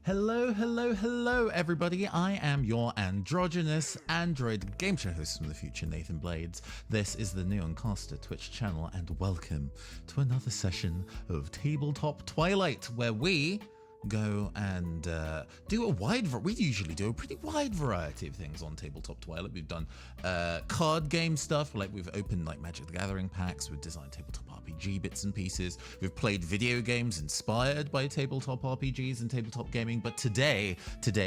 Hello, hello, hello, everybody. I am your androgynous android game show host from the future, Nathan Blades. This is the Neoncaster Twitch channel, and welcome to another session of Tabletop Twilight, where we go and do we usually do a pretty wide variety of things on Tabletop Twilight. We've done card game stuff, like we've opened like Magic the Gathering packs, we've designed tabletop RPG bits and pieces, we've played video games inspired by tabletop RPGs and tabletop gaming, but today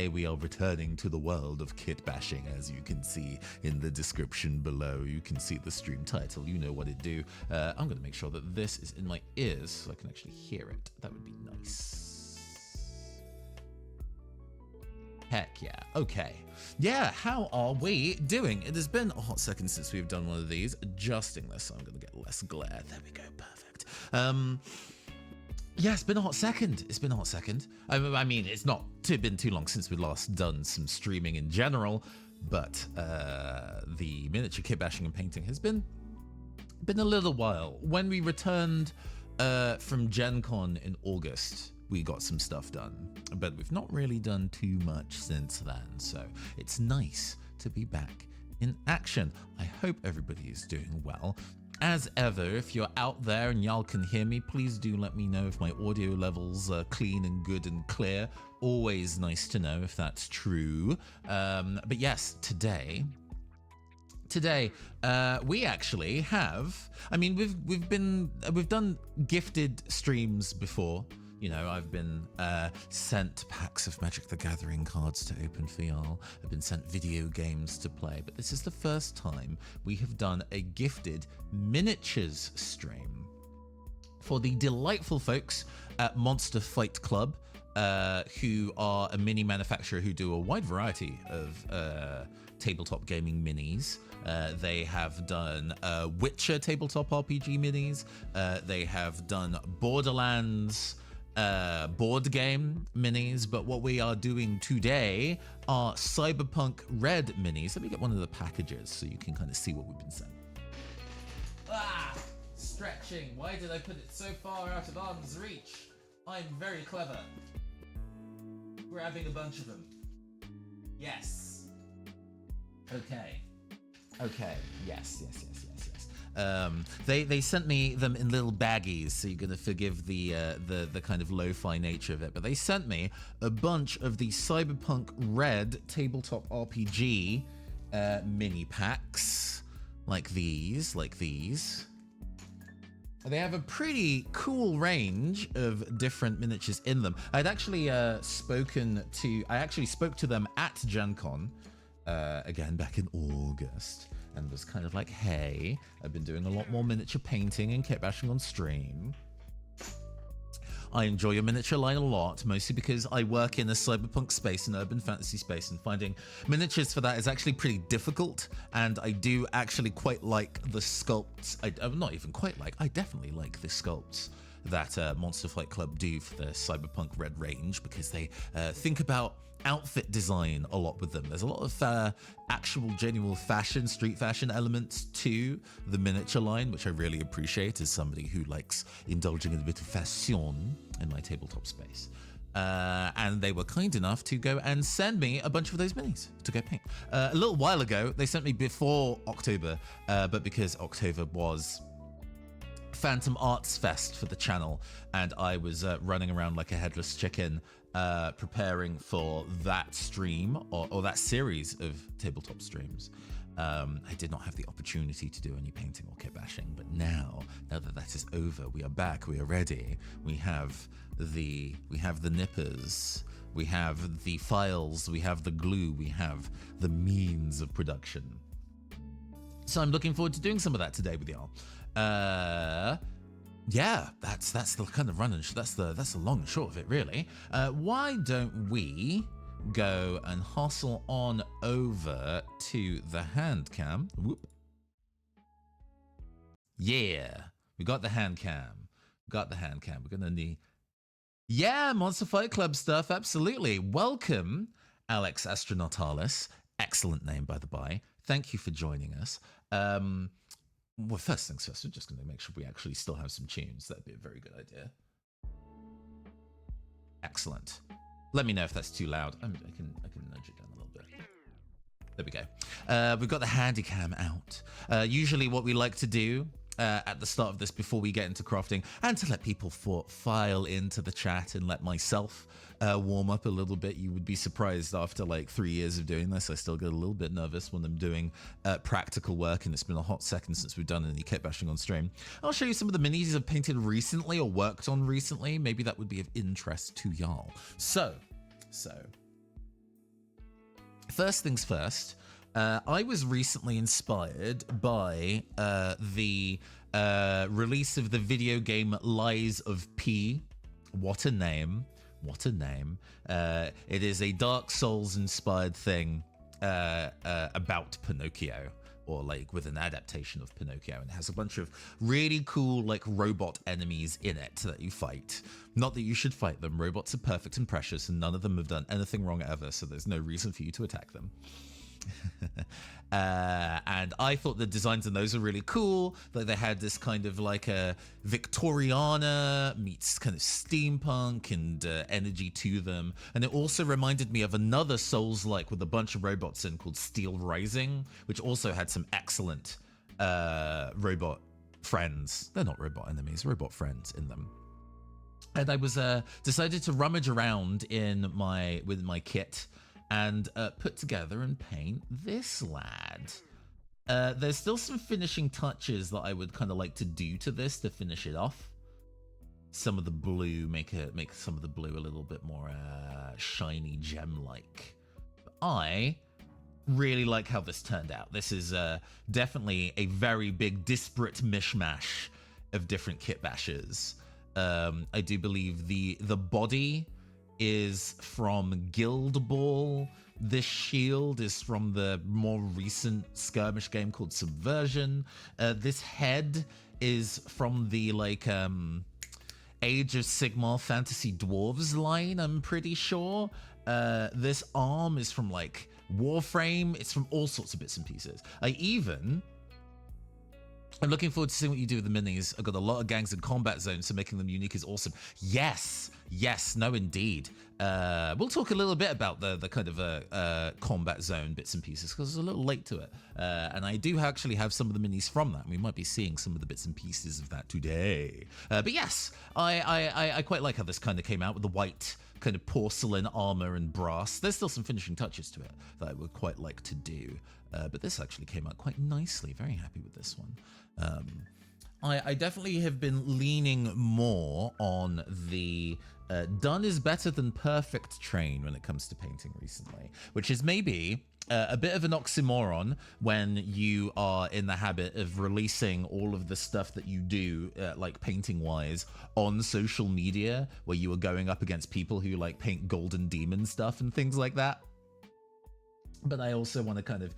we are returning to the world of Kitbashing. As you can see in the description below, you can see the stream title, you know what it do. I'm going to make sure that this is in my ears so I can actually hear it. That would be nice. Heck yeah. Okay. Yeah, how are we doing? It has been a hot second since we've done one of these. Adjusting this, so I'm going to get less glare. There we go. Perfect. Yeah, it's been a hot second. It's been a hot second. I mean, it's not been too long since we last done some streaming in general, but the miniature kitbashing and painting has been a little while. When we returned from Gen Con in August, we got some stuff done, but we've not really done too much since then, so it's nice to be back in action. I hope everybody is doing well. As ever, if you're out there and y'all can hear me, please do let me know if my audio levels are clean and good and clear. Always nice to know if that's true. But yes, today we actually have, I mean, we've done gifted streams before. You know, I've been sent packs of Magic the Gathering cards to open for y'all. I've been sent video games to play, but this is the first time we have done a gifted miniatures stream for the delightful folks at Monster Fight Club, who are a mini manufacturer who do a wide variety of tabletop gaming minis. They have done Witcher tabletop RPG minis. They have done Borderlands board game minis, but what we are doing today are Cyberpunk Red minis. Let me get one of the packages so you can kind of see what we've been sent. Stretching. Why did I put it so far out of arm's reach? I'm very clever. Grabbing a bunch of them. Yes. Okay. Yes. They sent me them in little baggies, so you're gonna forgive the kind of lo-fi nature of it. But they sent me a bunch of the Cyberpunk Red tabletop RPG mini packs, like these. They have a pretty cool range of different miniatures in them. I actually spoke to them at Gen Con, again back in August, and was kind of like, hey, I've been doing a lot more miniature painting and kitbashing on stream. I enjoy your miniature line a lot, mostly because I work in a cyberpunk space, an urban fantasy space, and finding miniatures for that is actually pretty difficult, and I do actually quite like the sculpts. I definitely like the sculpts that Monster Fight Club do for the Cyberpunk Red range, because they think about outfit design a lot with them. There's a lot of actual genuine fashion, street fashion elements to the miniature line, which I really appreciate as somebody who likes indulging in a bit of fashion in my tabletop space. And they were kind enough to go and send me a bunch of those minis to go paint. A little while ago, they sent me before October, but because October was Phantom Arts Fest for the channel, and I was running around like a headless chicken, preparing for that stream or that series of tabletop streams. I did not have the opportunity to do any painting or kitbashing, but now that is over, we are back, we are ready. We have the nippers, we have the files, we have the glue, we have the means of production. So I'm looking forward to doing some of that today with y'all. Yeah, that's the kind of run and that's the long and short of it, really. Why don't we go and hustle on over to the hand cam? Whoop. Yeah, we got the hand cam. We're gonna need, yeah, Monster Fight Club stuff. Absolutely. Welcome, Alex Astronautalis. Excellent name, by the by. Thank you for joining us. Well, first things first, we're just going to make sure we actually still have some tunes. That'd be a very good idea. Excellent. Let me know if that's too loud. I can nudge it down a little bit. There we go. We've got the Handycam out. Usually what we like to do at the start of this before we get into crafting, and to let people file into the chat and let myself warm up a little bit. You would be surprised after like 3 years of doing this, I still get a little bit nervous when I'm doing practical work, and it's been a hot second since we've done any kitbashing on stream. I'll show you some of the minis I've painted recently or worked on recently. Maybe that would be of interest to y'all. So first things first, I was recently inspired by the release of the video game Lies of P. What a name. What a name. It is a Dark Souls inspired thing about Pinocchio, or like with an adaptation of Pinocchio, and it has a bunch of really cool like robot enemies in it that you fight. Not that you should fight them. Robots are perfect and precious, and none of them have done anything wrong ever, so there's no reason for you to attack them. And I thought the designs in those are really cool. That they had this kind of like a Victoriana meets kind of steampunk and energy to them. And it also reminded me of another Souls-like with a bunch of robots in called Steel Rising, which also had some excellent robot friends. They're not robot enemies, robot friends in them. And I was decided to rummage around in with my kit and put together and paint this lad. There's still some finishing touches that I would kind of like to do to this to finish it off. Some of the blue, make some of the blue a little bit more shiny gem-like. I really like how this turned out. This is definitely a very big disparate mishmash of different kit bashes. I do believe the body is from Guild Ball. This shield is from the more recent skirmish game called Subversion. This head is from the like Age of Sigmar Fantasy Dwarves line, I'm pretty sure. This arm is from like Warframe. It's from all sorts of bits and pieces. I'm looking forward to seeing what you do with the minis. I've got a lot of gangs and combat zones, so making them unique is awesome. Yes, no indeed. We'll talk a little bit about the kind of combat zone bits and pieces, because it's a little late to it. And I do actually have some of the minis from that. We might be seeing some of the bits and pieces of that today. But yes, I quite like how this kind of came out with the white kind of porcelain armor and brass. There's still some finishing touches to it that I would quite like to do. But this actually came out quite nicely. Very happy with this one. I definitely have been leaning more on the done is better than perfect train when it comes to painting recently, which is maybe a bit of an oxymoron when you are in the habit of releasing all of the stuff that you do, like painting wise, on social media, where you are going up against people who like paint golden demon stuff and things like that. But I also want to kind of,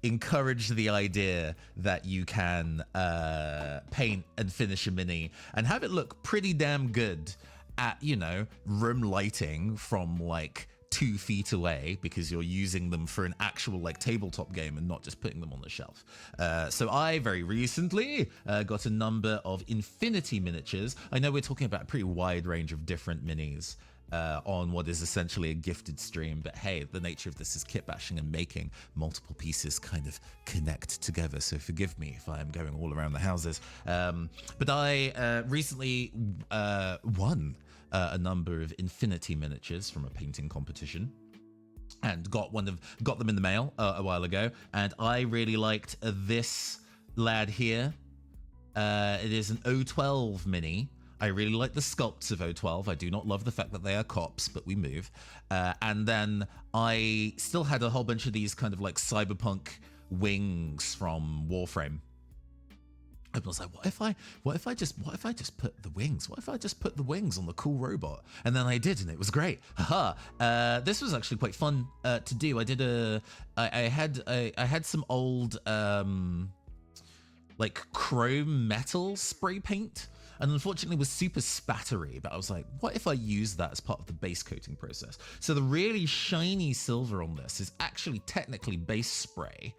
encourage the idea that you can paint and finish a mini and have it look pretty damn good at, room lighting from like 2 feet away, because you're using them for an actual like tabletop game and not just putting them on the shelf. So I very recently got a number of Infinity miniatures. I know we're talking about a pretty wide range of different minis on what is essentially a gifted stream, but hey, the nature of this is kit bashing and making multiple pieces kind of connect together, so forgive me if I am going all around the houses. But I recently won a number of Infinity miniatures from a painting competition, and got them in the mail a while ago, and I really liked this lad here. It is an O12 mini. I really like the sculpts of O12. I do not love the fact that they are cops, but we move. And then I still had a whole bunch of these kind of like cyberpunk wings from Warframe. I was like, what if I just put the wings? What if I just put the wings on the cool robot? And then I did, and it was great. Haha. This was actually quite fun to do. I had some old like chrome metal spray paint, and unfortunately it was super spattery, but I was like, what if I use that as part of the base coating process? So the really shiny silver on this is actually technically base spray,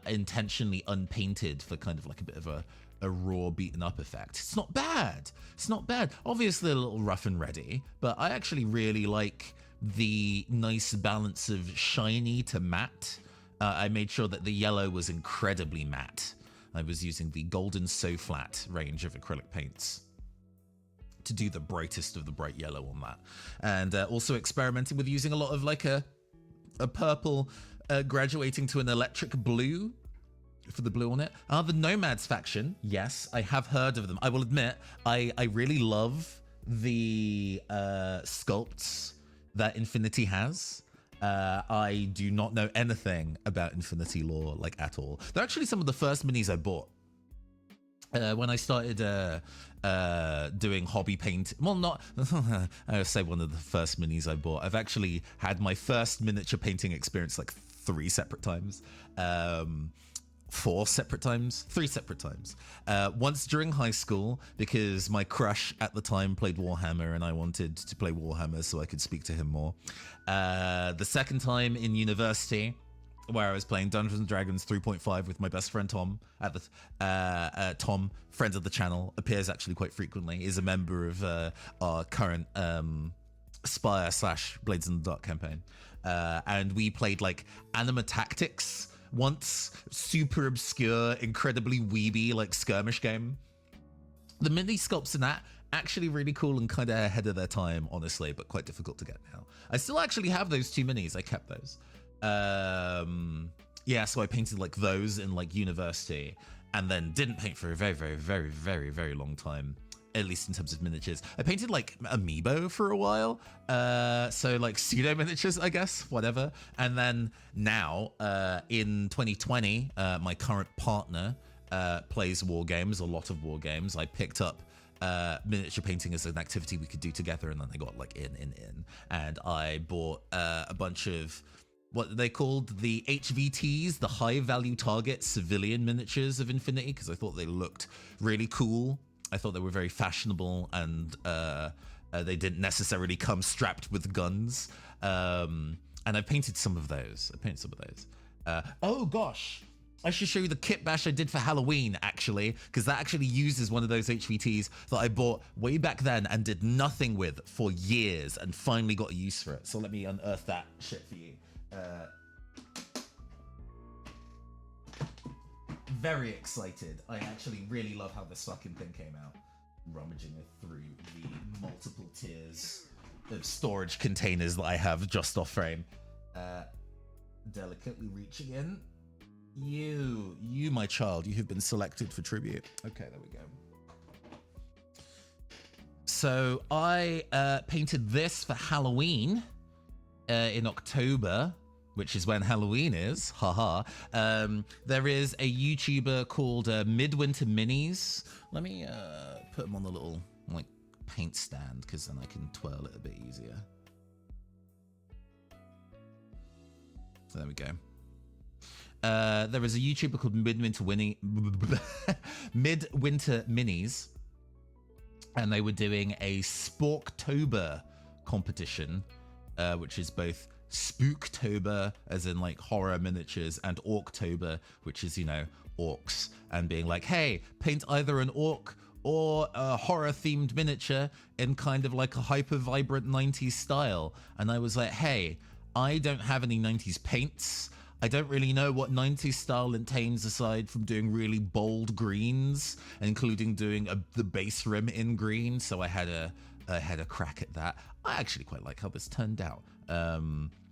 intentionally unpainted for kind of like a bit of a a raw beaten up effect. It's not bad. It's not bad. Obviously a little rough and ready, but I actually really like the nice balance of shiny to matte. I made sure that the yellow was incredibly matte. I was using the Golden So Flat range of acrylic paints to do the brightest of the bright yellow on that. And also experimenting with using a lot of like a purple graduating to an electric blue for the blue on it. The Nomads faction, yes, I have heard of them. I will admit, I really love the sculpts that Infinity has. I do not know anything about Infinity lore, like, at all. They're actually some of the first minis I bought. When I started doing hobby paint, well, not, I would say one of the first minis I bought. I've actually had my first miniature painting experience like 3 separate times. 4 separate times, 3 separate times. Once during high school, because my crush at the time played Warhammer and I wanted to play Warhammer so I could speak to him more. The second time in university, where I was playing Dungeons & Dragons 3.5 with my best friend Tom. Tom, friend of the channel, appears actually quite frequently, is a member of our current Spire / Blades in the Dark campaign. And we played like Anima Tactics once, super obscure, incredibly weeby, like skirmish game. The mini sculpts in that, actually really cool and kind of ahead of their time, honestly, but quite difficult to get now. I still actually have those 2 minis, I kept those. Yeah, so I painted like those in like university and then didn't paint for a very, very, very, very, very long time, at least in terms of miniatures. I painted like Amiibo for a while, so like pseudo miniatures, I guess, whatever. And then now, in 2020, my current partner plays war games, a lot of war games. I picked up miniature painting as an activity we could do together, and then I got like in, and I bought a bunch of what they called the HVTs, the high value target civilian miniatures of Infinity, because I thought they looked really cool. I thought they were very fashionable, and they didn't necessarily come strapped with guns. And I painted some of those. Oh gosh, I should show you the kit bash I did for Halloween, actually, because that actually uses one of those HVTs that I bought way back then and did nothing with for years and finally got a use for it. So let me unearth that shit for you. Very excited. I actually really love how this fucking thing came out. Rummaging it through the multiple tiers of storage containers that I have just off frame. Delicately reaching in. You, my child, you have been selected for tribute. Okay, there we go. So I painted this for Halloween in October, which is when Halloween is, haha. There is a YouTuber called Midwinter Minis. Let me put him on the little like paint stand, because then I can twirl it a bit easier. So there we go. There is a YouTuber called Midwinter Minis, and they were doing a Sporktober competition, which is both Spooktober, as in like horror miniatures, and Orktober, which is, you know, orcs, and being like, hey, paint either an orc or a horror themed miniature in kind of like a hyper vibrant 90s style. And I was like, hey, I don't have any 90s paints. I don't really know what 90s style entails aside from doing really bold greens, including doing the base rim in green. So I had a crack at that. I actually quite like how this turned out.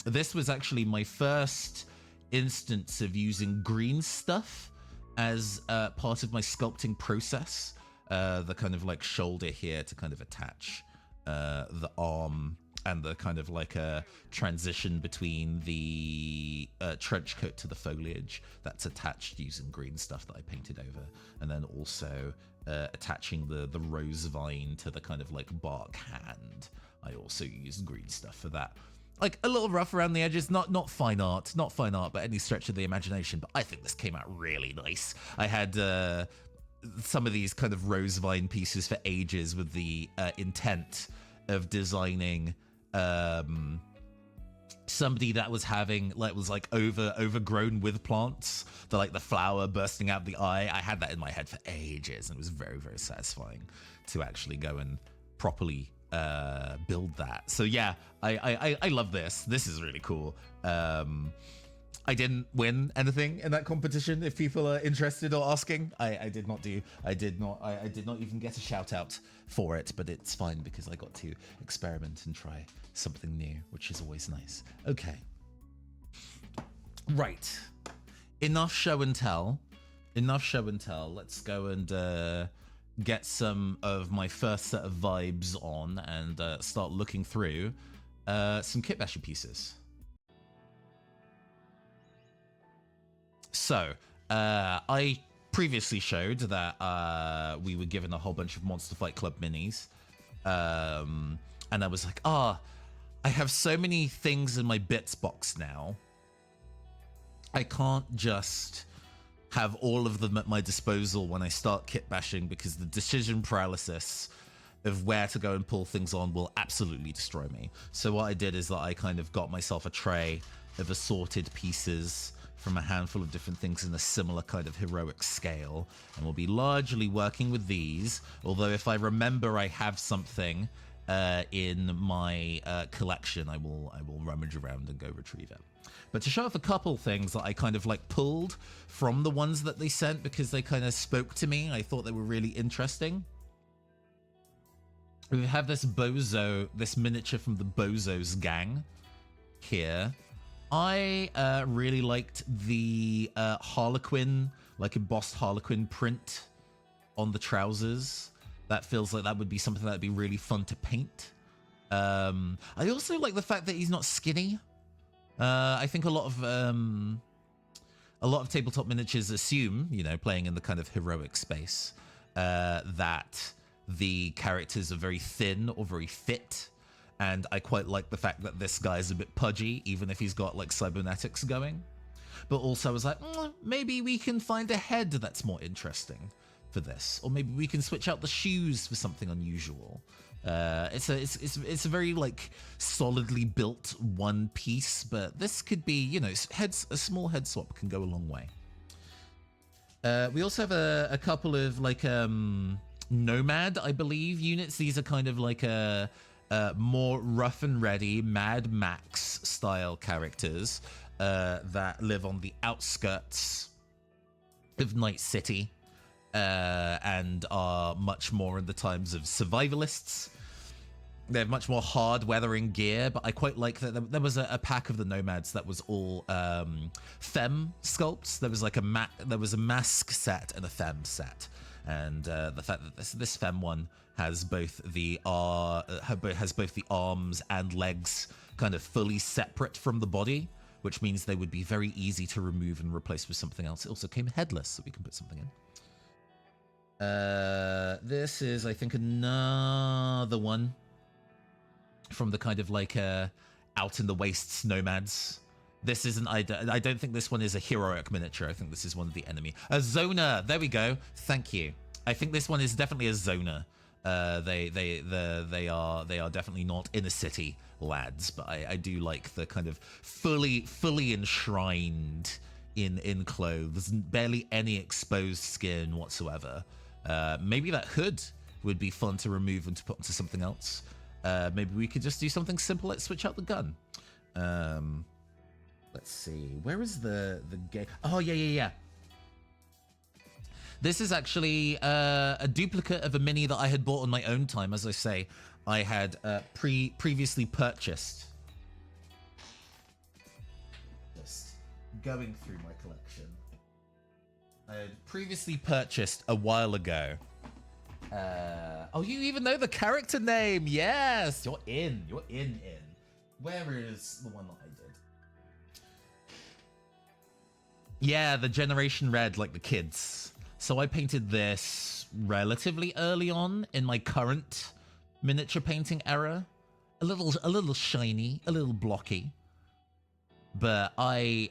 This was actually my first instance of using green stuff as part of my sculpting process. The kind of like shoulder here to kind of attach the arm, and the kind of like a transition between the trench coat to the foliage that's attached using green stuff that I painted over, and then also attaching the rose vine to the kind of like bark hand. I also used green stuff for that. Like a little rough around the edges, not fine art by any stretch of the imagination, but I think this came out really nice. I had some of these kind of rose vine pieces for ages with the intent of designing somebody that was having was overgrown with plants, the flower bursting out the eye. I had that in my head for ages, and it was very, very satisfying to actually go and properly build that. So yeah, I love this. This is really cool. I didn't win anything in that competition. If people are interested or asking, I did not even get a shout out for it, but it's fine because I got to experiment and try something new, which is always nice. Okay. Right. Enough show and tell. Let's go and get some of my first set of vibes on and start looking through some kitbashing pieces. So, I previously showed that we were given a whole bunch of Monster Fight Club minis. And I was like, I have so many things in my bits box now. I can't just have all of them at my disposal when I start kitbashing, because the decision paralysis of where to go and pull things on will absolutely destroy me. So what I did is that I kind of got myself a tray of assorted pieces from a handful of different things in a similar kind of heroic scale, and we'll be largely working with these, although if I remember I have something in my collection, I will rummage around and go retrieve it. But to show off a couple things that I kind of pulled from the ones that they sent because they kind of spoke to me, I thought they were really interesting. We have this miniature from the Bozo's gang here. I really liked the Harlequin, embossed Harlequin print on the trousers. That feels like that would be something that would be really fun to paint. I also like the fact that he's not skinny. I think a lot of tabletop miniatures assume, playing in the kind of heroic space, that the characters are very thin or very fit. And I quite like the fact that this guy is a bit pudgy, even if he's got cybernetics going. But also I was like, maybe we can find a head that's more interesting for this, or maybe we can switch out the shoes for something unusual. It's a very solidly built one piece, but this could be, a small head swap can go a long way. We also have a couple of Nomad, I believe, units. These are kind of more rough and ready Mad Max style characters that live on the outskirts of Night City and are much more in the times of survivalists. They have much more hard weathering gear, but I quite like that there was a pack of the Nomads that was all femme sculpts. There was a mask set and a femme set. And the fact that this femme one has both the arms and legs kind of fully separate from the body, which means they would be very easy to remove and replace with something else. It also came headless, so we can put something in. This is, I think, another one from the kind of out in the wastes Nomads. This isn't. I don't think this one is a heroic miniature. I think this is one of the enemy. A zoner. There we go. Thank you. I think this one is definitely a zoner. They are definitely not inner city lads, but I do like the kind of fully enshrined in clothes, barely any exposed skin whatsoever. Maybe that hood would be fun to remove and to put onto something else. Maybe we could just do something simple. Let's switch out the gun. Let's see. Where is the game? Oh, yeah. This is actually a duplicate of a mini that I had bought on my own time. As I say, I had previously purchased. Just going through my collection. I had previously purchased a while ago. Oh, you even know the character name. Yes, you're in. Where is the one that I did? Yeah, the Generation Red, like the kids. So I painted this relatively early on in my current miniature painting era. A little shiny, a little blocky. But I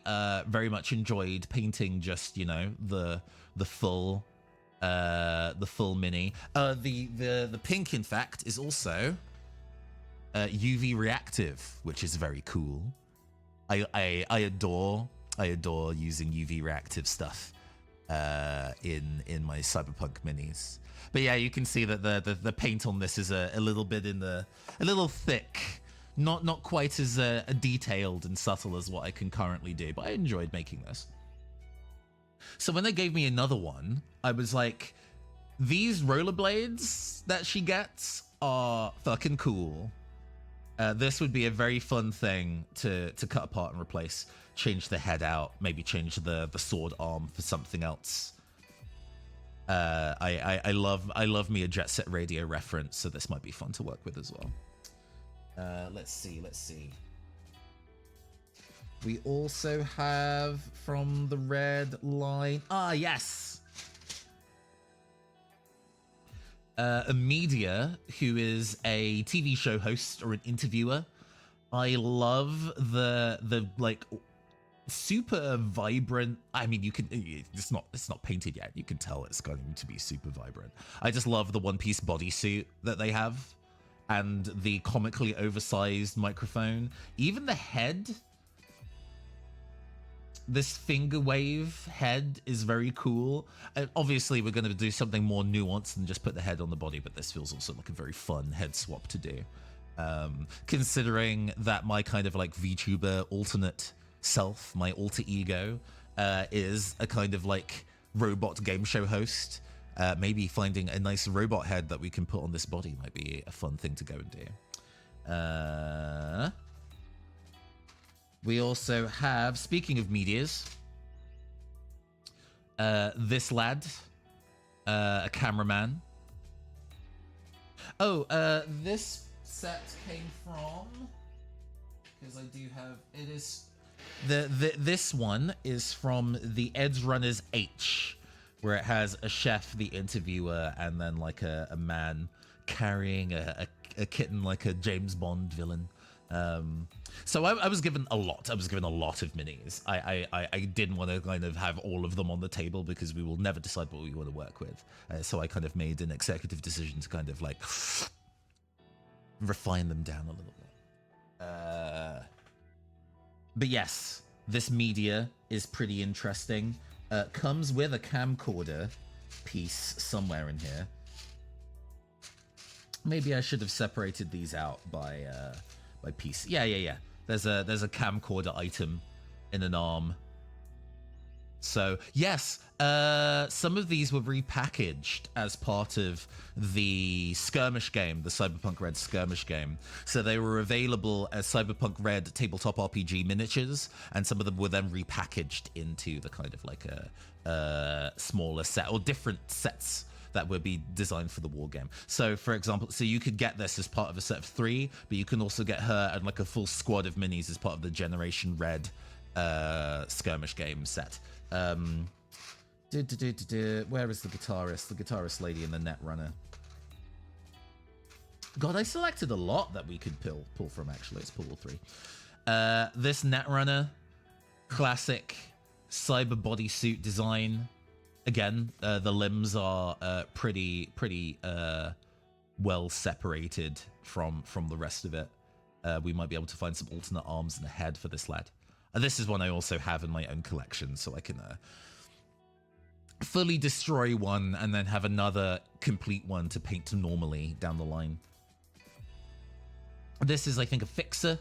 very much enjoyed painting just, the full mini. The pink, in fact, is also UV reactive, which is very cool. I adore using UV reactive stuff in my Cyberpunk minis. But yeah, you can see that the paint on this is a little bit a little thick, not quite as detailed and subtle as what I can currently do. But I enjoyed making this. So when they gave me another one, I was like, these rollerblades that she gets are fucking cool. This would be a very fun thing to cut apart and replace. Change the head out, maybe change the sword arm for something else. I love me a Jet Set Radio reference, so this might be fun to work with as well. Let's see. We also have from the red line. Ah, yes. Media, who is a TV show host or an interviewer. I love the like super vibrant. I mean, you can. It's not painted yet. You can tell it's going to be super vibrant. I just love the one-piece bodysuit that they have, and the comically oversized microphone. Even the head. This finger wave head is very cool. And obviously, we're going to do something more nuanced than just put the head on the body, but this feels also like a very fun head swap to do. Considering that my kind of like VTuber alternate self, my alter ego, is a kind of like robot game show host, maybe finding a nice robot head that we can put on this body might be a fun thing to go and do. We also have, speaking of medias, this lad, a cameraman. Oh, this set came from, because I do have, it is, this one is from the Edge Runners H, where it has a chef, the interviewer, and then like a man carrying a kitten like a James Bond villain. So I was given a lot. I was given a lot of minis. I didn't want to kind of have all of them on the table because we will never decide what we want to work with. So I kind of made an executive decision to kind of like refine them down a little bit. But yes, this media is pretty interesting. Comes with a camcorder piece somewhere in here. Maybe I should have separated these out by piece. Yeah. There's a camcorder item in an arm. So yes, some of these were repackaged as part of the skirmish game, the Cyberpunk Red skirmish game. So they were available as Cyberpunk Red tabletop RPG miniatures, and some of them were then repackaged into the kind of like a smaller set or different sets that would be designed for the war game. So for example, so you could get this as part of a set of 3, but you can also get her and like a full squad of minis as part of the Generation Red skirmish game set. Where is the guitarist? The guitarist lady in the Netrunner. God, I selected a lot that we could pull from, actually. Let's pull all 3. This Netrunner, classic cyber bodysuit design. Again, the limbs are pretty well separated from the rest of it. We might be able to find some alternate arms and a head for this lad. This is one I also have in my own collection, so I can fully destroy one and then have another complete one to paint normally down the line. This is, I think, a fixer.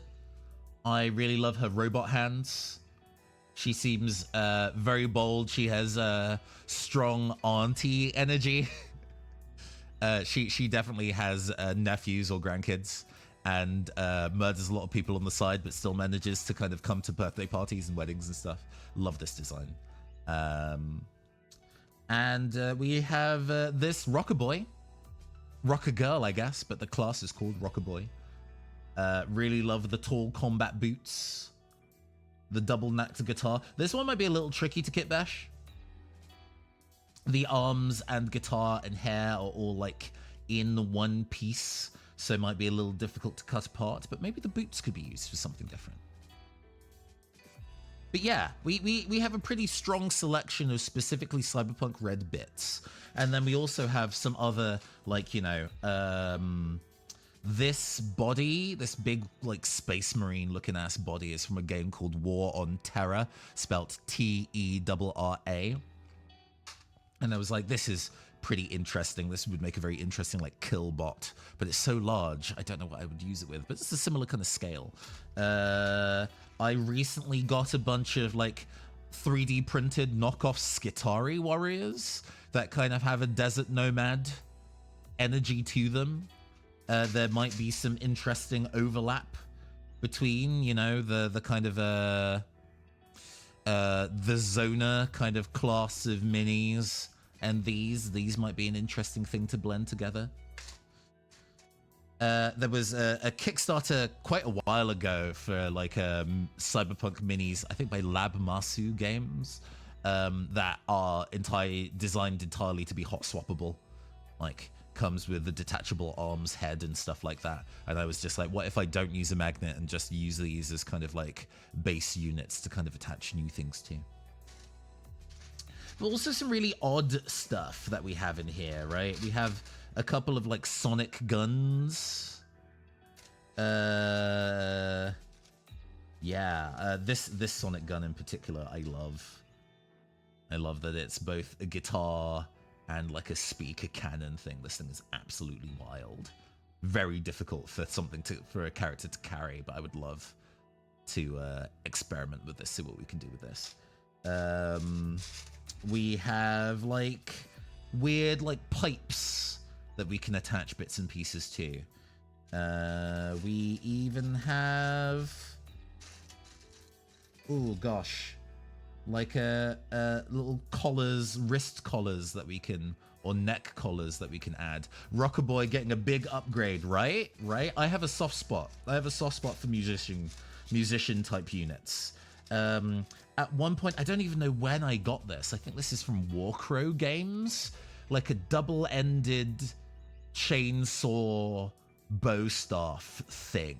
I really love her robot hands. She seems very bold. She has strong auntie energy. She definitely has nephews or grandkids, and murders a lot of people on the side, but still manages to kind of come to birthday parties and weddings and stuff. Love this design. And we have this Rocker Boy. Rocker Girl, I guess, but the class is called Rocker Boy. Really love the tall combat boots. The double knacked guitar. This one might be a little tricky to kitbash. The arms and guitar and hair are all like in one piece, so it might be a little difficult to cut apart, but maybe the boots could be used for something different. But yeah, we have a pretty strong selection of specifically Cyberpunk Red bits. And then we also have some other, like, you know, This body, this big like space marine looking ass body, is from a game called War on Terra, spelt Terra. And I was like, this is pretty interesting. This would make a very interesting like kill bot, but it's so large. I don't know what I would use it with, but it's a similar kind of scale. I recently got a bunch of like 3D printed knockoff Skitari warriors that kind of have a desert nomad energy to them. There might be some interesting overlap between, you know, the kind of the Zona kind of class of minis and these might be an interesting thing to blend together. There was a Kickstarter quite a while ago for like Cyberpunk minis, I think by Lab Masu Games, that are designed entirely to be hot swappable, like comes with the detachable arms head and stuff like that. And I was just like, what if I don't use a magnet and just use these as kind of like base units to kind of attach new things to? But also some really odd stuff that we have in here, right? We have a couple of like sonic guns. This sonic gun in particular I love. I love that it's both a guitar and like a speaker cannon thing. This thing is absolutely wild. Very difficult for a character to carry, but I would love to experiment with this, see what we can do with this. We have like weird like pipes that we can attach bits and pieces to. We even have, oh gosh, like little collars, wrist collars that we can, or neck collars that we can add. Rocker Boy getting a big upgrade, right? Right? I have a soft spot. I have a soft spot for musician type units. At one point, I don't even know when I got this. I think this is from Warcrow Games, like a double-ended chainsaw bow staff thing.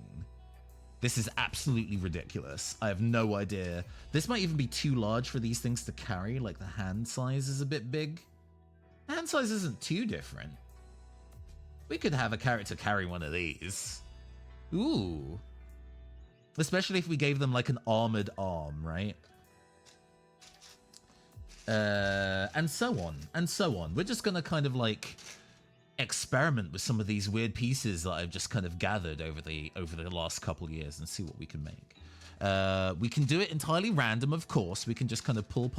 This is absolutely ridiculous. I have no idea. This might even be too large for these things to carry. Like the hand size is a bit big. The hand size isn't too different. We could have a character carry one of these. Ooh. Especially if we gave them like an armored arm, right? And so on, and so on. We're just gonna kind of like experiment with some of these weird pieces that I've just kind of gathered over the last couple of years and see what we can make. We can do it entirely random, of course. We can just kind of pull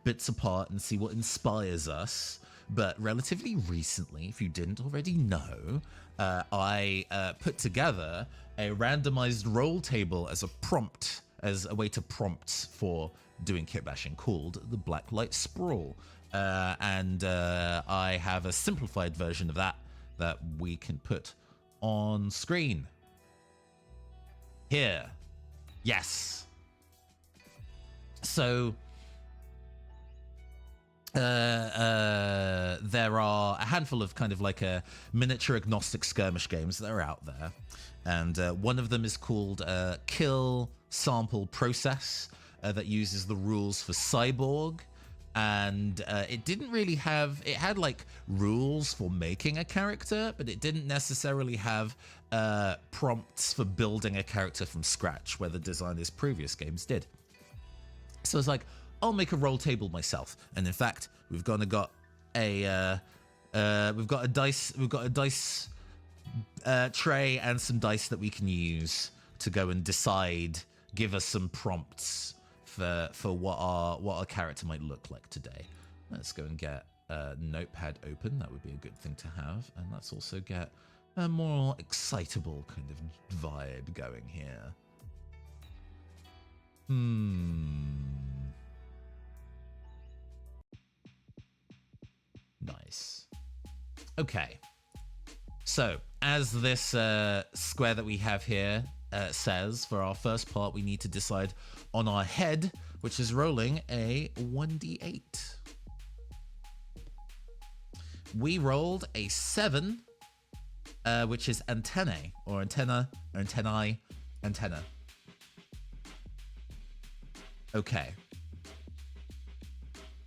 bits apart and see what inspires us. But relatively recently, if you didn't already know, I put together a randomized roll table as a prompt, as a way to prompt for doing kitbashing, called the Blacklight Sprawl. And I have a simplified version of that we can put on screen. Here. Yes. So there are a handful of kind of like a miniature agnostic skirmish games that are out there. And one of them is called Kill Sample Process, that uses the rules for Cyborg. And it didn't really have, it had like rules for making a character, but it didn't necessarily have prompts for building a character from scratch, where the designers' previous games did. So I was like, I'll make a roll table myself. And in fact, we've got a dice tray and some dice that we can use to go and decide, give us some prompts for what our character might look like today. Let's go and get a notepad open. That would be a good thing to have. And let's also get a more excitable kind of vibe going here. Nice. Okay. So, as this square that we have here says, for our first part, we need to decide on our head, which is rolling a 1d8. We rolled a 7, which is antennae, or antenna, or antennae, antenna. Okay.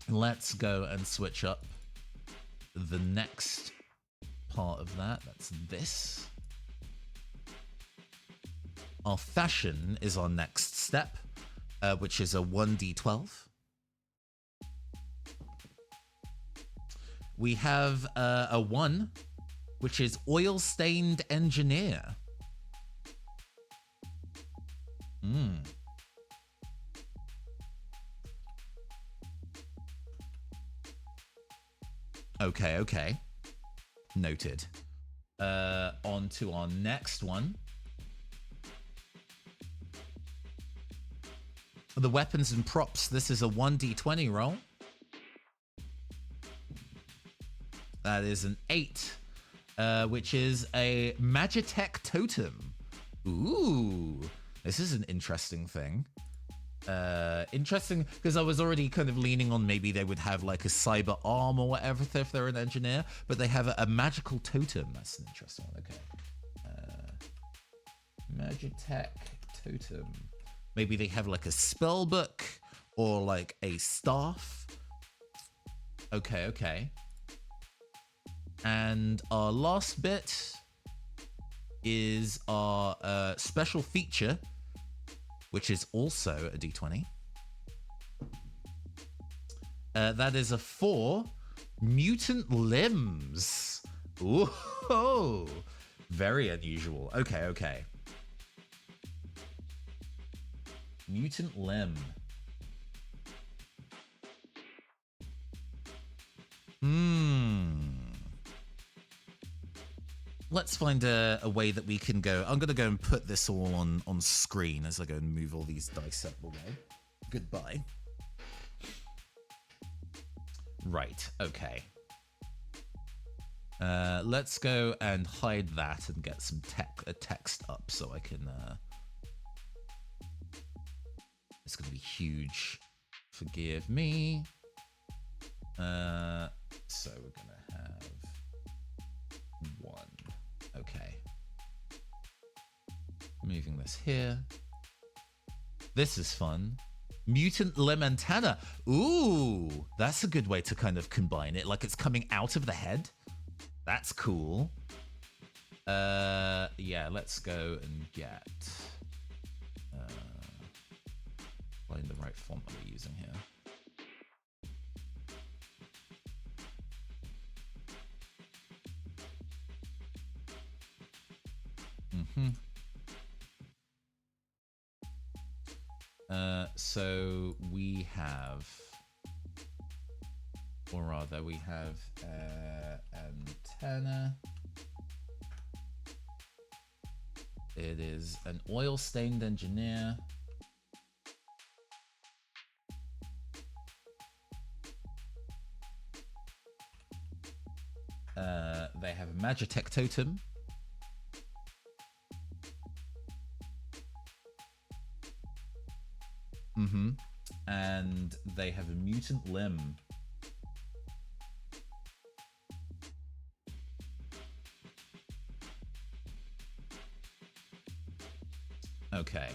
Let's go and switch up the next part of that. That's this. Our fashion is our next step, which is a 1d12. We have a 1, which is oil-stained engineer. Okay. Noted. On to our next one. The weapons and props. This is a 1d20 roll. That is an 8, which is a Magitech totem. Ooh, this is an interesting thing. Interesting, because I was already kind of leaning on maybe they would have like a cyber arm or whatever if they're an engineer, but they have a magical totem. That's an interesting one. Okay. Magitech totem. Maybe they have like a spell book or like a staff. Okay. And our last bit is our special feature, which is also a d20. That is a 4, mutant limbs. Ooh, very unusual. Okay. Mutant limb. Let's find a way that we can go. I'm going to go and put this all on screen as I go and move all these dice up away. Goodbye. Right, okay. Let's go and hide that and get some text up so I can... It's going to be huge. Forgive me. So we're going to have 1. Okay. Moving this here. This is fun. Mutant limb antenna. Ooh, that's a good way to kind of combine it. Like it's coming out of the head. That's cool. Yeah, let's go and get... find the right font that we're using here. So we have, or rather we have antenna. It is an oil-stained engineer. They have a Magitech totem. And they have a mutant limb. Okay.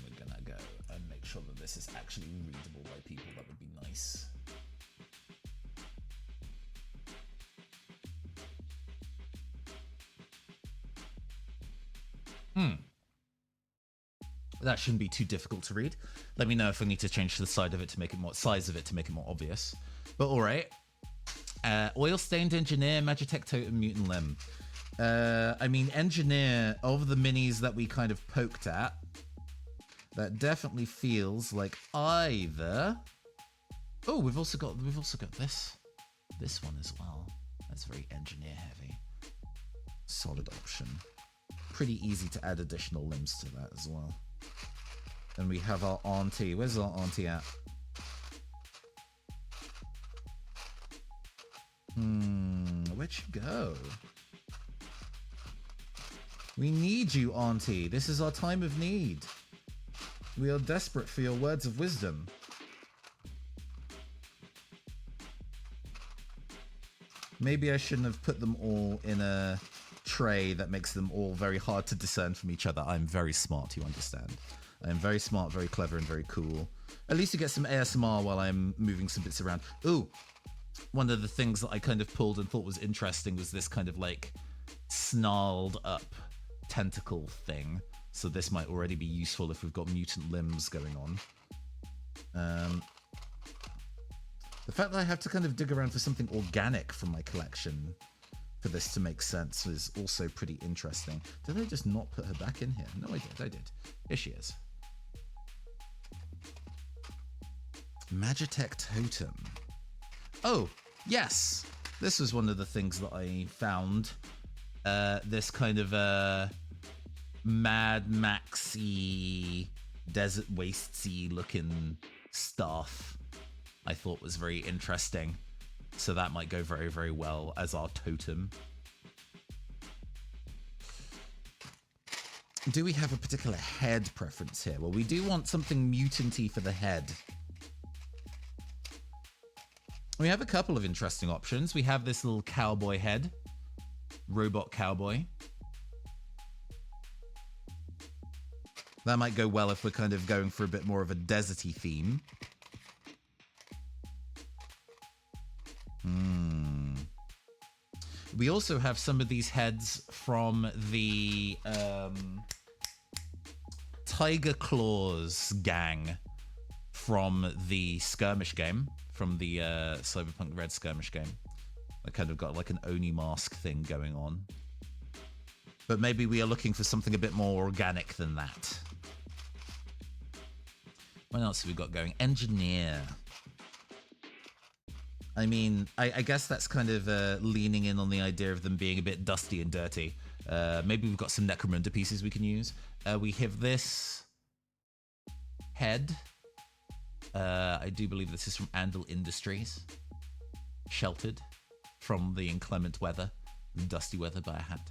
We're gonna go and make sure that this is actually readable by people. That would be nice. That shouldn't be too difficult to read. Let me know if I need to change the size of it to make it more obvious. But all right. Oil-stained engineer, Magitech totem, mutant limb. I mean, engineer, of the minis that we kind of poked at, that definitely feels like either... Oh, we've also got this one as well. That's very engineer heavy. Solid option. Pretty easy to add additional limbs to that as well. And we have our auntie. Where's our auntie at? Where'd she go? We need you, auntie. This is our time of need. We are desperate for your words of wisdom. Maybe I shouldn't have put them all in a tray that makes them all very hard to discern from each other. I'm very smart, you understand. I'm very smart, very clever, and very cool. At least you get some ASMR while I'm moving some bits around. Ooh, one of the things that I kind of pulled and thought was interesting was this kind of like snarled up tentacle thing. So this might already be useful if we've got mutant limbs going on. The fact that I have to kind of dig around for something organic from my collection for this to make sense is also pretty interesting. Did I just not put her back in here? No, I did. Here she is. Magitech Totem. Oh, yes. This was one of the things that I found. This kind of Mad Maxy, desert wasty looking staff I thought was very interesting. So that might go very, very well as our totem. Do we have a particular head preference here? Well, we do want something mutant-y for the head. We have a couple of interesting options. We have this little cowboy head. Robot cowboy. That might go well if we're kind of going for a bit more of a deserty theme. We also have some of these heads from the Tiger Claws gang from the skirmish game, from the Cyberpunk Red skirmish game. I kind of got like an Oni mask thing going on. But maybe we are looking for something a bit more organic than that. What else have we got going? Engineer. I mean, I guess that's kind of leaning in on the idea of them being a bit dusty and dirty. Maybe we've got some Necromunda pieces we can use. We have this head. I do believe this is from Andal Industries. Sheltered from the inclement weather, the dusty weather by a hat.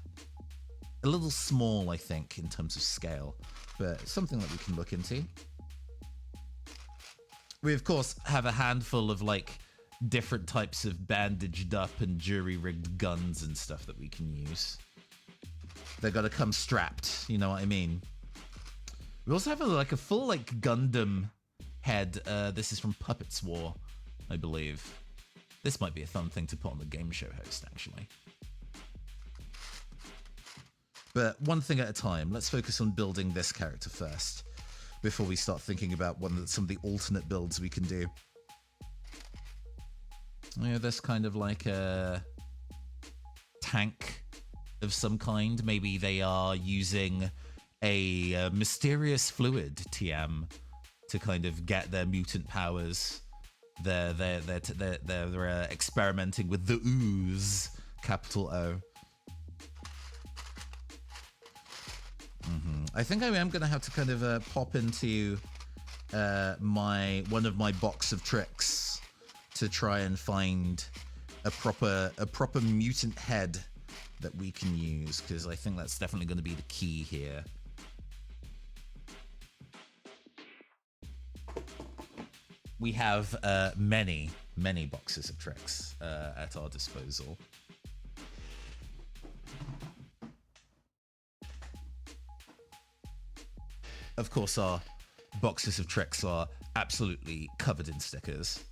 A little small, I think, in terms of scale, but something that we can look into. We, of course, have a handful of, like, different types of bandaged up and jury-rigged guns and stuff that we can use. They've got to come strapped, you know what I mean? We also have a full, like, Gundam head. This is from Puppets War, I believe. This might be a fun thing to put on the game show host, actually. But one thing at a time. Let's focus on building this character first, before we start thinking about some of the alternate builds we can do. You know, this kind of like a tank of some kind. Maybe they are using a mysterious fluid, TM, to kind of get their mutant powers. They're experimenting with the ooze, capital O. I think I am going to have to kind of pop into one of my box of tricks to try and find a proper mutant head that we can use, because I think that's definitely going to be the key here. We have many boxes of tricks at our disposal. Of course, our boxes of tricks are absolutely covered in stickers.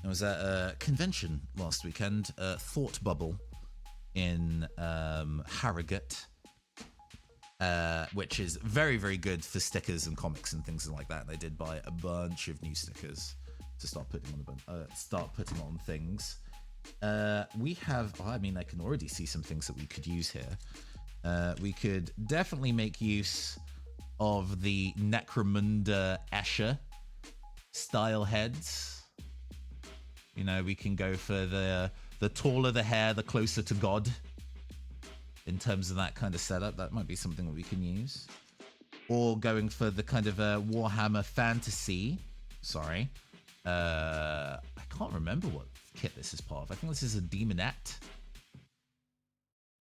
I was at a convention last weekend, Thought Bubble, in Harrogate, which is very, very good for stickers and comics and things like that. And I did buy a bunch of new stickers to start putting on things. We have, I mean, I can already see some things that we could use here. We could definitely make use of the Necromunda Escher style heads. You know, we can go for the taller the hair, the closer to God. In terms of that kind of setup, that might be something that we can use. Or going for the kind of Warhammer Fantasy. Sorry. I can't remember what kit this is part of. I think this is a Demonette.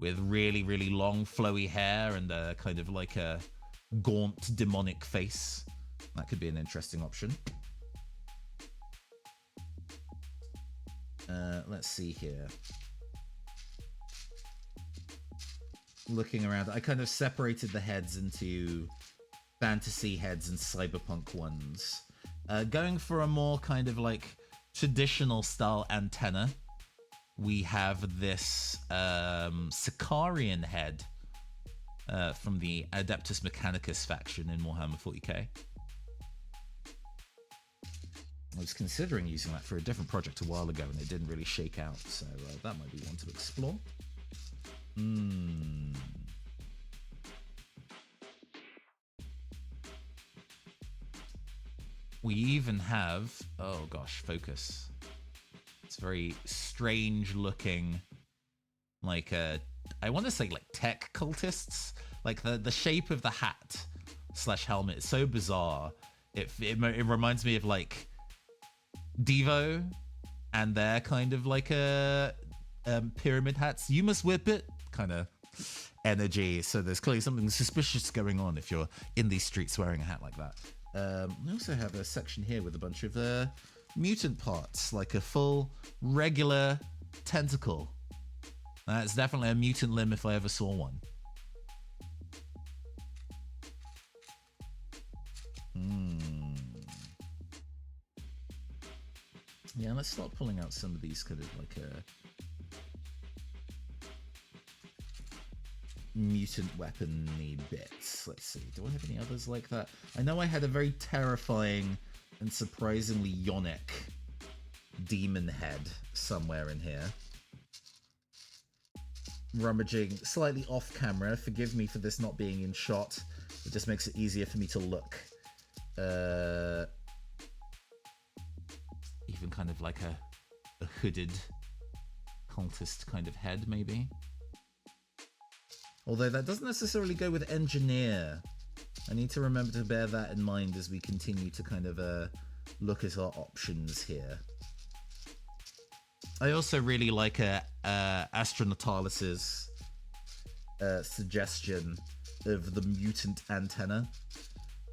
With really, really long, flowy hair and a kind of like a gaunt, demonic face. That could be an interesting option. Let's see here. Looking around, I kind of separated the heads into fantasy heads and cyberpunk ones. Going for a more kind of like traditional style antenna. We have this Sicarian head. from the Adeptus Mechanicus faction in Warhammer 40k. I was considering using that for a different project a while ago, and it didn't really shake out, so that might be one to explore. We even have... Oh gosh, focus. It's very strange looking, like I want to say like tech cultists. Like the shape of the hat / helmet is so bizarre. It reminds me of like Devo and their kind of like a pyramid hats. You must whip it kind of energy. So there's clearly something suspicious going on if you're in these streets wearing a hat like that. We also have a section here with a bunch of mutant parts, like a full regular tentacle. That's definitely a mutant limb if I ever saw one. Yeah, let's start pulling out some of these kind of like mutant weapon-y bits. Let's see, do I have any others like that? I know I had a very terrifying and surprisingly yonic demon head somewhere in here. Rummaging slightly off camera, forgive me for this not being in shot, it just makes it easier for me to look. Even kind of like a hooded cultist kind of head, maybe. Although that doesn't necessarily go with engineer. I need to remember to bear that in mind as we continue to kind of look at our options here. I also really like Astronautaliss's suggestion of the mutant antenna,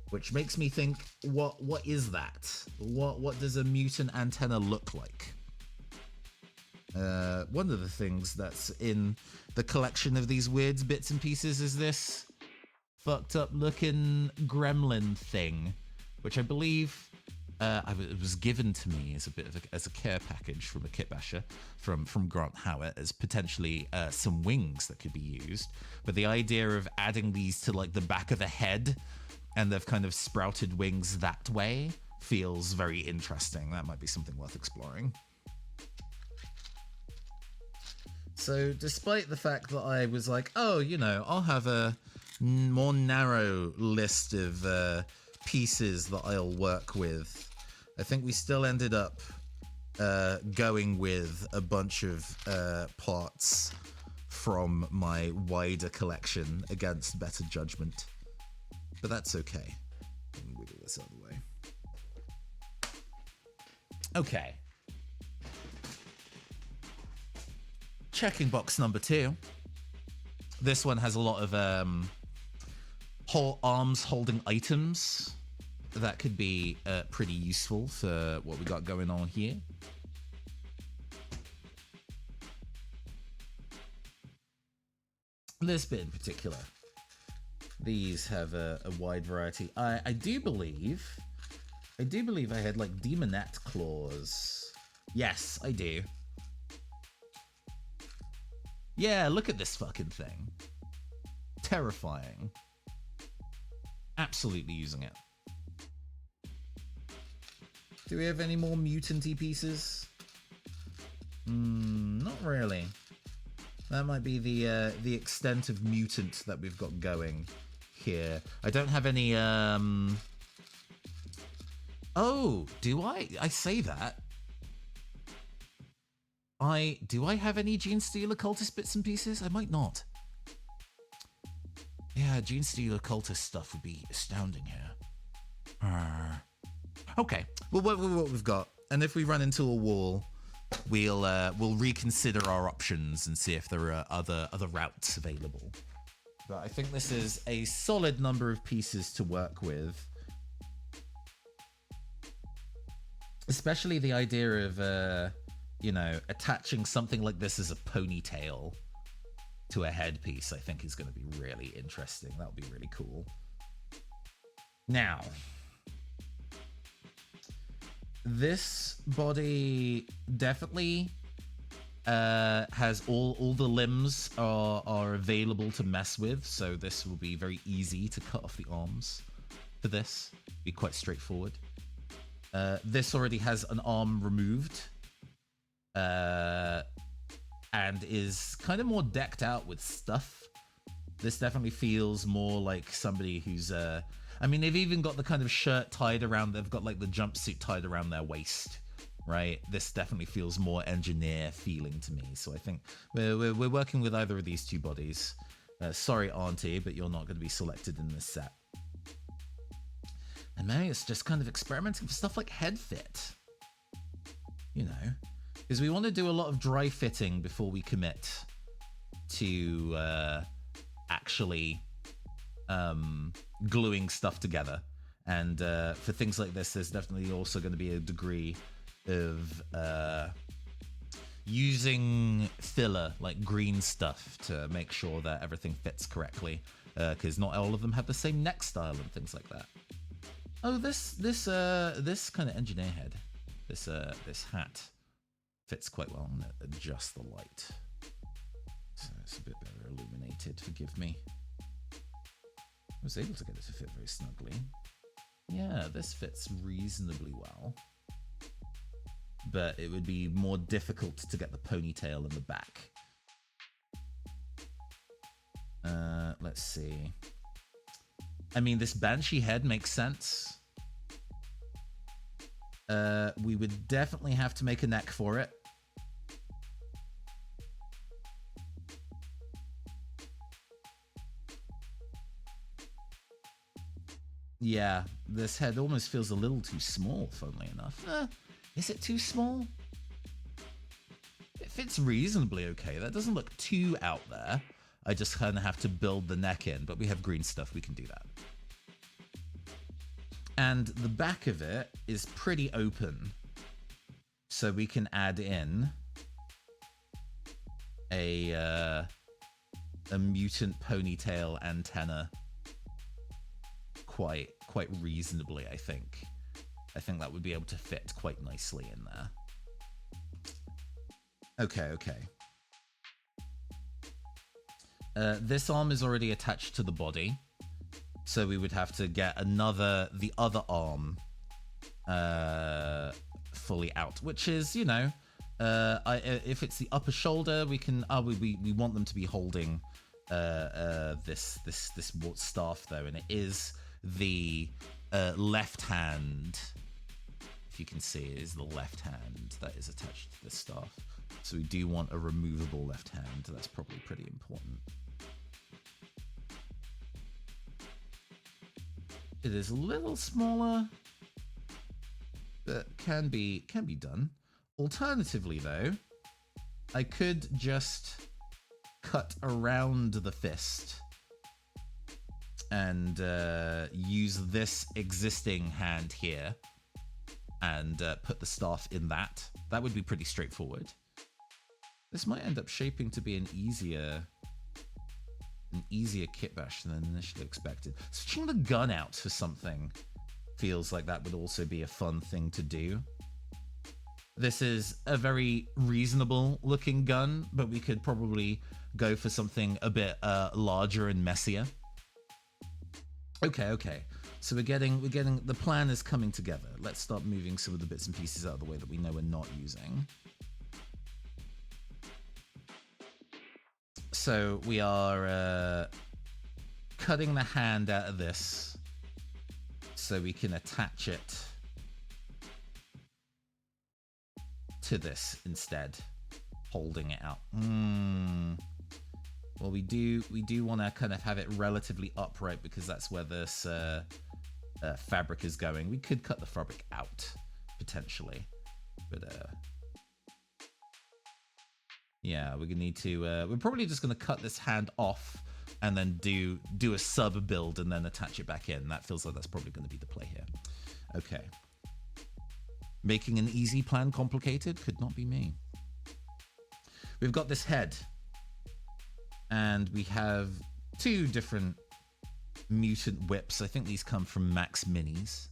which makes me think, what is that? What does a mutant antenna look like? One of the things that's in the collection of these weird bits and pieces is this fucked up looking gremlin thing, which I believe it was given to me as a bit of as a care package from a kitbasher from Grant Howitt as potentially some wings that could be used. But the idea of adding these to like the back of the head and they've kind of sprouted wings that way feels very interesting. That might be something worth exploring. So despite the fact that I was like, oh, you know, I'll have a more narrow list of pieces that I'll work with, I think we still ended up going with a bunch of parts from my wider collection against better judgment. But that's okay. Let me wiggle this out of the way. Okay. Checking box number 2. This one has a lot of whole arms holding items that could be pretty useful for what we got going on here. This bit in particular. These have a wide variety. I do believe I had like demonette claws. Yes, I do. Yeah, look at this fucking thing. Terrifying. Absolutely using it. Do we have any more mutant-y pieces? Not really. That might be the extent of mutant that we've got going here. I don't have any, Oh, do I? I say that. Do I have any Gene Stealer cultist bits and pieces? I might not. Yeah, Gene Stealer cultist stuff would be astounding here. Okay, well, what we've got, and if we run into a wall, we'll reconsider our options and see if there are other routes available. But I think this is a solid number of pieces to work with. Especially the idea of, you know, attaching something like this as a ponytail to a headpiece, I think is going to be really interesting. That'll be really cool. Now, this body definitely has all the limbs are available to mess with, so this will be very easy to cut off the arms for this. Be quite straightforward. This already has an arm removed, and is kind of more decked out with stuff. This definitely feels more like somebody who's I mean, they've even got the kind of shirt tied around, they've got like the jumpsuit tied around their waist, right? This definitely feels more engineer feeling to me. So I think we're working with either of these two bodies. Sorry, Auntie, but you're not going to be selected in this set. And Marius just kind of experimenting with stuff like head fit. You know, because we want to do a lot of dry fitting before we commit to actually gluing stuff together. And for things like this, there's definitely also going to be a degree of using filler, like green stuff, to make sure that everything fits correctly, because not all of them have the same neck style and things like that. Oh, this kind of engineer head, this hat fits quite well. I'm gonna adjust the light so it's a bit better illuminated. Forgive me. I was able to get it to fit very snugly. Yeah, this fits reasonably well, but it would be more difficult to get the ponytail in the back. Let's see. I mean, this banshee head makes sense. We would definitely have to make a neck for it. Yeah, this head almost feels a little too small, funnily enough. Is it too small? It fits reasonably okay. That doesn't look too out there. I just kind of have to build the neck in, but we have green stuff. We can do that. And the back of it is pretty open, so we can add in a mutant ponytail antenna quite reasonably, I think. I think that would be able to fit quite nicely in there. Okay. This arm is already attached to the body, so we would have to get the other arm fully out, which is, you know, if it's the upper shoulder, we can we want them to be holding this staff though, and it is the left hand. If you can see, it is the left hand that is attached to the staff. So we do want a removable left hand. That's probably pretty important. It is a little smaller, but can be done. Alternatively, though, I could just cut around the fist and use this existing hand here and put the staff in that. That would be pretty straightforward. This might end up shaping to be an easier kitbash than initially expected. Switching the gun out for something feels like that would also be a fun thing to do. This is a very reasonable looking gun, but we could probably go for something a bit larger and messier. Okay. So we're getting the plan is coming together. Let's start moving some of the bits and pieces out of the way that we know we're not using. So we are cutting the hand out of this so we can attach it to this instead, holding it out. Well, we do want to kind of have it relatively upright because that's where this fabric is going. We could cut the fabric out potentially, but yeah, we're gonna need to. We're probably just gonna cut this hand off and then do a sub build and then attach it back in. That feels like that's probably going to be the play here. Okay. Making an easy plan complicated could not be me. We've got this head, and we have two different mutant whips. I think these come from Max Minis.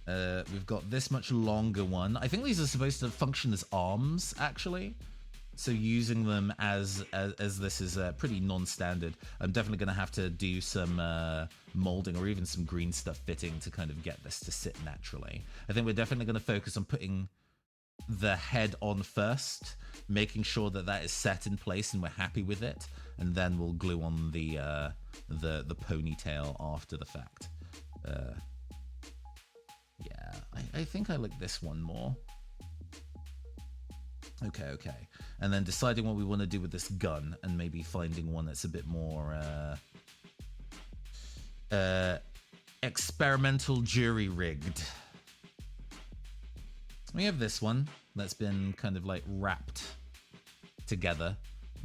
We've got this much longer one. I think these are supposed to function as arms, actually. So using them as this is pretty non-standard. I'm definitely going to have to do some molding or even some green stuff fitting to kind of get this to sit naturally. I think we're definitely going to focus on putting the head on first, making sure that that is set in place and we're happy with it, and then we'll glue on the ponytail after the fact. Yeah, I think I like this one more. Okay. And then deciding what we want to do with this gun and maybe finding one that's a bit more experimental jury rigged. We have this one that's been kind of like wrapped together,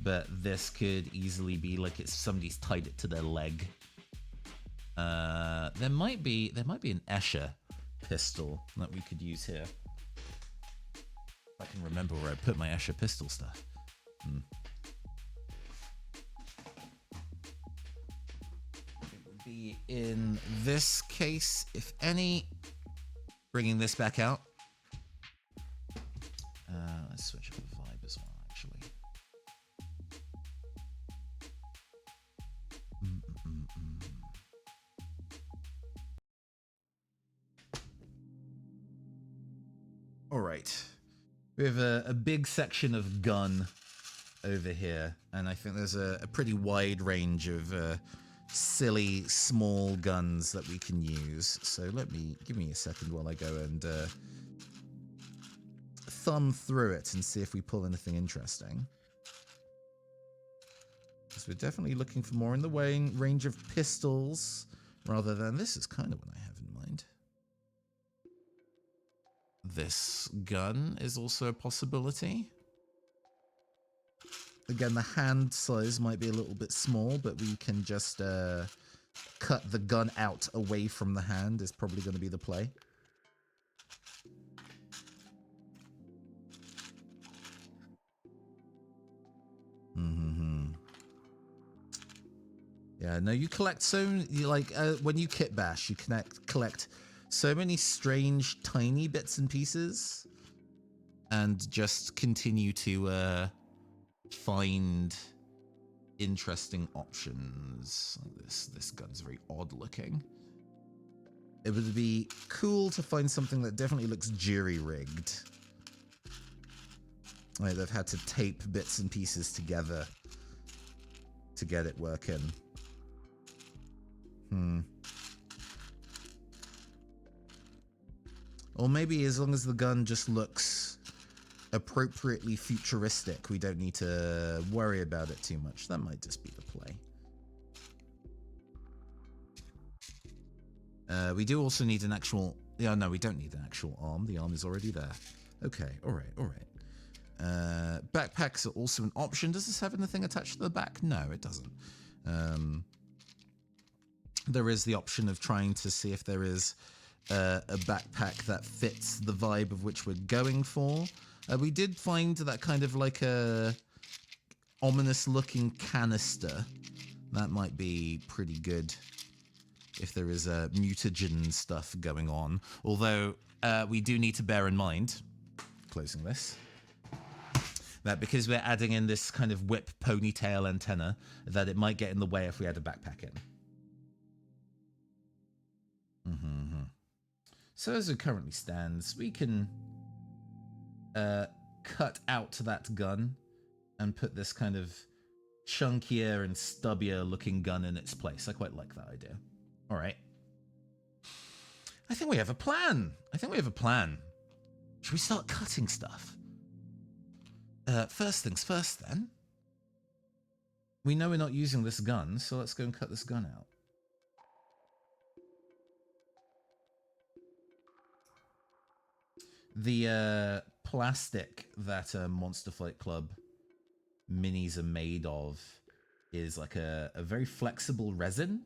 but this could easily be like it's somebody's tied it to their leg. There might be an Escher pistol that we could use here. I can remember where I put my Escher pistol stuff. It would be in this case, if any. Bringing this back out. Let's switch up the vibe as well, actually. All right. We have a big section of gun over here, and I think there's a pretty wide range of silly small guns that we can use. So give me a second while I go and thumb through it and see if we pull anything interesting. Because we're definitely looking for more in the range of pistols, rather than this is kind of what I have in mind. This gun is also a possibility. Again, the hand size might be a little bit small, but we can just cut the gun out away from the hand is probably going to be the play. Yeah, no, you collect when you kit bash, you collect so many strange tiny bits and pieces and just continue to find interesting options. This gun's very odd looking. It would be cool to find something that definitely looks jury rigged. Like they've had to tape bits and pieces together to get it working. Or maybe as long as the gun just looks appropriately futuristic, we don't need to worry about it too much. That might just be the play. We do also need an actual... Yeah, no, we don't need an actual arm. The arm is already there. Okay, all right. Backpacks are also an option. Does this have anything attached to the back? No, it doesn't. There is the option of trying to see if there is a backpack that fits the vibe of which we're going for. We did find that kind of like a ominous looking canister. That might be pretty good if there is a mutagen stuff going on. Although we do need to bear in mind, closing this, that because we're adding in this kind of whip ponytail antenna, that it might get in the way if we had a backpack in. So as it currently stands, we can cut out that gun and put this kind of chunkier and stubbier looking gun in its place. I quite like that idea. All right. I think we have a plan. Should we start cutting stuff? First things first, then. We know we're not using this gun, so let's go and cut this gun out. The plastic that Monster Fight Club minis are made of is like a very flexible resin.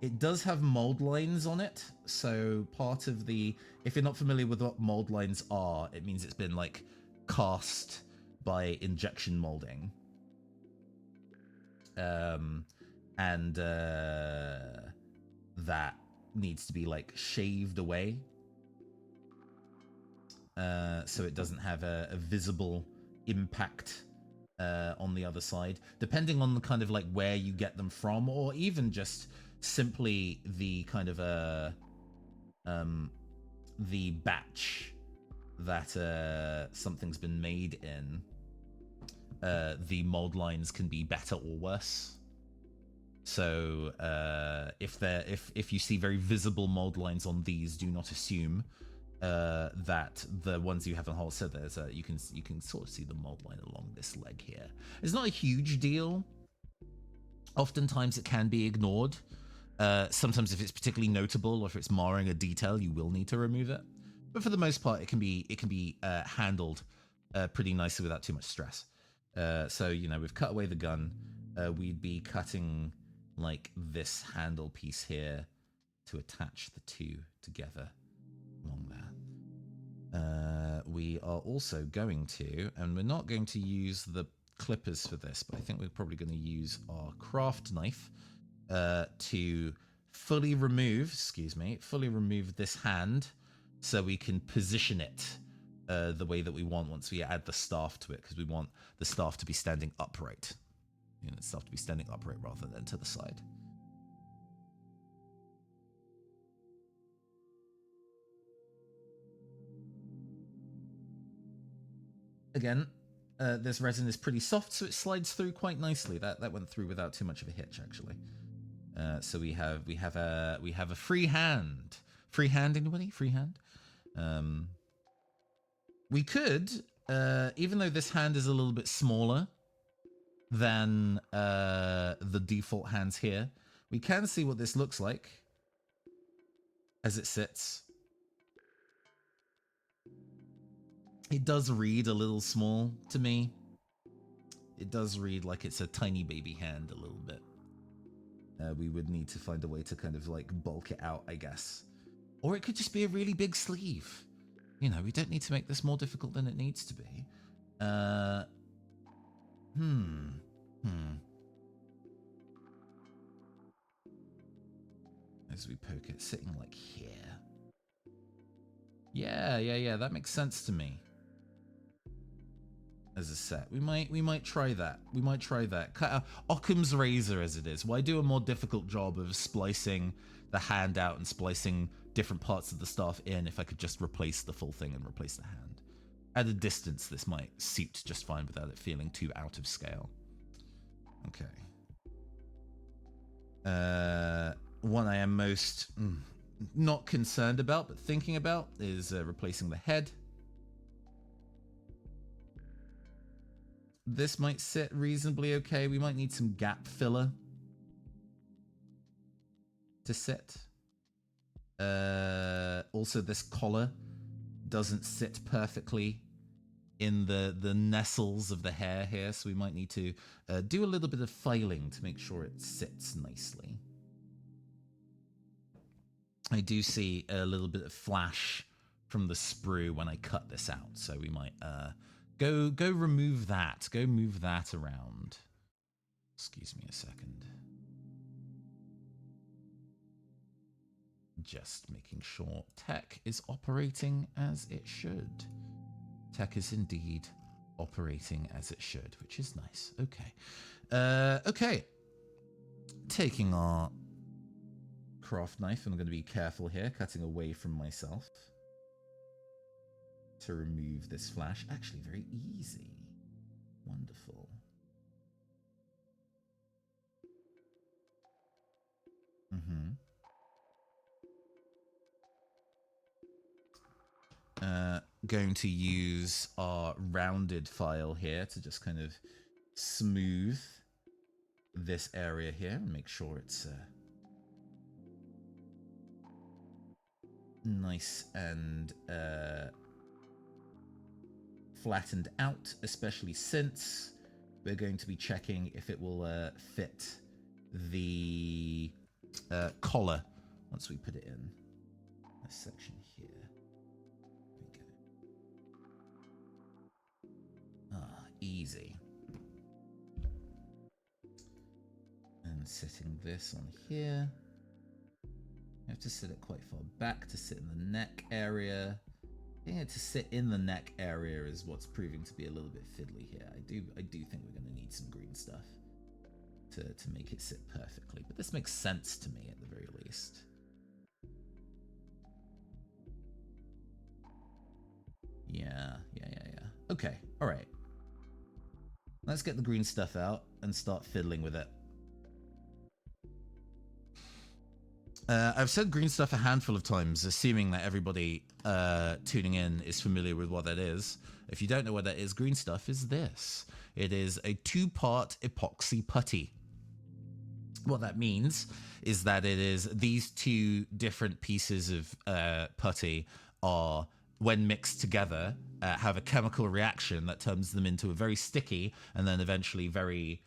It does have mold lines on it, so part of the... If you're not familiar with what mold lines are, it means it's been like cast by injection molding. That needs to be like shaved away, so it doesn't have a visible impact on the other side, depending on the kind of like where you get them from, or even just simply the kind of the batch that something's been made in. The mold lines can be better or worse. So if you see very visible mold lines on these, do not assume that the ones you have on hold. So there's you can sort of see the mold line along this leg here. It's not a huge deal. Oftentimes it can be ignored. Sometimes if it's particularly notable or if it's marring a detail, you will need to remove it. But for the most part, it can be handled pretty nicely without too much stress. So we've cut away the gun. We'd be cutting like this handle piece here to attach the two together along there. We are also going to, and we're not going to use the clippers for this, but I think we're probably going to use our craft knife to fully remove this hand so we can position it the way that we want once we add the staff to it, because we want the staff to be standing upright. The staff to be standing upright rather than to the side. Again, this resin is pretty soft, so it slides through quite nicely. That went through without too much of a hitch, actually. So we have a free hand. Free hand, anybody? Free hand. We could, even though this hand is a little bit smaller than the default hands here, we can see what this looks like as it sits. It does read a little small to me. It does read like it's a tiny baby hand a little bit. We would need to find a way to kind of like bulk it out, I guess. Or it could just be a really big sleeve. We don't need to make this more difficult than it needs to be. As we poke it, sitting like here. Yeah, that makes sense to me. As a set, we might try that. We might try that. Cut Occam's razor, as it is. Why do a more difficult job of splicing the hand out and splicing different parts of the staff in if I could just replace the full thing and replace the hand? At a distance, this might suit just fine without it feeling too out of scale. Okay. One I am most not concerned about, but thinking about is replacing the head. This might sit reasonably okay. We might need some gap filler to sit. Also, this collar doesn't sit perfectly in the nestles of the hair here, so we might need to do a little bit of filing to make sure it sits nicely. I do see a little bit of flash from the sprue when I cut this out, so we might go remove that. Go move that around. Excuse me a second. Just making sure tech is operating as it should. Tech is indeed operating as it should, which is nice. Okay. Okay. Taking our craft knife, and I'm going to be careful here, cutting away from myself to remove this flash. Actually, very easy. Wonderful. Going to use our rounded file here to just kind of smooth this area here and make sure it's nice and flattened out, especially since we're going to be checking if it will fit the collar once we put it in this section here. There we go. Easy. And setting this on here. You have to sit it quite far back to sit in the neck area. Getting it to sit in the neck area is what's proving to be a little bit fiddly here. I do think we're going to need some green stuff to make it sit perfectly, but this makes sense to me at the very least. Yeah. Okay, all right. Let's get the green stuff out and start fiddling with it. I've said green stuff a handful of times, assuming that everybody tuning in is familiar with what that is. If you don't know what that is, green stuff is this. It is a 2-part epoxy putty. What that means is that it is these 2 different pieces of putty are, when mixed together, have a chemical reaction that turns them into a very sticky and then eventually very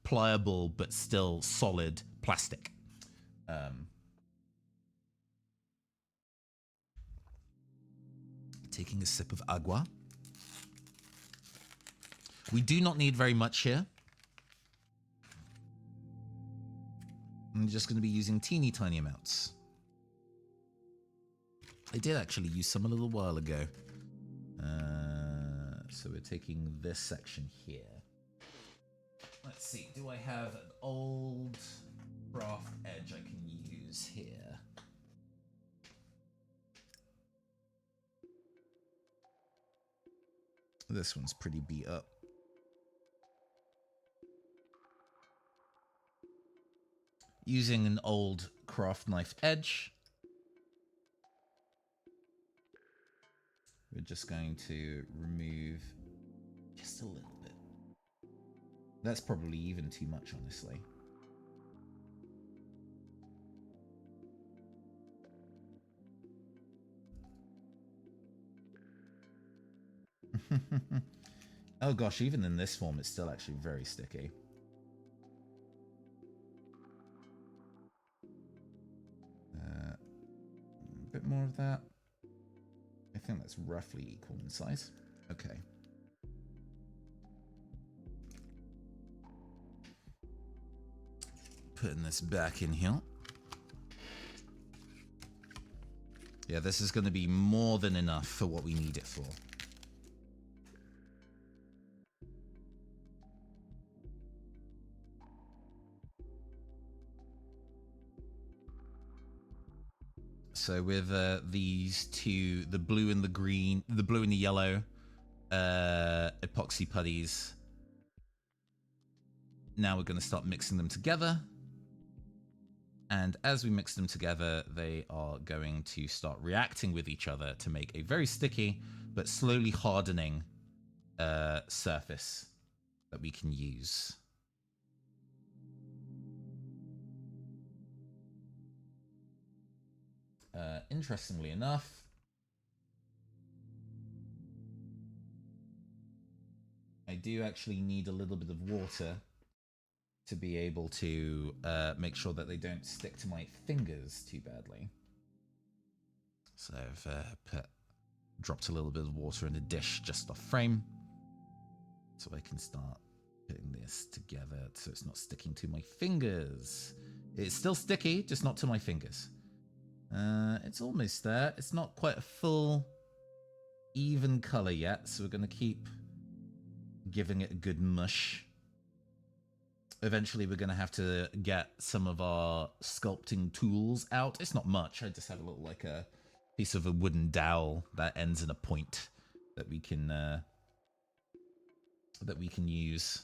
pliable but still solid plastic. Taking a sip of agua. We do not need very much here. I'm just going to be using teeny tiny amounts. I did actually use some a little while ago. So we're taking this section here. Let's see, do I have an old craft edge I can use here? This one's pretty beat up. Using an old craft knife edge, we're just going to remove just a little bit. That's probably even too much, honestly. Oh gosh, even in this form, it's still actually very sticky. A bit more of that. I think that's roughly equal in size. Okay. Putting this back in here. Yeah, this is going to be more than enough for what we need it for. So with these 2, the blue and the green, the blue and the yellow epoxy putties, now we're going to start mixing them together. And as we mix them together, they are going to start reacting with each other to make a very sticky but slowly hardening surface that we can use. Interestingly enough, I do actually need a little bit of water to be able to make sure that they don't stick to my fingers too badly. So I've dropped a little bit of water in a dish just off frame, so I can start putting this together so it's not sticking to my fingers. It's still sticky, just not to my fingers. It's almost there. It's not quite a full, even color yet, so we're going to keep giving it a good mush. Eventually, we're going to have to get some of our sculpting tools out. It's not much. I just have a little, like a piece of a wooden dowel that ends in a point that we can use.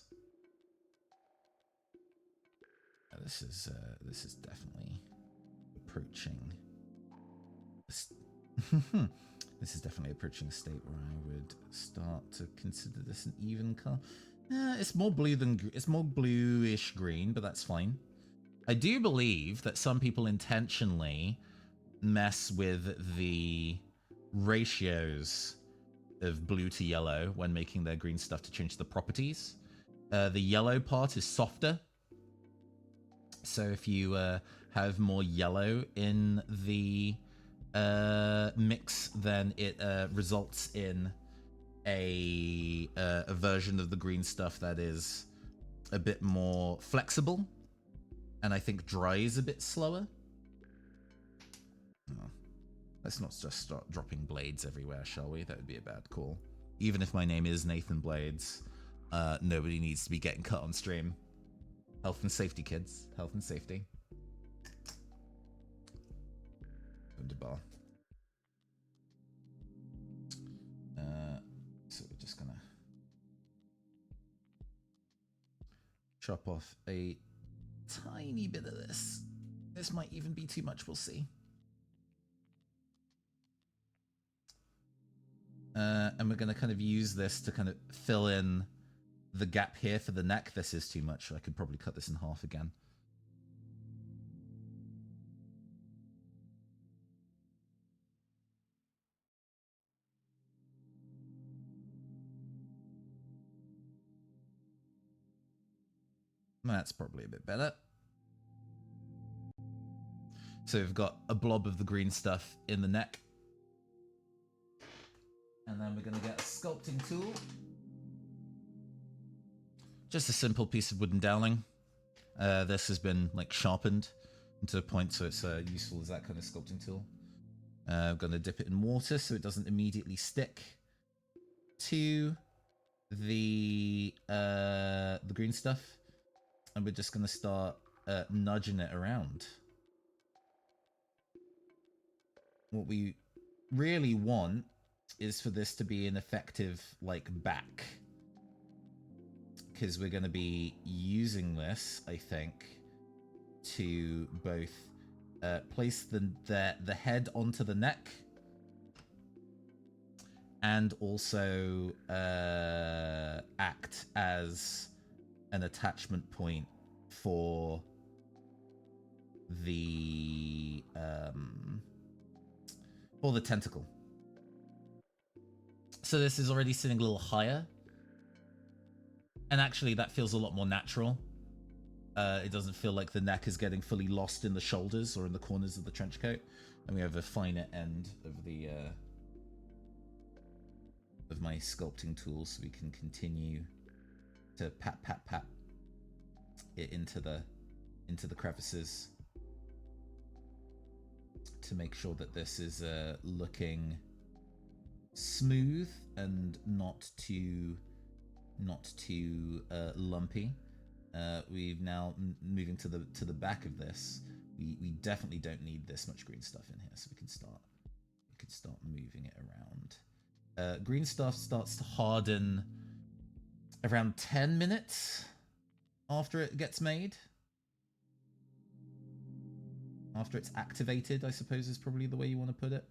This is definitely approaching. This is definitely approaching a state where I would start to consider this an even color. It's more blue than it's more bluish green, but that's fine. I do believe that some people intentionally mess with the ratios of blue to yellow when making their green stuff to change the properties. The yellow part is softer, so if you have more yellow in the mix, then it results in a version of the green stuff that is a bit more flexible, and I think dries a bit slower. Let's not just start dropping blades everywhere, shall we? That would be a bad call. Even if my name is Nathan Blades, nobody needs to be getting cut on stream. Health and safety, kids. Health and safety. Bar. So we're just gonna chop off a tiny bit of this. This might even be too much, we'll see. And we're gonna kind of use this to kind of fill in the gap here for the neck. This is too much. I could probably cut this in half again. That's probably a bit better. So we've got a blob of the green stuff in the neck. And then we're going to get a sculpting tool. Just a simple piece of wooden doweling. This has been like sharpened to a point so it's useful as that kind of sculpting tool. I'm going to dip it in water so it doesn't immediately stick to the green stuff. And we're just going to start nudging it around. What we really want is for this to be an effective, like, back. Because we're going to be using this, I think, to both place the head onto the neck and also act as an attachment point for the tentacle. So this is already sitting a little higher, and actually that feels a lot more natural. It doesn't feel like the neck is getting fully lost in the shoulders or in the corners of the trench coat, and we have a finer end of the of my sculpting tool, so we can continue to pat it into the crevices to make sure that this is looking smooth and not too lumpy. We've now moving to the back of this. We definitely don't need this much green stuff in here, so we can start moving it around. Green stuff starts to harden around 10 minutes after it gets made. After it's activated, I suppose is probably the way you want to put it.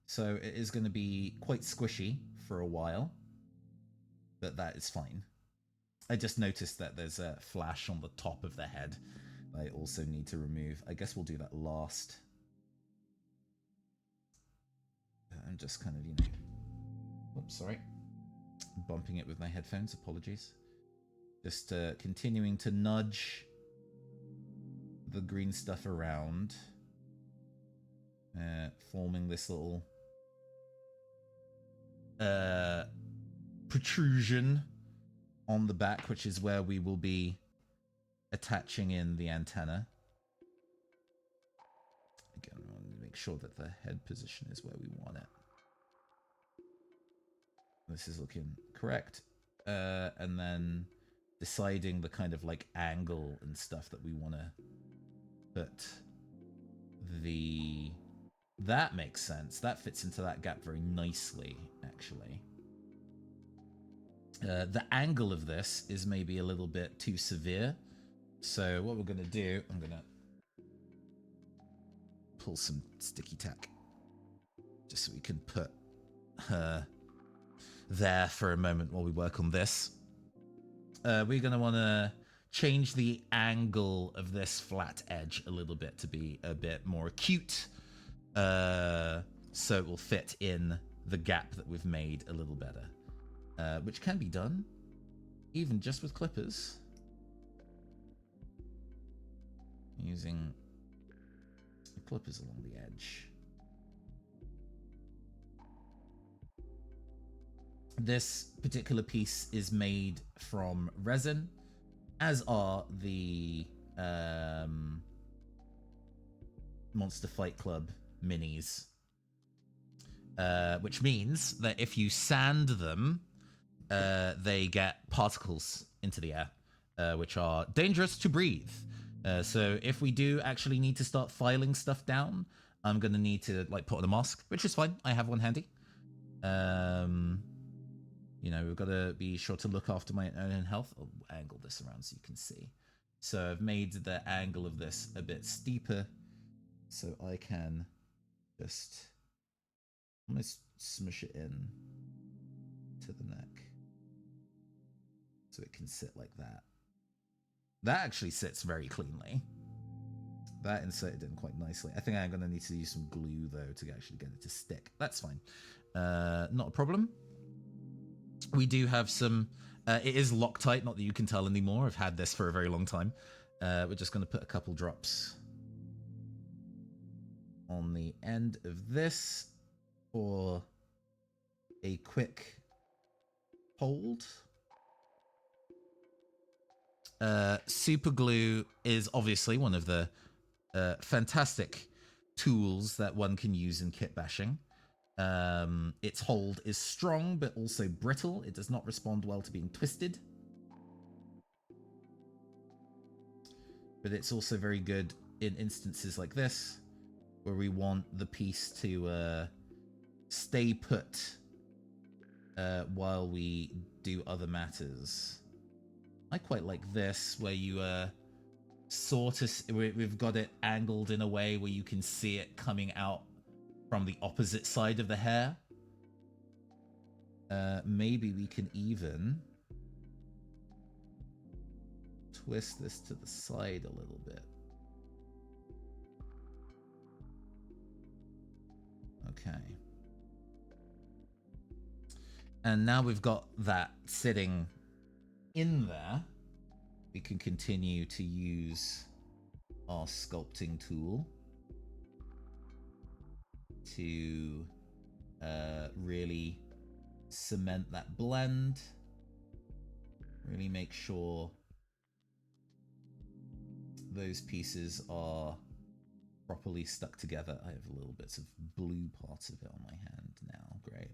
So it is going to be quite squishy for a while, but that is fine. I just noticed that there's a flash on the top of the head I also need to remove. I guess we'll do that last. I'm just kind of, oops, sorry. Bumping it with my headphones, apologies. Just continuing to nudge the green stuff around, forming this little protrusion on the back, which is where we will be attaching in the antenna. Again, I want to make sure that the head position is where we want it. This is looking correct. And then deciding the kind of like angle and stuff that we want to put the... That makes sense. That fits into that gap very nicely, actually. The angle of this is maybe a little bit too severe. So what we're going to do, I'm going to pull some sticky tack just so we can put her there for a moment while we work on this. We're going to want to change the angle of this flat edge a little bit to be a bit more acute, so it will fit in the gap that we've made a little better, which can be done even just with clippers, using the clippers along the edge. This particular piece is made from resin, as are the Monster Fight Club minis. Which means that if you sand them, they get particles into the air, which are dangerous to breathe. So if we do actually need to start filing stuff down, I'm going to need to like put on a mask, which is fine. I have one handy. You know, we've got to be sure to look after my own health. I'll angle this around so you can see. So I've made the angle of this a bit steeper so I can just almost smush it in to the neck so it can sit like that. That actually sits very cleanly. That inserted in quite nicely. I think I'm going to need to use some glue, though, to actually get it to stick. That's fine. Not a problem. We do have some... it is Loctite, not that you can tell anymore. I've had this for a very long time. We're just going to put a couple drops on the end of this for a quick hold. Super glue is obviously one of the fantastic tools that one can use in kitbashing. Its hold is strong, but also brittle. It does not respond well to being twisted. But it's also very good in instances like this, where we want the piece to stay put while we do other matters. I quite like this, where you sort of... We've got it angled in a way where you can see it coming out from the opposite side of the hair. Maybe we can even twist this to the side a little bit. Okay. And now we've got that sitting in there, we can continue to use our sculpting tool to really cement that blend, really make sure those pieces are properly stuck together. I have little bits of blue parts of it on my hand now. Great.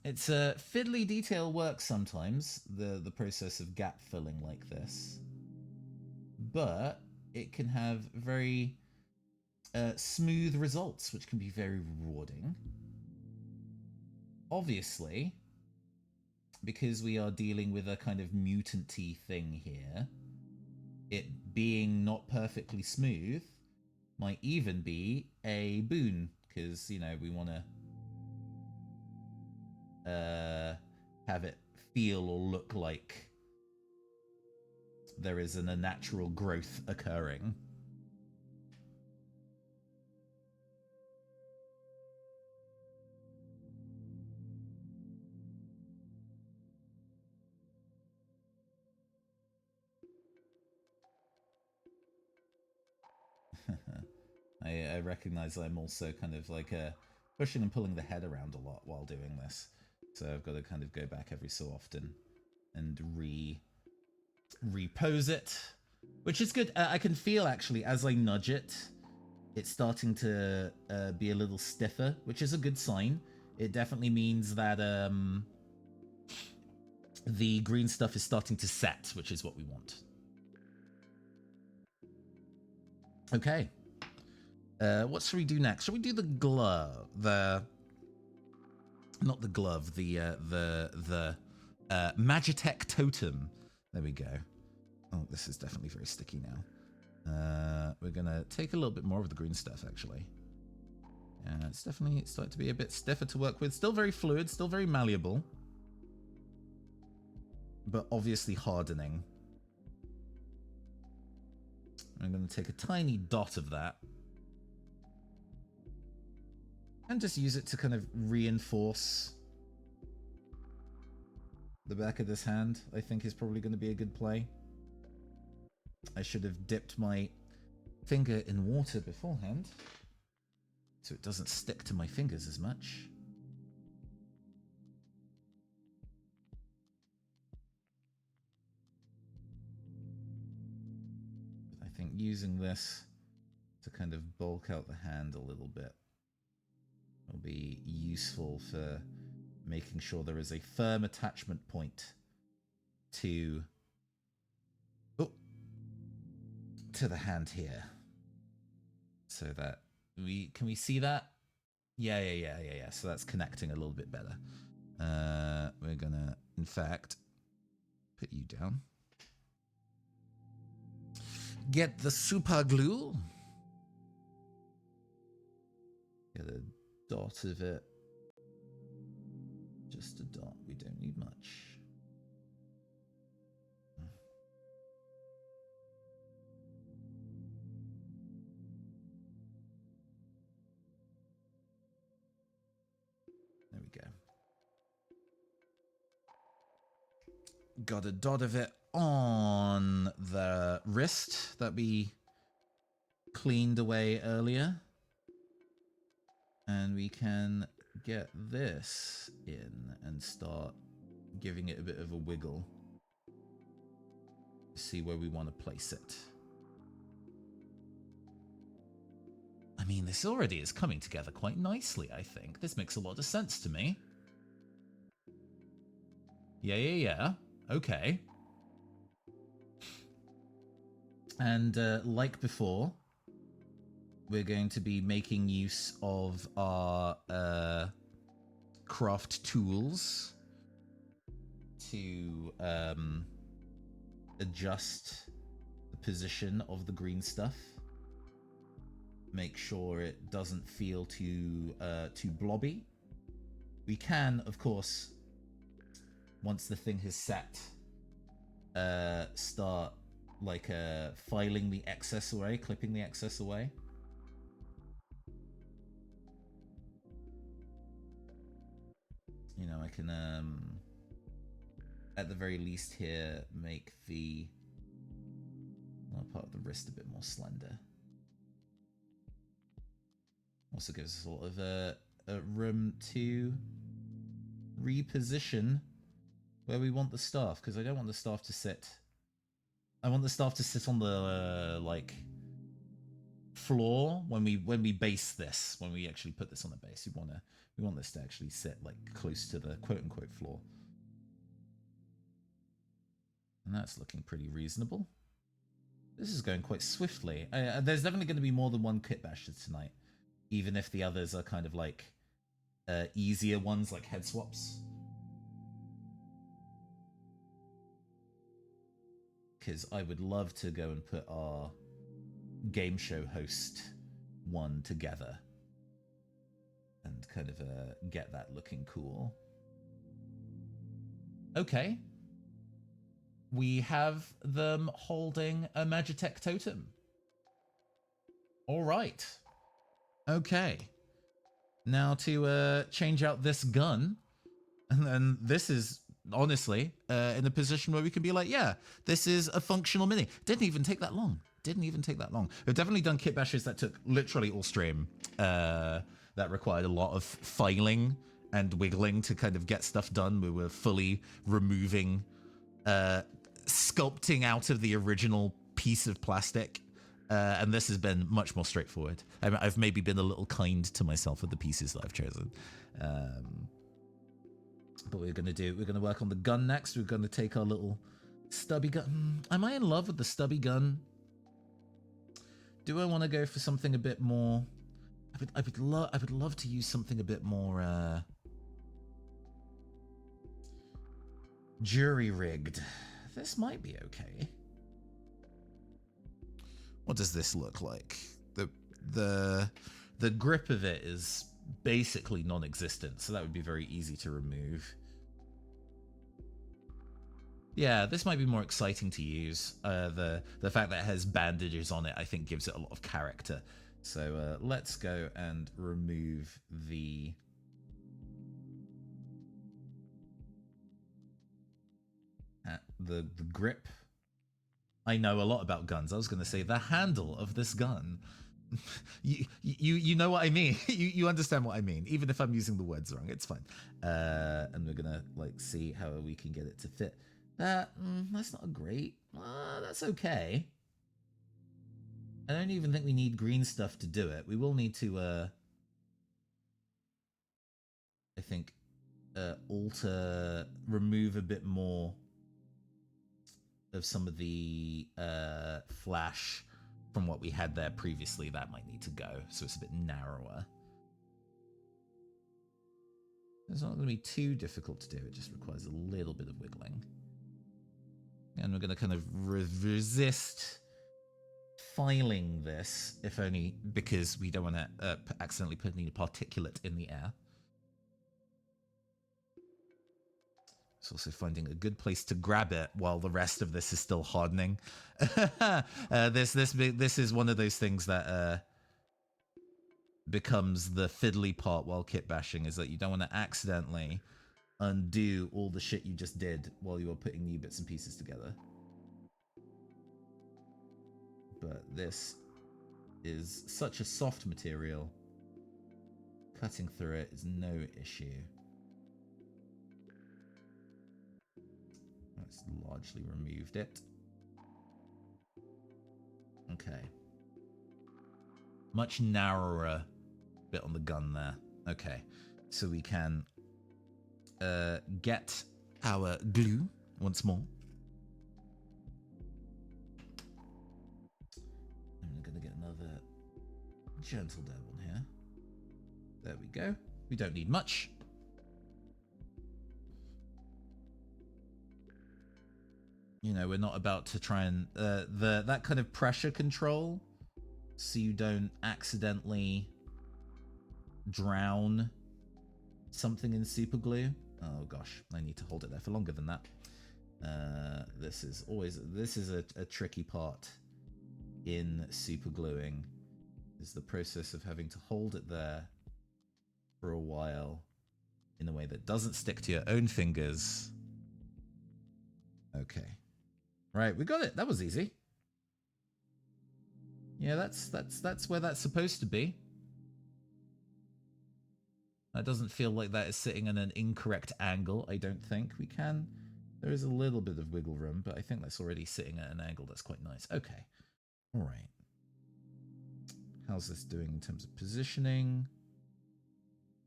It's a fiddly detail work sometimes, the process of gap filling like this, but it can have very smooth results, which can be very rewarding. Obviously, because we are dealing with a kind of mutant-y thing here, it being not perfectly smooth might even be a boon, because, you know, we want to have it feel or look like there is a natural growth occurring. I recognize I'm also kind of like pushing and pulling the head around a lot while doing this. So I've got to kind of go back every so often and repose it, which is good. I can feel actually as I nudge it, it's starting to be a little stiffer, which is a good sign. It definitely means that the green stuff is starting to set, which is what we want. Okay. What should we do next? Should we do the glove? Not the glove, the Magitech totem. There we go. Oh, this is definitely very sticky now. We're gonna take a little bit more of the green stuff, actually. It's definitely starting to be a bit stiffer to work with. Still very fluid, still very malleable, but obviously hardening. I'm gonna take a tiny dot of that and just use it to kind of reinforce the back of this hand. I think is probably going to be a good play. I should have dipped my finger in water beforehand so it doesn't stick to my fingers as much. But I think using this to kind of bulk out the hand a little bit will be useful for making sure there is a firm attachment point to the hand here, so that can we see that? Yeah. So that's connecting a little bit better. We're gonna, in fact, put you down. Get the super glue. Get a dot of it. Just a dot. We don't need much. There we go. Got a dot of it on the wrist that we cleaned away earlier. And we can get this in and start giving it a bit of a wiggle. See where we want to place it. I mean, this already is coming together quite nicely, I think. This makes a lot of sense to me. Yeah. Okay. And like before, we're going to be making use of our craft tools to adjust the position of the green stuff. Make sure it doesn't feel too blobby. We can, of course, once the thing has set, start like filing the excess away, clipping the excess away. You know, I can at the very least here make the part of the wrist a bit more slender. Also gives us a lot of room to reposition where we want the staff, because I don't want the staff to sit. I want the staff to sit on the like floor when we base this. When we actually put this on the base, we want this to actually sit like close to the quote unquote floor, and that's looking pretty reasonable. This is going quite swiftly. There's definitely going to be more than one Kitbasher tonight, even if the others are kind of like easier ones, like head swaps. Because I would love to go and put our game show host one together and kind of get that looking cool. Okay. We have them holding a Magitech totem. All right. Okay. Now to change out this gun. And then this is honestly in a position where we can be like, yeah, this is a functional mini. Didn't even take that long. We've definitely done kit bashes that took literally all stream. That required a lot of filing and wiggling to kind of get stuff done. We were fully removing, sculpting out of the original piece of plastic. And this has been much more straightforward. I've maybe been a little kind to myself with the pieces that I've chosen. But we're going to work on the gun next. We're going to take our little stubby gun. Am I in love with the stubby gun? Do I want to go for something a bit more? I would love to use something a bit more jury rigged. This might be okay. What does this look like? The grip of it is basically non-existent, so that would be very easy to remove. Yeah, this might be more exciting to use. The fact that it has bandages on it, I think, gives it a lot of character. So let's go and remove the grip. I know a lot about guns. I was going to say the handle of this gun. you know what I mean. you understand what I mean, even if I'm using the words wrong. It's fine. And we're gonna like see how we can get it to fit. That's not great. That's okay. I don't even think we need green stuff to do it. We will need to, I think, remove a bit more of some of the flash from what we had there previously. That might need to go, so it's a bit narrower. It's not going to be too difficult to do. It just requires a little bit of wiggling. And we're going to kind of resist filing this, if only because we don't want to accidentally put any particulate in the air. It's also finding a good place to grab it while the rest of this is still hardening. This is one of those things that becomes the fiddly part while kitbashing, is that you don't want to accidentally undo all the shit you just did while you were putting new bits and pieces together. But this is such a soft material. Cutting through it is no issue. That's largely removed it. Okay. Much narrower bit on the gun there. Okay. So we can get our glue once more. I'm going to get another gentle dab on here. There we go. We don't need much. You know, we're not about to try and that kind of pressure control, so you don't accidentally drown something in super glue. Oh gosh, I need to hold it there for longer than that. This is a tricky part in super gluing, is the process of having to hold it there for a while in a way that doesn't stick to your own fingers. Okay. Right, we got it. That was easy. Yeah, that's where that's supposed to be. That doesn't feel like that is sitting in an incorrect angle, I don't think. We can... There is a little bit of wiggle room, but I think that's already sitting at an angle that's quite nice. Okay. All right. How's this doing in terms of positioning?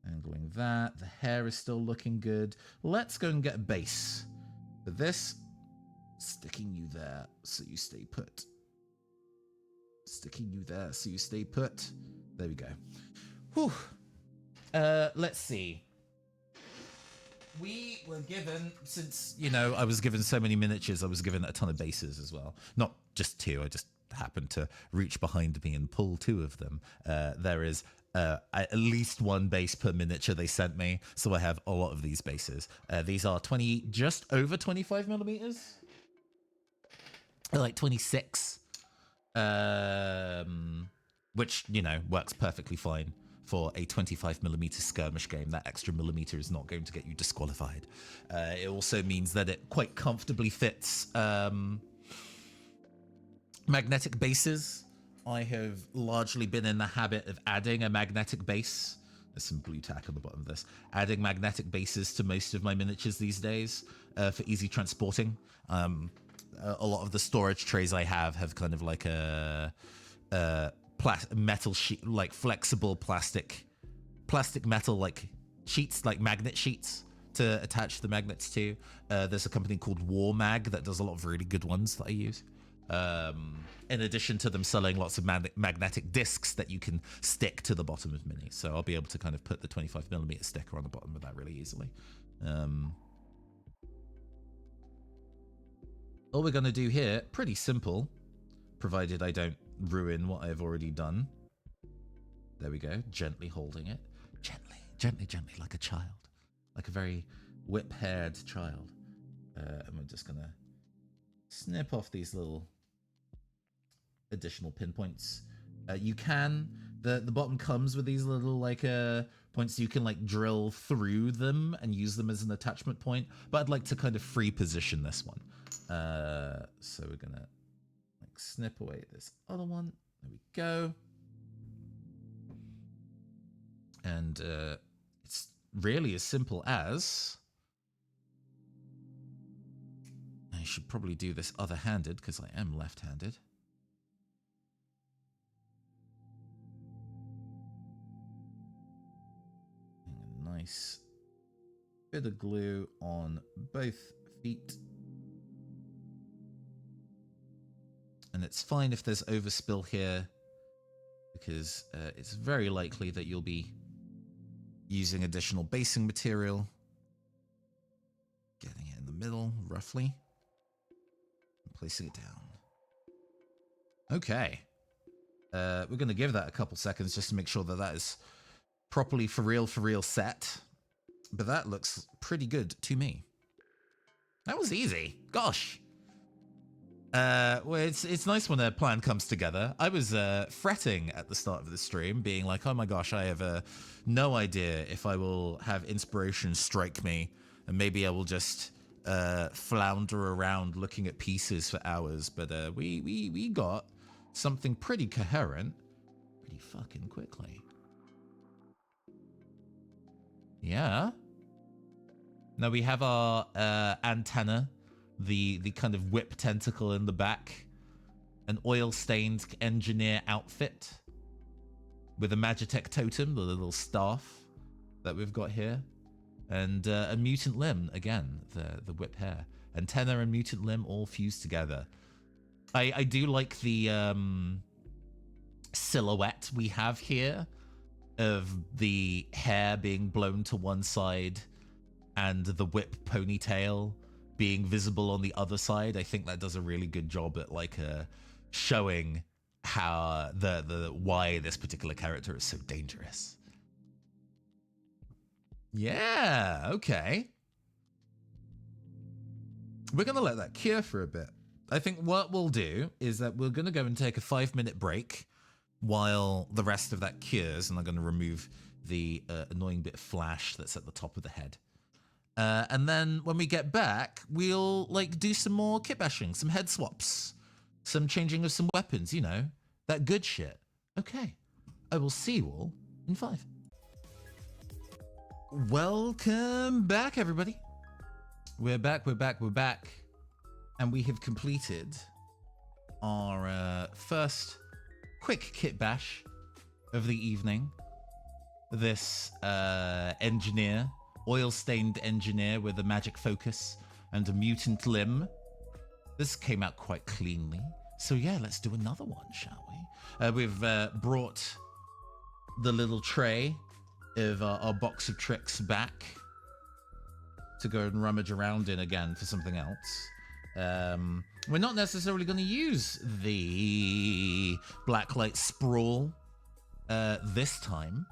Angling that. The hair is still looking good. Let's go and get a base. For this, sticking you there so you stay put. Sticking you there so you stay put. There we go. Whew. Let's see. We were given, since, you know, I was given so many miniatures, I was given a ton of bases as well. Not just two, I just happened to reach behind me and pull two of them. There is at least one base per miniature they sent me, so I have a lot of these bases. These are just over 25 millimeters. Like 26. Which, you know, works perfectly fine for a 25mm skirmish game. That extra millimeter is not going to get you disqualified. It also means that it quite comfortably fits magnetic bases. I have largely been in the habit of adding a magnetic base. There's some blue tack on the bottom of this. Adding magnetic bases to most of my miniatures these days for easy transporting. A lot of the storage trays I have kind of like a metal sheet, like flexible plastic metal like sheets, like magnet sheets to attach the magnets to. There's a company called War Mag that does a lot of really good ones that I use. In addition to them selling lots of magnetic discs that you can stick to the bottom of minis. So I'll be able to kind of put the 25mm sticker on the bottom of that really easily. All we're going to do here, pretty simple, provided I don't ruin what I've already done. There we go, gently holding it. Gently, like a child. Like a very whip-haired child. And we're just going to snip off these little additional pinpoints. You can, the bottom comes with these little like points you can like drill through them and use them as an attachment point, but I'd like to kind of free position this one. So we're gonna like snip away this other one. There we go. And it's really as simple as, I should probably do this other-handed because I am left-handed. nice bit of glue on both feet. And it's fine if there's overspill here, because it's very likely that you'll be using additional basing material. Getting it in the middle, roughly. And placing it down. Okay. We're going to give that a couple seconds just to make sure that that is properly for real set. But that looks pretty good to me. That was easy. Gosh. Well, it's nice when a plan comes together. I was fretting at the start of the stream, being like, oh my gosh, I have no idea if I will have inspiration strike me, and maybe I will just flounder around looking at pieces for hours. But we got something pretty coherent pretty fucking quickly. Yeah. Now we have our antenna, the kind of whip tentacle in the back, an oil-stained engineer outfit with a Magitech totem, the little staff that we've got here, and a mutant limb, again, the whip hair. Antenna and mutant limb all fused together. I do like the silhouette we have here of the hair being blown to one side and the whip ponytail being visible on the other side. I think that does a really good job at like showing how the why this particular character is so dangerous. Yeah, okay. We're gonna let that cure for a bit. I think what we'll do is that we're gonna go and take a 5-minute break while the rest of that cures, and I'm gonna remove the annoying bit of flash that's at the top of the head. And then when we get back, we'll like do some more kitbashing, some head swaps, some changing of some weapons, you know, that good shit. Okay, I will see you all in 5. Welcome back, everybody. We're back. And we have completed our first quick kit bash of the evening. This engineer, oil-stained engineer with a magic focus and a mutant limb. This came out quite cleanly. So yeah, let's do another one, shall we? We've brought the little tray of our box of tricks back to go and rummage around in again for something else. We're not necessarily going to use the Blacklight Sprawl this time.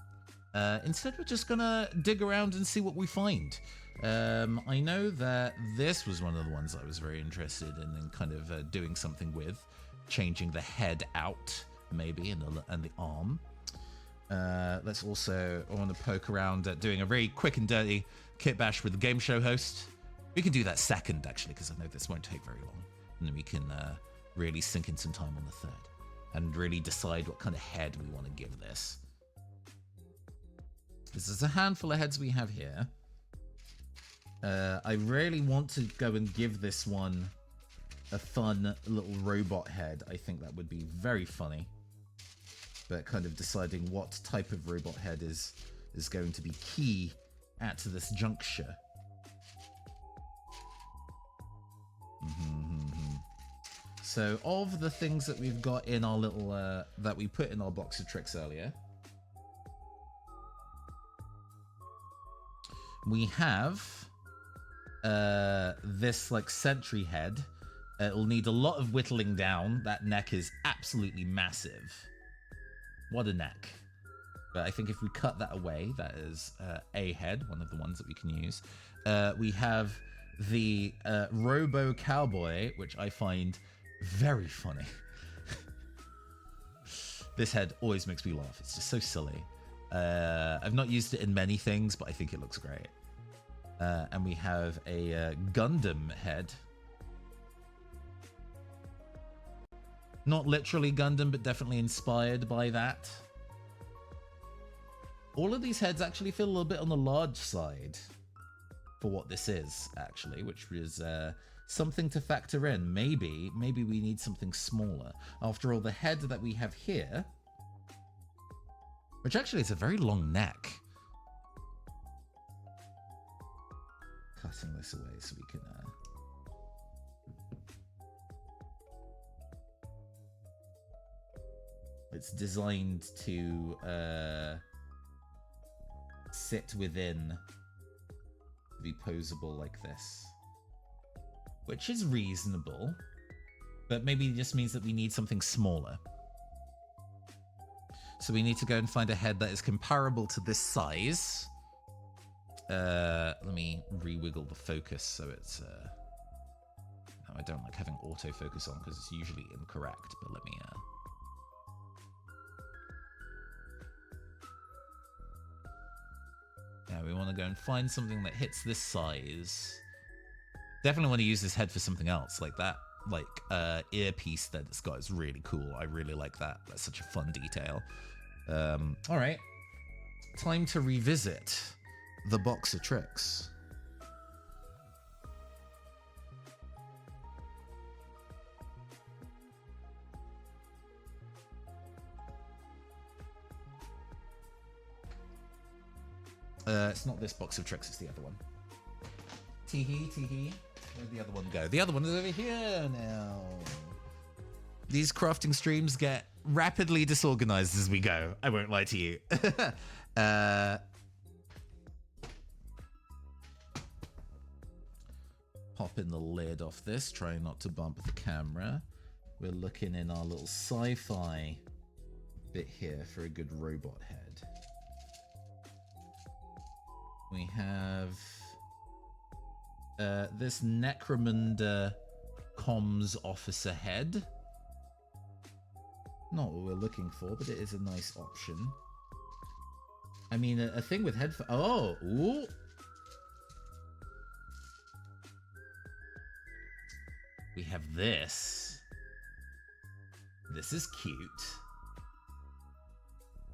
Instead, we're just going to dig around and see what we find. I know that this was one of the ones I was very interested in kind of doing something with, changing the head out, maybe, and the arm. Let's also, I want to poke around at doing a very quick and dirty kit bash with the game show host. We can do that second, actually, because I know this won't take very long. And then we can really sink in some time on the third and really decide what kind of head we want to give this. This is a handful of heads we have here. I really want to go and give this one a fun little robot head. I think that would be very funny. But kind of deciding what type of robot head is going to be key at this juncture. So, of the things that we've got in our little, that we put in our box of tricks earlier, we have this, like, sentry head. It'll need a lot of whittling down. That neck is absolutely massive. What a neck. But I think if we cut that away, that is a head, one of the ones that we can use. We have the Robo Cowboy, which I find very funny. This head always makes me laugh. It's just so silly. I've not used it in many things, but I think it looks great. And we have a Gundam head. Not literally Gundam, but definitely inspired by that. All of these heads actually feel a little bit on the large side for what this is, actually, which is something to factor in. Maybe we need something smaller. After all, the head that we have here, which actually is a very long neck. cutting this away so we can... It's designed to sit within, be posable like this. Which is reasonable, but maybe it just means that we need something smaller. So we need to go and find a head that is comparable to this size. Let me re-wiggle the focus so it's... No, I don't like having autofocus on because it's usually incorrect, but let me... Yeah, we want to go and find something that hits this size. Definitely want to use this head for something else, like that, earpiece that it's got is really cool. I really like that. That's such a fun detail. All right, time to revisit the box of tricks. It's not this box of tricks, it's the other one. Teehee, teehee. Where'd the other one go? The other one is over here now. These crafting streams get rapidly disorganized as we go. I won't lie to you. Popping the lid off this, trying not to bump the camera. We're looking in our little sci-fi bit here for a good robot head. We have this Necromunda comms officer head. Not what we're looking for, but it is a nice option. I mean, a thing with headphones. Oh, ooh. We have this. This is cute.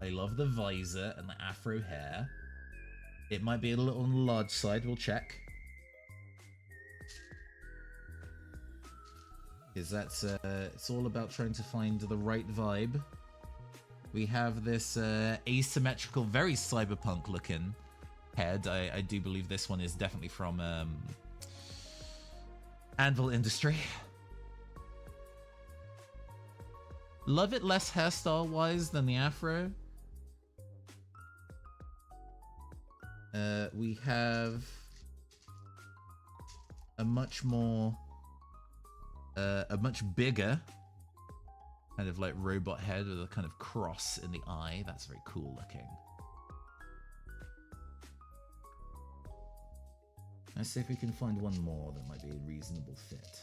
I love the visor and the afro hair. It might be a little on the large side, we'll check. Because that's, it's all about trying to find the right vibe. We have this asymmetrical, very cyberpunk looking head. I do believe this one is definitely from Anvil Industry. Love it less hairstyle wise than the afro. We have a much more, a much bigger kind of like robot head with a kind of cross in the eye. That's very cool looking. Let's see if we can find one more that might be a reasonable fit.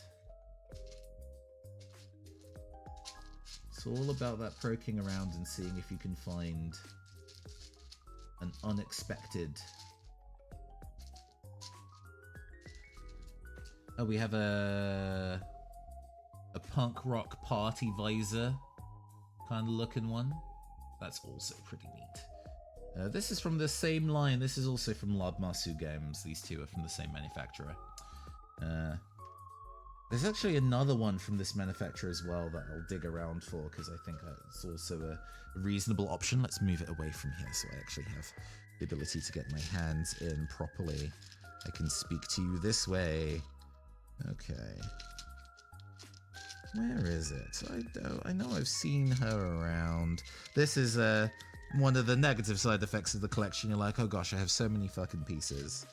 It's all about that poking around and seeing if you can find an unexpected... Oh, we have a punk rock party visor kind of looking one. That's also pretty neat. This is from the same line. This is also from Labmasu Games. These two are from the same manufacturer. There's actually another one from this manufacturer as well that I'll dig around for because I think it's also a reasonable option. Let's move it away from here so I actually have the ability to get my hands in properly. I can speak to you this way. Okay. Where is it? I know I've seen her around. This is one of the negative side effects of the collection. You're like, oh gosh, I have so many fucking pieces.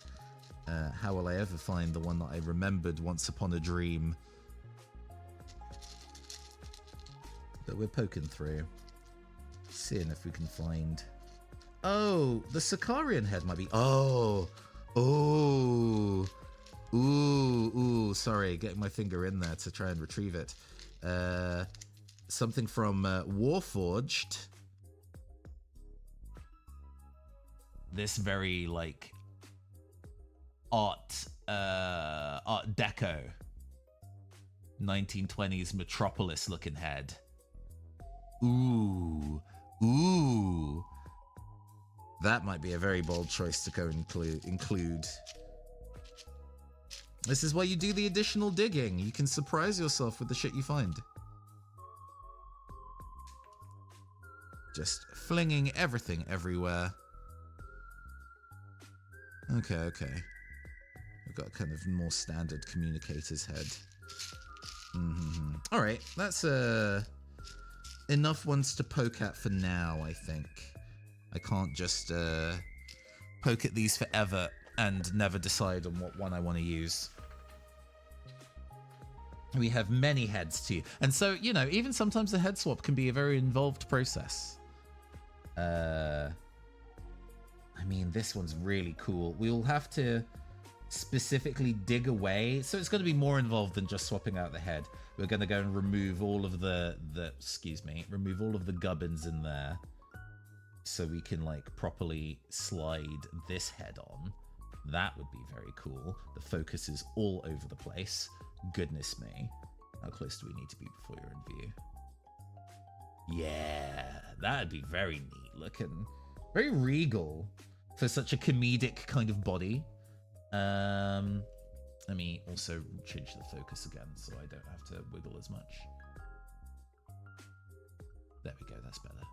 How will I ever find the one that I remembered once upon a dream? But we're poking through. Seeing if we can find... Oh, the Sicarian head might be... Oh! Oh! Ooh, sorry, getting my finger in there to try and retrieve it. Something from Warforged. This very, like, art deco 1920s metropolis looking head. Ooh. That might be a very bold choice to go include. This is why you do the additional digging. You can surprise yourself with the shit you find. Just flinging everything everywhere. Okay. got kind of more standard communicator's head. All right, that's enough ones to poke at for now, I think. I can't just poke at these forever and never decide on what one I want to use. We have many heads too. And so, you know, even sometimes the head swap can be a very involved process. I mean, this one's really cool. We'll have to specifically dig away. So it's going to be more involved than just swapping out the head. We're going to go and remove all of remove all of the gubbins in there. So we can like properly slide this head on. That would be very cool. The focus is all over the place. Goodness me. How close do we need to be before you're in view? Yeah, that'd be very neat looking. Very regal for such a comedic kind of body. Let me also change the focus again so I don't have to wiggle as much. There we go, that's better.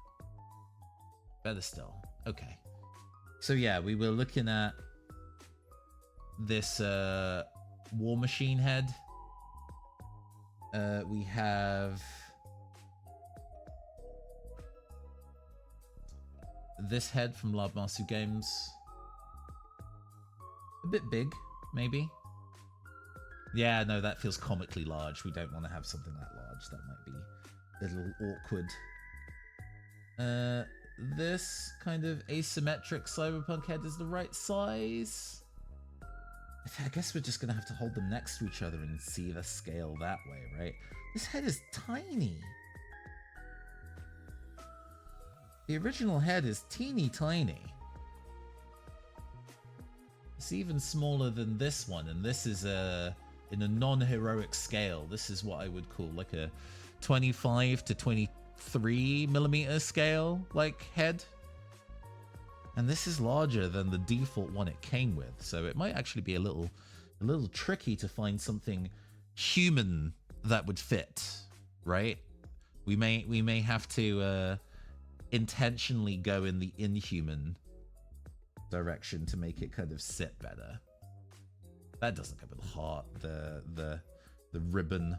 Better still. Okay. So yeah, we were looking at this War Machine head. We have this head from Lab Masu Games. A bit big, maybe. Yeah, no, that feels comically large. We don't want to have something that large. That might be a little awkward. This kind of asymmetric Cyberpunk head is the right size. I guess we're just going to have to hold them next to each other and see the scale that way, right? This head is tiny. The original head is teeny tiny. It's even smaller than this one, and this is in a non-heroic scale. This is what I would call like a 25 to 23 millimeter scale, like head. And this is larger than the default one it came with, so it might actually be a little tricky to find something human that would fit, right? We may have to intentionally go in the inhuman direction to make it kind of sit better. That doesn't go with the heart. The ribbon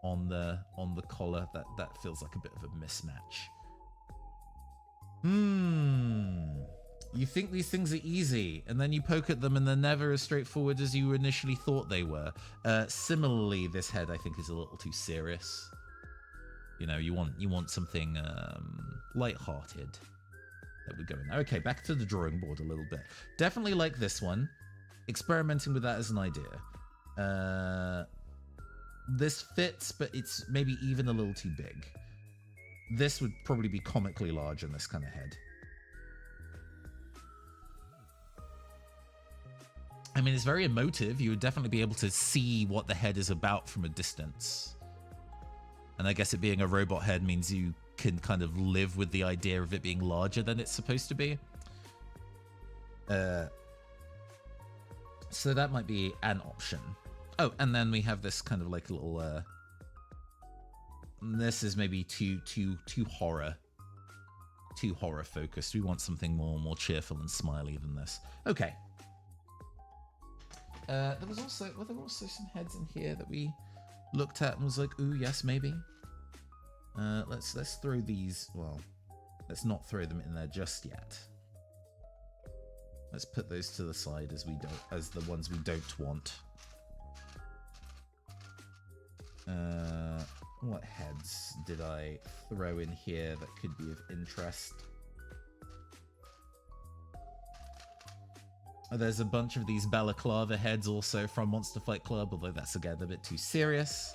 on the collar, that feels like a bit of a mismatch. You think these things are easy, and then you poke at them and they're never as straightforward as you initially thought they were. Similarly, this head I think is a little too serious. You know, you want something light-hearted that would go in there. Okay, back to the drawing board a little bit. Definitely like this one. Experimenting with that as an idea. This fits, but it's maybe even a little too big. This would probably be comically large in this kind of head. I mean, it's very emotive. You would definitely be able to see what the head is about from a distance. And I guess it being a robot head means you can kind of live with the idea of it being larger than it's supposed to be. So that might be an option. Oh, and then we have this kind of like a little... this is maybe too horror. Too horror focused. We want something more cheerful and smiley than this. Okay. There were also some heads in here that we looked at and was like, ooh, yes, maybe. Let's throw these. Well, let's not throw them in there just yet. Let's put those to the side as the ones we don't want. What heads did I throw in here that could be of interest? There's a bunch of these balaclava heads also from Monster Fight Club, although that's again a bit too serious.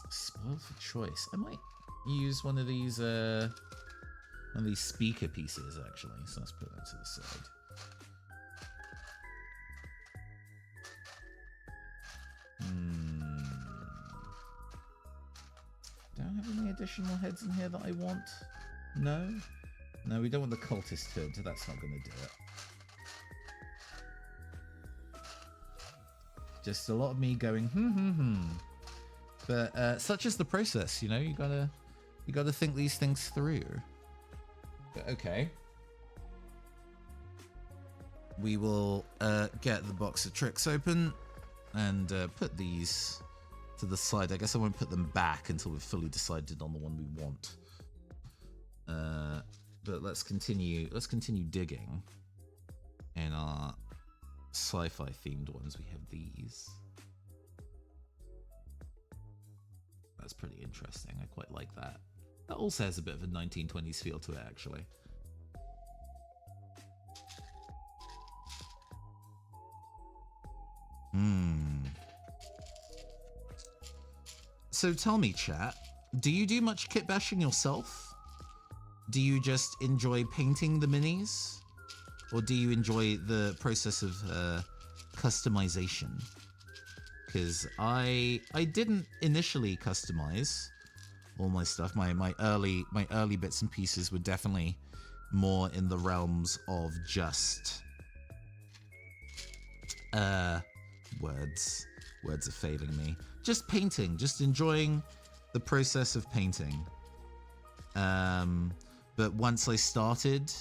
Spoiled for choice. I might use one of these speaker pieces actually, so let's put that to the side. Do I have any additional heads in here that I want? No? No, we don't want the cultist hood. That's not going to do it. Just a lot of me going, But such is the process, you know. You gotta think these things through. But okay. we will get the box of tricks open and put these to the side. I guess I won't put them back until we've fully decided on the one we want. But let's continue digging in our sci-fi themed ones. We have these. That's pretty interesting. I quite like that. That also has a bit of a 1920s feel to it, actually. So tell me, chat, do you do much kit bashing yourself? Do you just enjoy painting the minis? Or do you enjoy the process of customization? Because I didn't initially customize all my stuff. My early bits and pieces were definitely more in the realms of just words are failing me. Just painting, just enjoying the process of painting. But once I started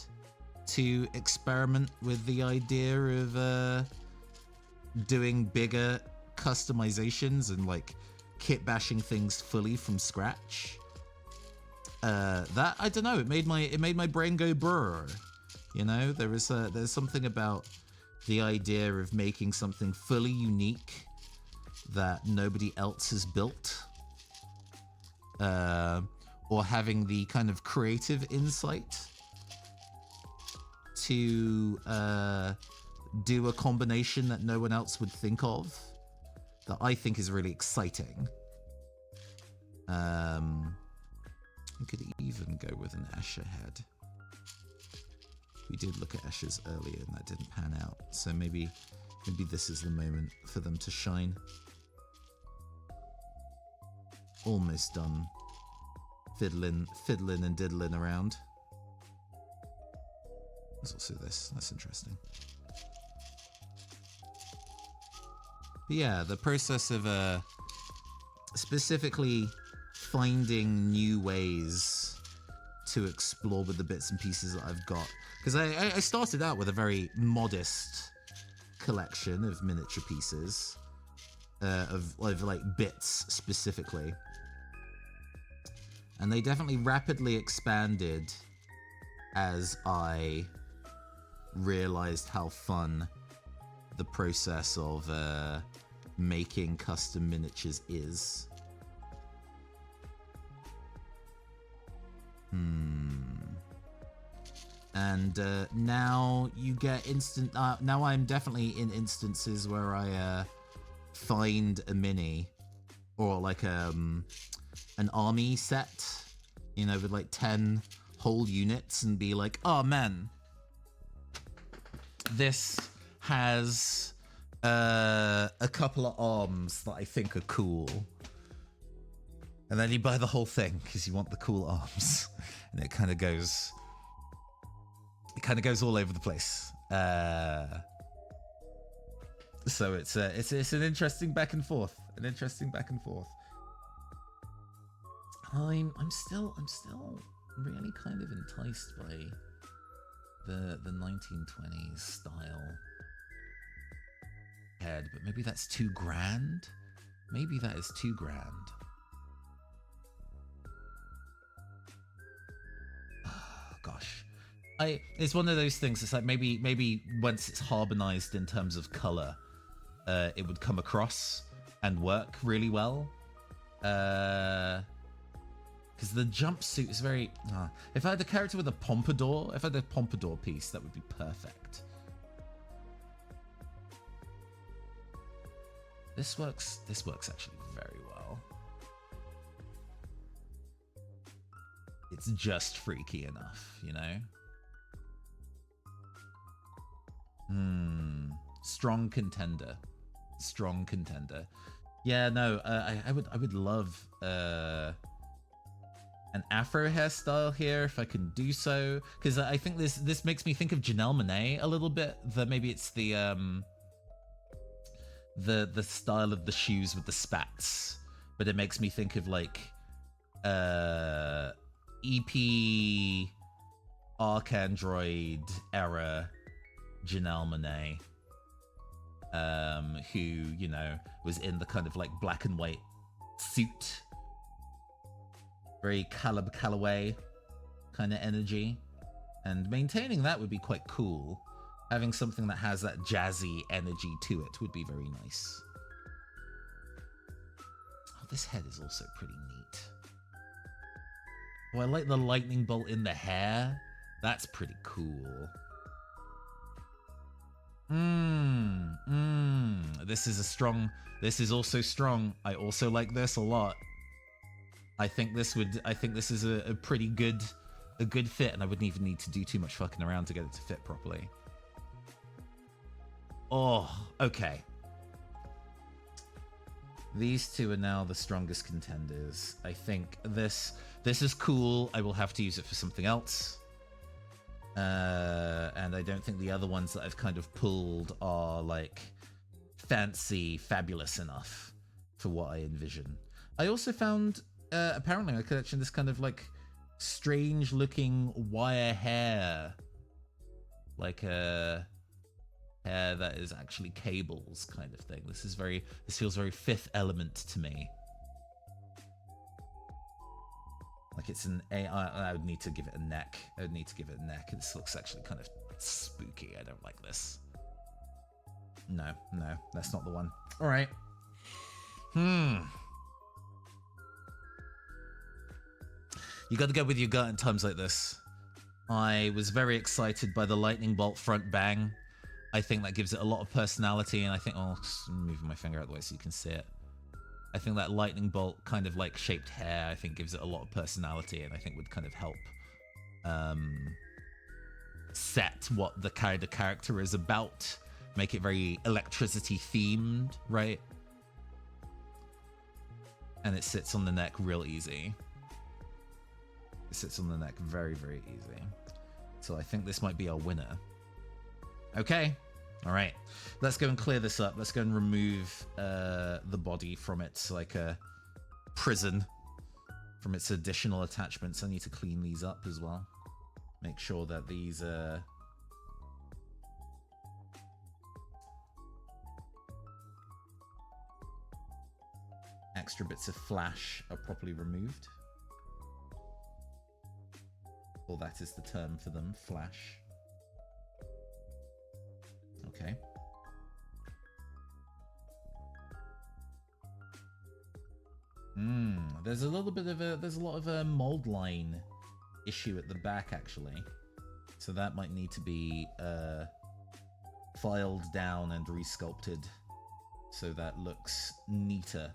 to experiment with the idea of doing bigger customizations and like kit bashing things fully from scratch, that, I don't know, it made my brain go brr. You know, there's something about the idea of making something fully unique that nobody else has built, or having the kind of creative insight to do a combination that no one else would think of, that I think is really exciting. We could even go with an Escher head. We did look at Eschers earlier and that didn't pan out, so maybe this is the moment for them to shine. Almost done fiddling and diddling around. There's also this, that's interesting. But yeah, the process of specifically finding new ways to explore with the bits and pieces that I've got. Because I started out with a very modest collection of miniature pieces, of like bits specifically. And they definitely rapidly expanded as I realized how fun the process of making custom miniatures is. And now you get now I'm definitely in instances where I find a mini or like an army set, you know, with like 10 whole units and be like, oh man, this has a couple of arms that I think are cool. And then you buy the whole thing because you want the cool arms. And it kind of goes all over the place. So it's an interesting back and forth. I'm still really kind of enticed by the 1920s style head, but maybe that's too grand. Maybe that is too grand. Oh, gosh. It's one of those things. It's like maybe once it's harmonized in terms of color, it would come across and work really well. Because the jumpsuit is very. If I had a character with a pompadour, if I had a pompadour piece, that would be perfect. This works actually very well. It's just freaky enough, you know? Strong contender. Yeah, no, I would love an afro hairstyle here if I can do so, because I think this makes me think of Janelle Monáe a little bit. That maybe it's the style of the shoes with the spats, but it makes me think of like EP Arcandroid era Janelle Monáe, who, you know, was in the kind of like black and white suit, very Caleb Calloway kind of energy, and maintaining that would be quite cool. Having something that has that jazzy energy to it would be very nice. Oh, this head is also pretty neat. Oh, I like the lightning bolt in the hair. That's pretty cool. This is a strong... This is also strong. I also like this a lot. I think this is a pretty good... A good fit, and I wouldn't even need to do too much fucking around to get it to fit properly. Oh, okay. These two are now the strongest contenders. I think this is cool. I will have to use it for something else. And I don't think the other ones that I've kind of pulled are like fancy, fabulous enough for what I envision. I also found apparently in my collection this kind of like strange looking wire hair, like a hair that is actually cables kind of thing. This feels very Fifth Element to me. Like it's an AI. I would need to give it a neck. I would need to give it a neck. This looks actually kind of spooky. I don't like this. No, that's not the one. All right. You got to go with your gut in times like this. I was very excited by the lightning bolt front bang. I think that gives it a lot of personality, and I think, oh, just moving my finger out of the way so you can see it. I think that lightning bolt kind of like shaped hair, I think gives it a lot of personality, and I think would kind of help set what the kind of character is about. Make it very electricity themed, right? And it sits on the neck real easy. It sits on the neck very, very easy. So I think this might be our winner. Okay. All right. Let's go and clear this up. Let's go and remove the body from its like a prison, from its additional attachments. I need to clean these up as well. Make sure that these extra bits of flash are properly removed. Or that is the term for them, flash. Okay. There's a little bit of there's a lot of a mold line issue at the back actually. So that might need to be filed down and resculpted so that looks neater.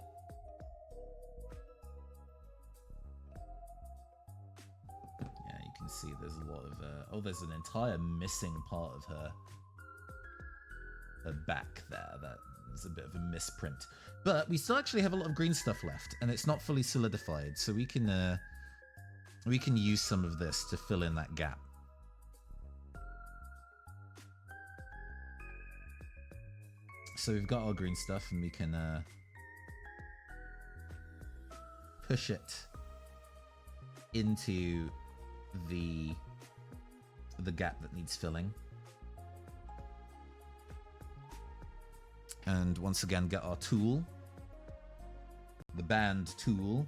See, there's a lot of oh, there's an entire missing part of her back there. That is a bit of a misprint, but we still actually have a lot of green stuff left, and it's not fully solidified, so we can use some of this to fill in that gap. So we've got our green stuff, and we can push it into the gap that needs filling, and once again get our tool, the band tool,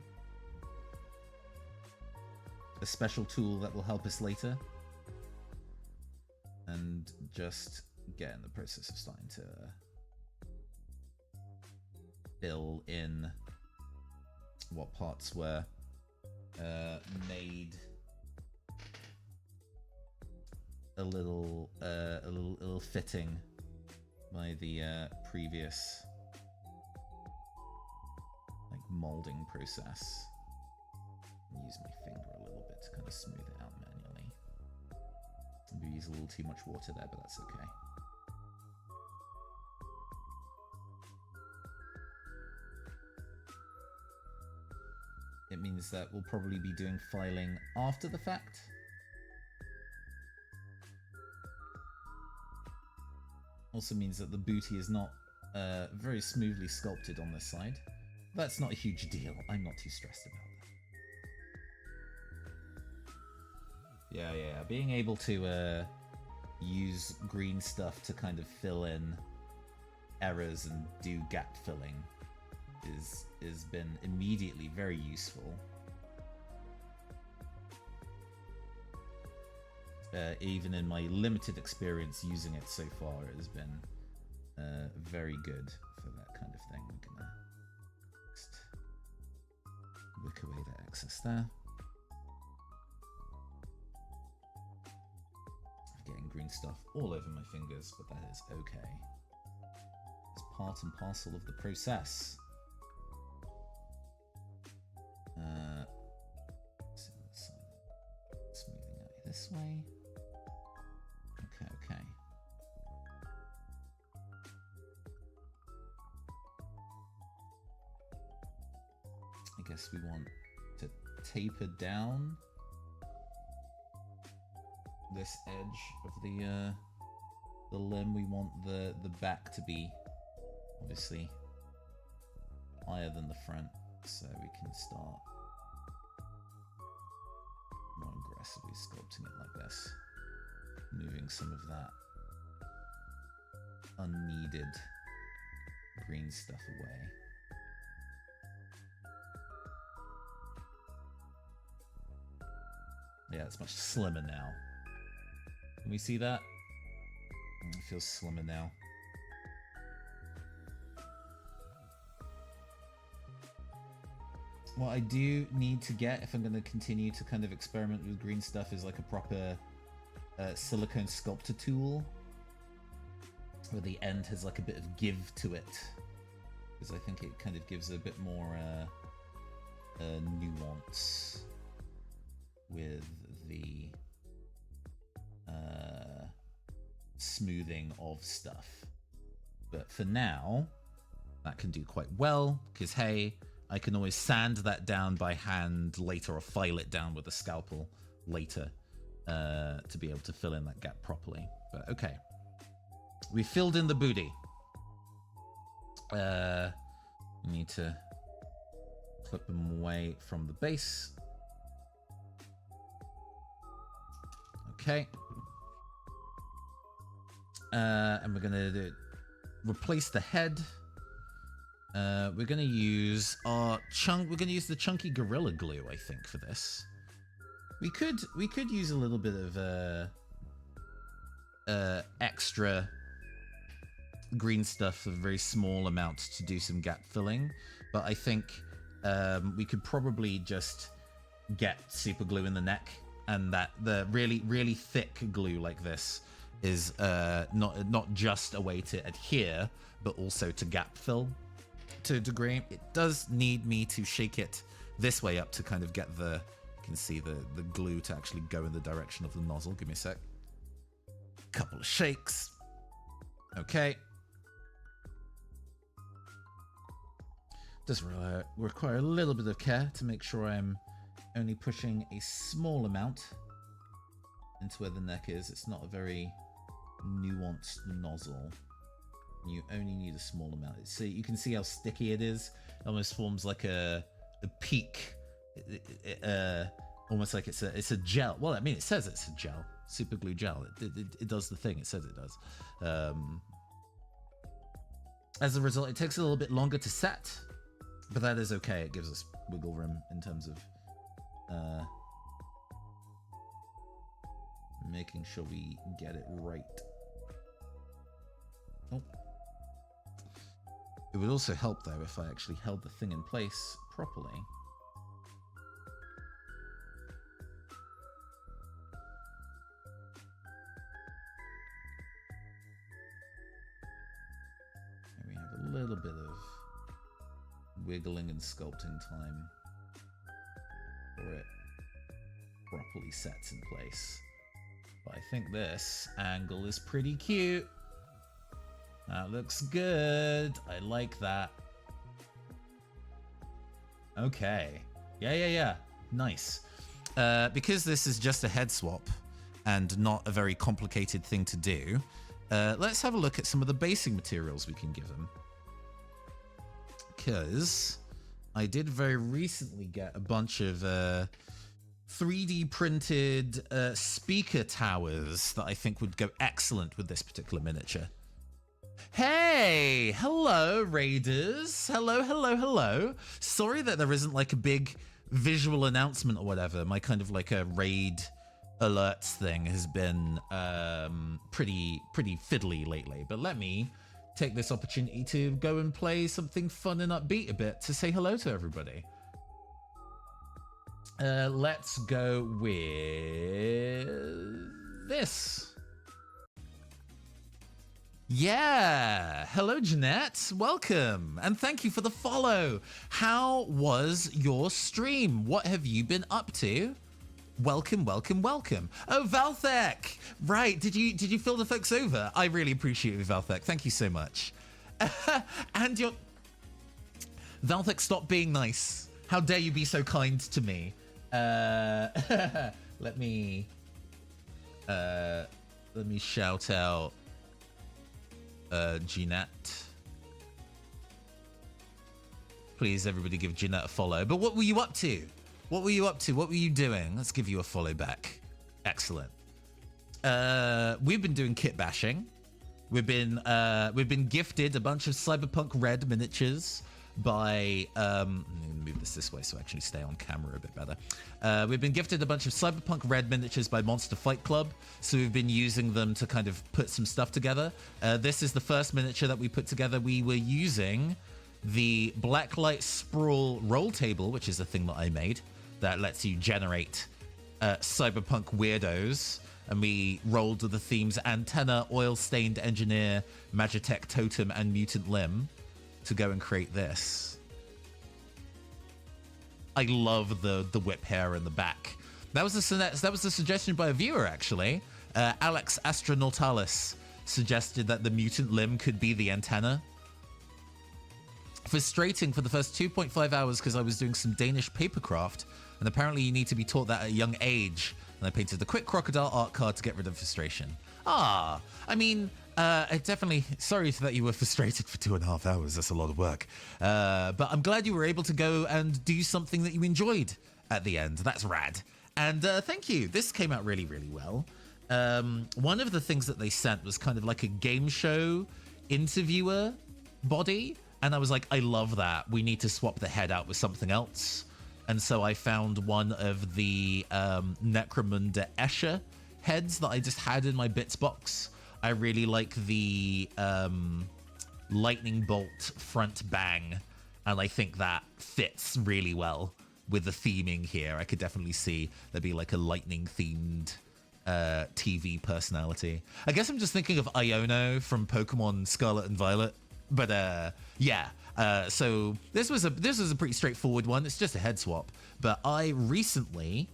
a special tool that will help us later, and just get in the process of starting to fill in what parts were made a little fitting by the previous like molding process. Use my finger a little bit to kind of smooth it out manually. Maybe use a little too much water there, but that's okay. It means that we'll probably be doing filing after the fact. Also means that the booty is not very smoothly sculpted on this side. That's not a huge deal. I'm not too stressed about that. Yeah. Being able to use green stuff to kind of fill in errors and do gap filling is been immediately very useful. Even in my limited experience using it so far, it has been very good for that kind of thing. We're gonna just wick away the excess there. Getting green stuff all over my fingers, but that is okay. It's part and parcel of the process. Smoothing out this way. Okay. I guess we want to taper down this edge of the limb. We want the back to be obviously higher than the front, so we can start more aggressively sculpting it like this, moving some of that unneeded green stuff away. Yeah, it's much slimmer now. Can we see that? It feels slimmer now. What I do need to get, if I'm going to continue to kind of experiment with green stuff, is like a proper silicone sculptor tool, where the end has like a bit of give to it, because I think it kind of gives a bit more nuance with the smoothing of stuff. But for now, that can do quite well, because hey, I can always sand that down by hand later, or file it down with a scalpel later to be able to fill in that gap properly. But okay, we filled in the booty. We need to clip them away from the base. Okay. And we're gonna replace the head. We're gonna use our We're gonna use the chunky gorilla glue, I think, for this. We could use a little bit of extra green stuff, a very small amount, to do some gap filling. But I think we could probably just get super glue in the neck, and that the really thick glue like this is not just a way to adhere, but also to gap fill to a degree. It does need me to shake it this way up to kind of get the, you can see the glue to actually go in the direction of the nozzle. Give me a sec. Couple of shakes. Okay. Does require a little bit of care to make sure I'm only pushing a small amount into where the neck is. It's not a very nuanced nozzle. You only need a small amount. So you can see how sticky it is. It almost forms like a peak. Almost like it's a gel. Well, I mean, it says it's a gel. Super glue gel. It does the thing it says it does. As a result, it takes a little bit longer to set, but that is okay. It gives us wiggle room in terms of making sure we get it right. Oh. It would also help, though, if I actually held the thing in place properly. And we have a little bit of wiggling and sculpting time before it properly sets in place. But I think this angle is pretty cute. That looks good. I like that. Okay. Yeah. Nice. Because this is just a head swap and not a very complicated thing to do, let's have a look at some of the basic materials we can give them. Because I did very recently get a bunch of 3D printed speaker towers that I think would go excellent with this particular miniature. Hey, hello, Raiders. Hello, hello, hello. Sorry that there isn't like a big visual announcement or whatever. My kind of like a raid alerts thing has been pretty fiddly lately. But let me take this opportunity to go and play something fun and upbeat a bit to say hello to everybody. Let's go with this. Yeah, hello Jeanette, welcome, and thank you for the follow. How was your stream? What have you been up to? Welcome, welcome, welcome. Oh, Valthek, right, did you fill the folks over? I really appreciate you, Valthek, thank you so much. And your... Valthek, stop being nice. How dare you be so kind to me? Let me shout out Jeanette. Please, everybody give Jeanette a follow. But what were you up to? What were you up to? What were you doing? Let's give you a follow back. Excellent. We've been doing kit bashing. We've been gifted a bunch of Cyberpunk Red miniatures by I'm gonna move this way so I actually stay on camera a bit better. We've been gifted a bunch of Cyberpunk Red miniatures by Monster Fight Club, so we've been using them to kind of put some stuff together. This is the first miniature that we put together. We were using the Blacklight Sprawl roll table, which is a thing that I made that lets you generate cyberpunk weirdos, and we rolled the themes Antenna, Oil Stained Engineer, Magitech Totem, and Mutant Limb to go and create this. I love the whip hair in the back. That was a suggestion by a viewer, actually. Alex Astronautalis suggested that the mutant limb could be the antenna. Frustrating for the first 2.5 hours because I was doing some Danish papercraft, and apparently you need to be taught that at a young age. And I painted a quick crocodile art card to get rid of frustration. I mean, definitely sorry that you were frustrated for 2.5 hours. That's a lot of work. But I'm glad you were able to go and do something that you enjoyed at the end. That's rad. And thank you. This came out really, really well. One of the things that they sent was kind of like a game show interviewer body. And I was like, I love that. We need to swap the head out with something else. And so I found one of the Necromunda Escher heads that I just had in my bits box. I really like the lightning bolt front bang, and I think that fits really well with the theming here. I could definitely see there'd be like a lightning themed TV personality. I guess I'm just thinking of Iono from Pokemon Scarlet and Violet, but yeah. So this was a pretty straightforward one. It's just a head swap, but I recently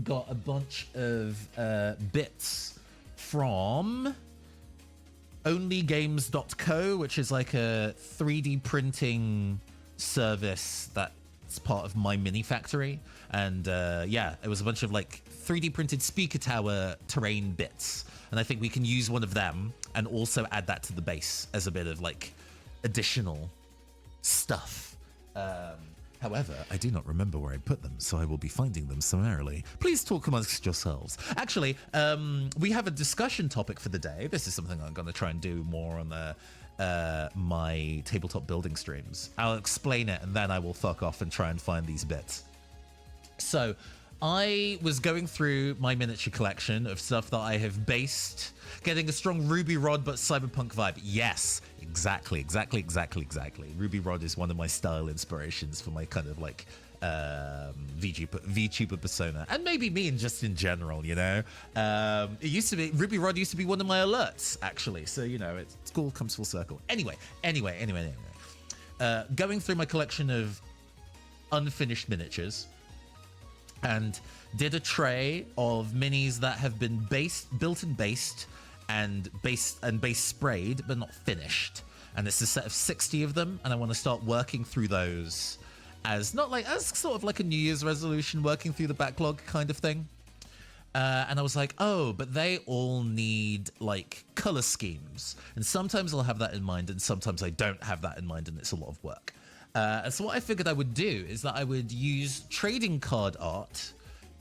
got a bunch of bits from onlygames.co, which is like a 3D printing service that's part of my mini factory. And yeah, it was a bunch of like 3D printed speaker tower terrain bits. And I think we can use one of them and also add that to the base as a bit of like additional stuff. However, I do not remember where I put them, so I will be finding them summarily. Please talk amongst yourselves. Actually, we have a discussion topic for the day. This is something I'm going to try and do more on my tabletop building streams. I'll explain it, and then I will fuck off and try and find these bits. So, I was going through my miniature collection of stuff that I have based, getting a strong Ruby Rod but cyberpunk vibe. Yes, exactly. Ruby Rod is one of my style inspirations for my kind of like VTuber persona, and maybe me and just in general, you know. It used to be, Ruby Rod used to be one of my alerts, actually. So, you know, it's all comes full circle. Anyway. Going through my collection of unfinished miniatures, and did a tray of minis that have been built and based and base sprayed but not finished, and it's a set of 60 of them, and I want to start working through those as sort of like a New Year's resolution, working through the backlog kind of thing. And I was like, oh, but they all need like color schemes, and sometimes I'll have that in mind and sometimes I don't have that in mind, and it's a lot of work. So what I figured I would do is that I would use trading card art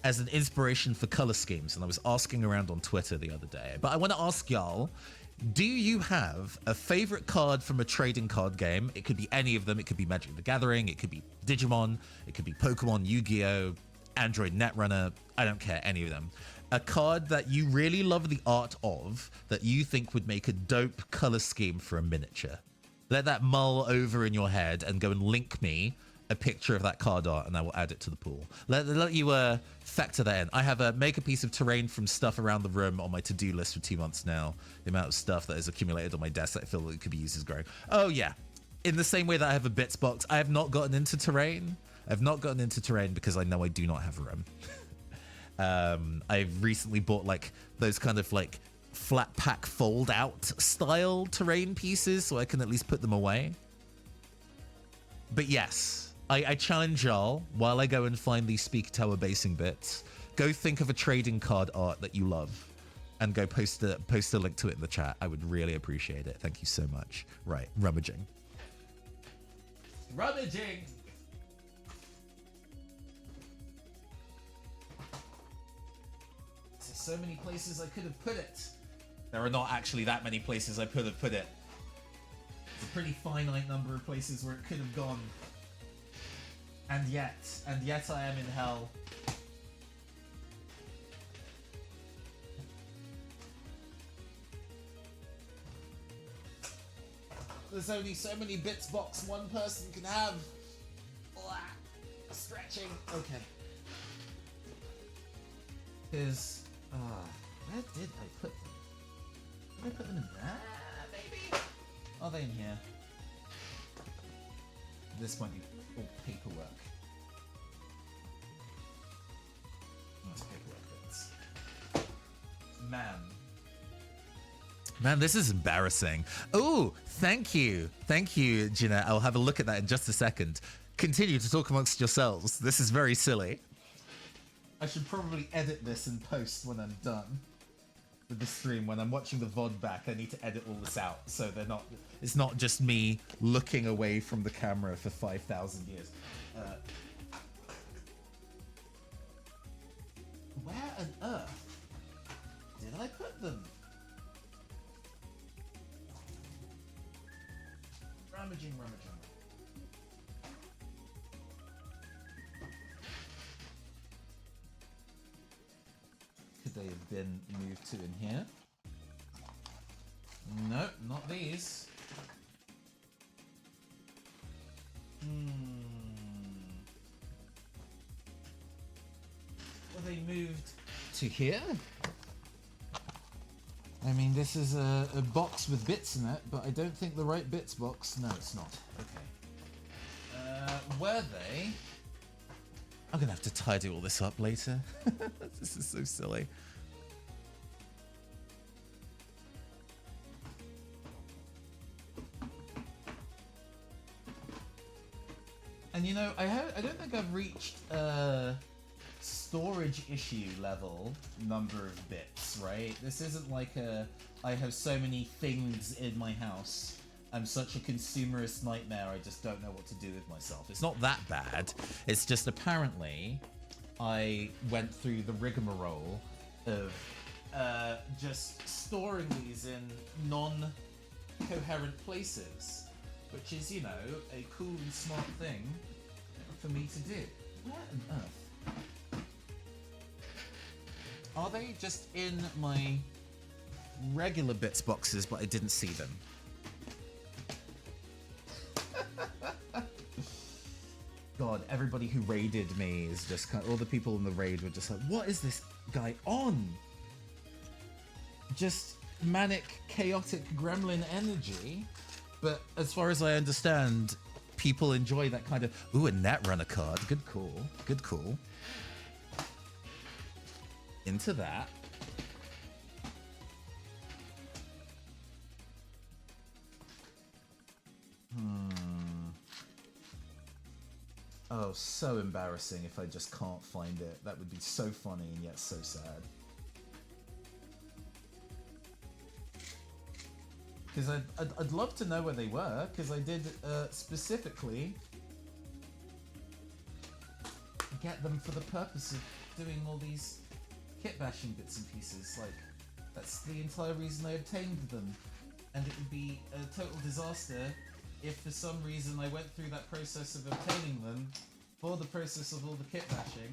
as an inspiration for color schemes, and I was asking around on Twitter the other day. But I want to ask y'all, do you have a favorite card from a trading card game? It could be any of them. It could be Magic the Gathering. It could be Digimon. It could be Pokemon, Yu-Gi-Oh!, Android Netrunner. I don't care, any of them. A card that you really love the art of, that you think would make a dope color scheme for a miniature. Let that mull over in your head and go and link me a picture of that card art, and I will add it to the pool. Let you factor that in. I have a make a piece of terrain from stuff around the room on my to-do list for 2 months now. The amount of stuff that is accumulated on my desk that I feel like could be used as growing. Oh yeah, in the same way that I have a bits box, I have not gotten into terrain. I've not gotten into terrain because I know I do not have room. I've recently bought like those kind of like flat pack fold out style terrain pieces so I can at least put them away. But yes, I challenge y'all, while I go and find these Speaker Tower basing bits, go think of a trading card art that you love and go post a link to it in the chat. I would really appreciate it. Thank you so much. Right, rummaging. Rummaging! There's so many places I could have put it. There are not actually that many places I could have put it. It's a pretty finite number of places where it could have gone. And yet I am in hell. There's only so many bits box one person can have. Blah. Stretching. Okay. Because, where did I put them? Did I put them in there, maybe? Are they in here? This might be all paperwork. That's paperwork bits. Man, this is embarrassing. Oh, thank you. Thank you, Gina. I'll have a look at that in just a second. Continue to talk amongst yourselves. This is very silly. I should probably edit this in post when I'm done with the stream. When I'm watching the VOD back, I need to edit all this out so it's not just me looking away from the camera for 5,000 years. Where on earth did I put them? Rummaging. Could they have been moved to in here? Nope, not these. Were they moved to here? I mean, this is a box with bits in it, but I don't think the right bits box. No, it's not. Okay. Were they? I'm gonna have to tidy all this up later. This is so silly. And you know, I don't think I've reached storage issue level number of bits, right? This isn't like I have so many things in my house. I'm such a consumerist nightmare, I just don't know what to do with myself. It's not that bad. It's just apparently I went through the rigmarole of just storing these in non-coherent places, which is, you know, a cool and smart thing for me to do. Where on earth? Are they just in my regular bits boxes, but I didn't see them? God, everybody who raided me is just kind of, all the people in the raid were just like, what is this guy on? Just manic, chaotic gremlin energy. But as far as I understand, people enjoy that kind of, ooh, a Netrunner card. Good call. Good call. Into that. Oh, so embarrassing if I just can't find it. That would be so funny and yet so sad. Because I'd love to know where they were, because I did specifically get them for the purpose of doing all these kitbashing bits and pieces. Like, that's the entire reason I obtained them. And it would be a total disaster if for some reason I went through that process of obtaining them for the process of all the kitbashing,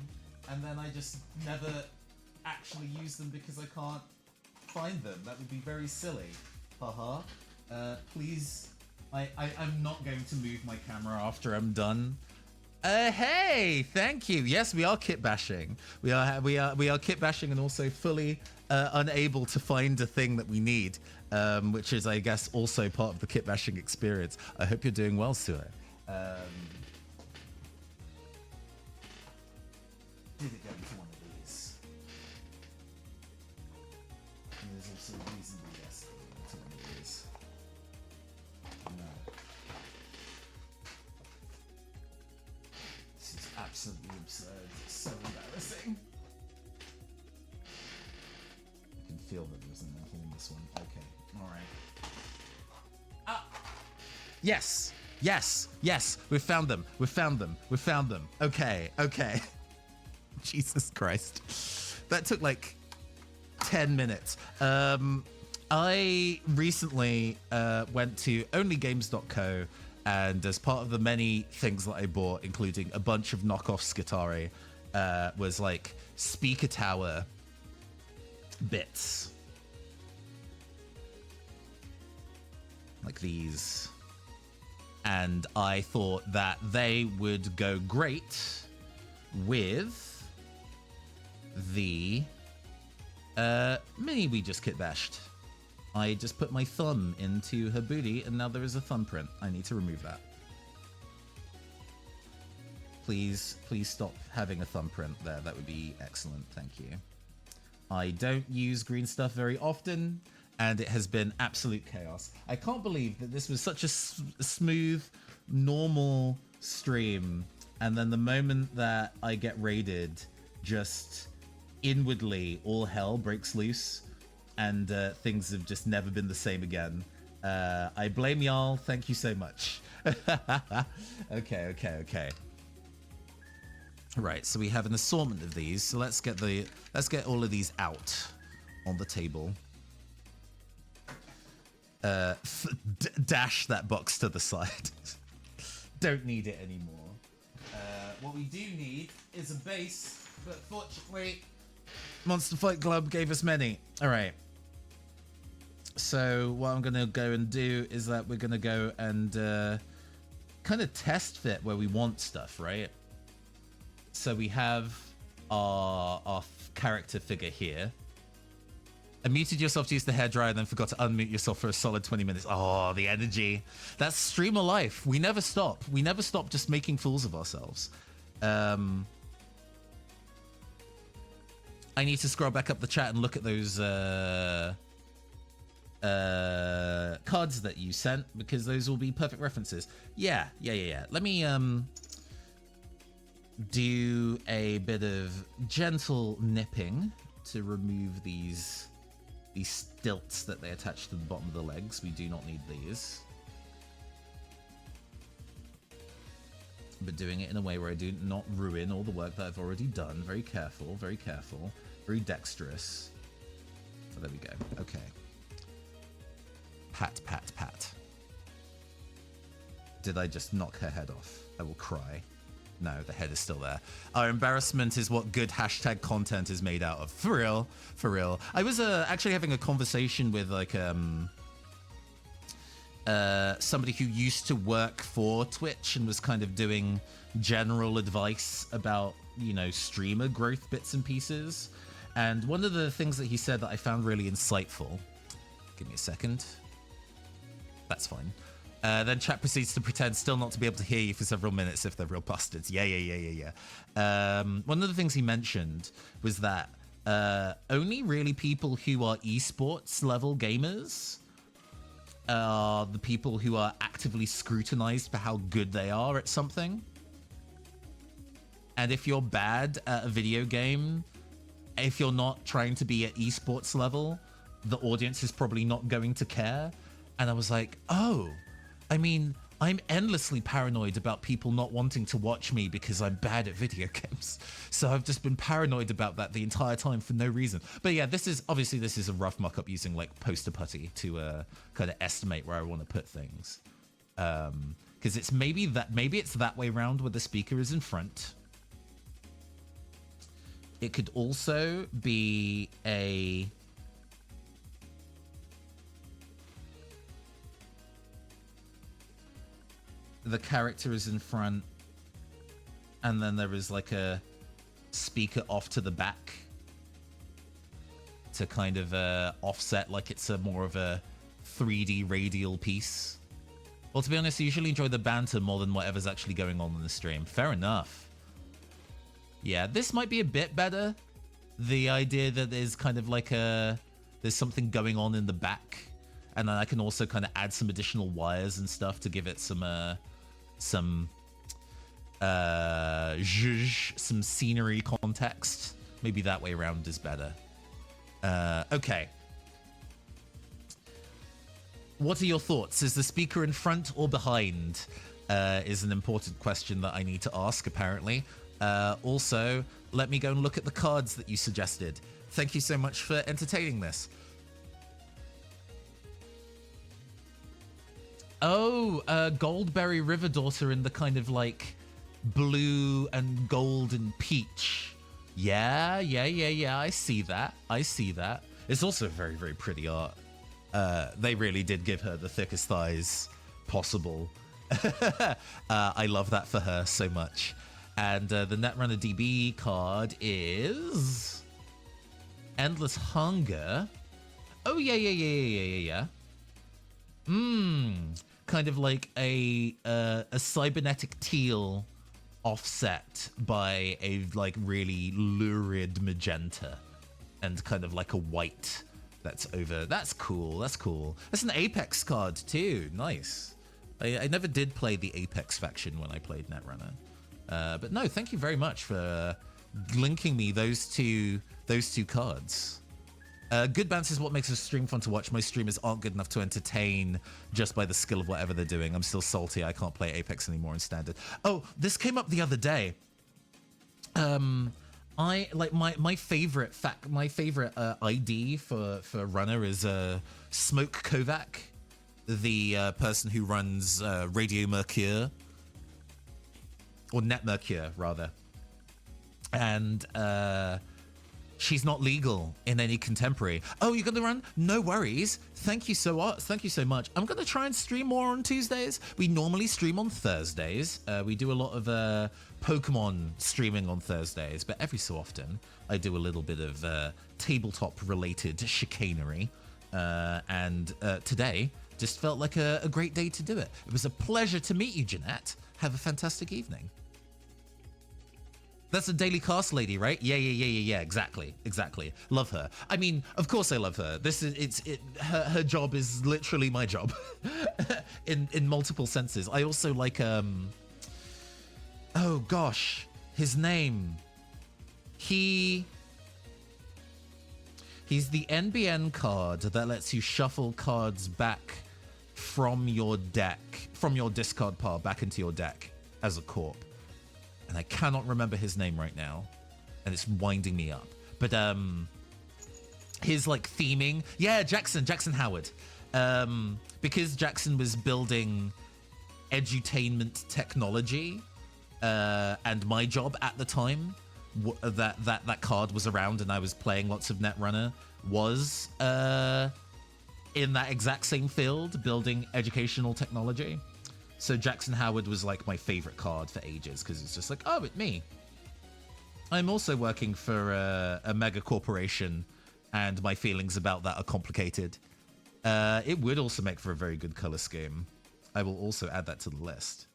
and then I just never actually use them because I can't find them. That would be very silly. Haha. Please, I'm not going to move my camera after I'm done. Hey, thank you. Yes, we are kitbashing. We are kitbashing and also fully unable to find a thing that we need, which is, I guess, also part of the kitbashing experience. I hope you're doing well, Sue. Did it go into one of these? And there's also a reason we yes into one of these. No. This is absolutely absurd. It's so embarrassing. I can feel that there's nothing in this one. Okay, alright. Ah! Yes! Yes! Yes! We've found them! We've found them! We've found them! Okay, okay. Jesus Christ. That took like 10 minutes. I recently went to onlygames.co, and as part of the many things that I bought, including a bunch of knockoff Skitari, was like speaker tower bits. Like these. And I thought that they would go great with the mini we just kitbashed. I just put my thumb into her booty and now there is a thumbprint. I need to remove that. Please stop having a thumbprint there. That would be excellent. Thank you. I don't use green stuff very often, and it has been absolute chaos. I can't believe that this was such a smooth, normal stream, and then the moment that I get raided, just inwardly all hell breaks loose, and things have just never been the same again. I blame y'all. Thank you so much. Okay. Right, so we have an assortment of these. So let's get all of these out on the table. Dash that box to the side. Don't need it anymore. What we do need is a base, but fortunately, Monster Fight Club gave us many. All right. So what I'm gonna go and do is that we're gonna go and kind of test fit where we want stuff, right? So we have our character figure here. Unmuted yourself to use the hairdryer and then forgot to unmute yourself for a solid 20 minutes. Oh, the energy. That's streamer life. We never stop. We never stop just making fools of ourselves. I need to scroll back up the chat and look at those cards that you sent, because those will be perfect references. Yeah. Let me do a bit of gentle nipping to remove these stilts that they attach to the bottom of the legs. We do not need these. But doing it in a way where I do not ruin all the work that I've already done. Very careful, very careful. Very dexterous. Oh, there we go. Okay. Pat. Did I just knock her head off? I will cry. No, the head is still there. Our embarrassment is what good hashtag content is made out of. For real. For real. I was actually having a conversation with like somebody who used to work for Twitch and was kind of doing general advice about, you know, streamer growth bits and pieces. And one of the things that he said that I found really insightful. Give me a second. That's fine. Then chat proceeds to pretend still not to be able to hear you for several minutes if they're real bastards. Yeah. One of the things he mentioned was that only really people who are esports level gamers are the people who are actively scrutinized for how good they are at something. And if you're bad at a video game, if you're not trying to be at esports level, the audience is probably not going to care. And I was like, oh, I mean, I'm endlessly paranoid about people not wanting to watch me because I'm bad at video games. So I've just been paranoid about that the entire time for no reason. But yeah, this is a rough mock-up using like poster putty to kind of estimate where I want to put things. Because it's maybe it's that way around where the speaker is in front. It could also be the character is in front, and then there is like a speaker off to the back to kind of offset, like it's a more of a 3D radial piece. Well, to be honest, I usually enjoy the banter more than whatever's actually going on in the stream. Fair enough. Yeah, this might be a bit better. The idea that there's kind of like there's something going on in the back, and then I can also kind of add some additional wires and stuff to give it some zhuzh, some scenery context. Maybe that way around is better. Okay. What are your thoughts? Is the speaker in front or behind? Is an important question that I need to ask, apparently. Also, let me go and look at the cards that you suggested. Thank you so much for entertaining this. Oh, Goldberry River Daughter in the kind of like blue and gold and peach. Yeah. I see that. It's also very, very pretty art. They really did give her the thickest thighs possible. I love that for her so much. And the Netrunner DB card is Endless Hunger. Oh, yeah. Kind of like a cybernetic teal offset by a like really lurid magenta and kind of like a white that's over. That's cool. That's an Apex card too. Nice. I never did play the Apex faction when I played Netrunner. But no, thank you very much for linking me those two cards. Good bounce is what makes a stream fun to watch. Most streamers aren't good enough to entertain just by the skill of whatever they're doing. I'm still salty. I can't play Apex anymore in standard. Oh, this came up the other day. I like my favorite ID for runner is Smoke Kovac, the person who runs Radio Mercure, or Net Mercure rather, and she's not legal in any contemporary. Oh, you're gonna run? No worries. Thank you so much. I'm gonna try and stream more on Tuesdays. We normally stream on Thursdays. We do a lot of Pokemon streaming on Thursdays, but every so often I do a little bit of tabletop related chicanery. And today just felt like a great day to do it. It was a pleasure to meet you, Jeanette. Have a fantastic evening. That's a Daily Cast lady, right? Yeah. Exactly. Love her. I mean, of course I love her. Her job is literally my job in multiple senses. I also like oh gosh, his name. He's the NBN card that lets you shuffle cards back from your deck, from your discard pile back into your deck as a corp. And I cannot remember his name right now, and it's winding me up. But his like theming, yeah, Jackson Howard, because Jackson was building edutainment technology, and my job at the time that card was around, and I was playing lots of Netrunner, was in that exact same field, building educational technology. So Jackson Howard was like my favorite card for ages because it's just like, oh, it's me. I'm also working for a mega corporation, and my feelings about that are complicated. It would also make for a very good color scheme. I will also add that to the list.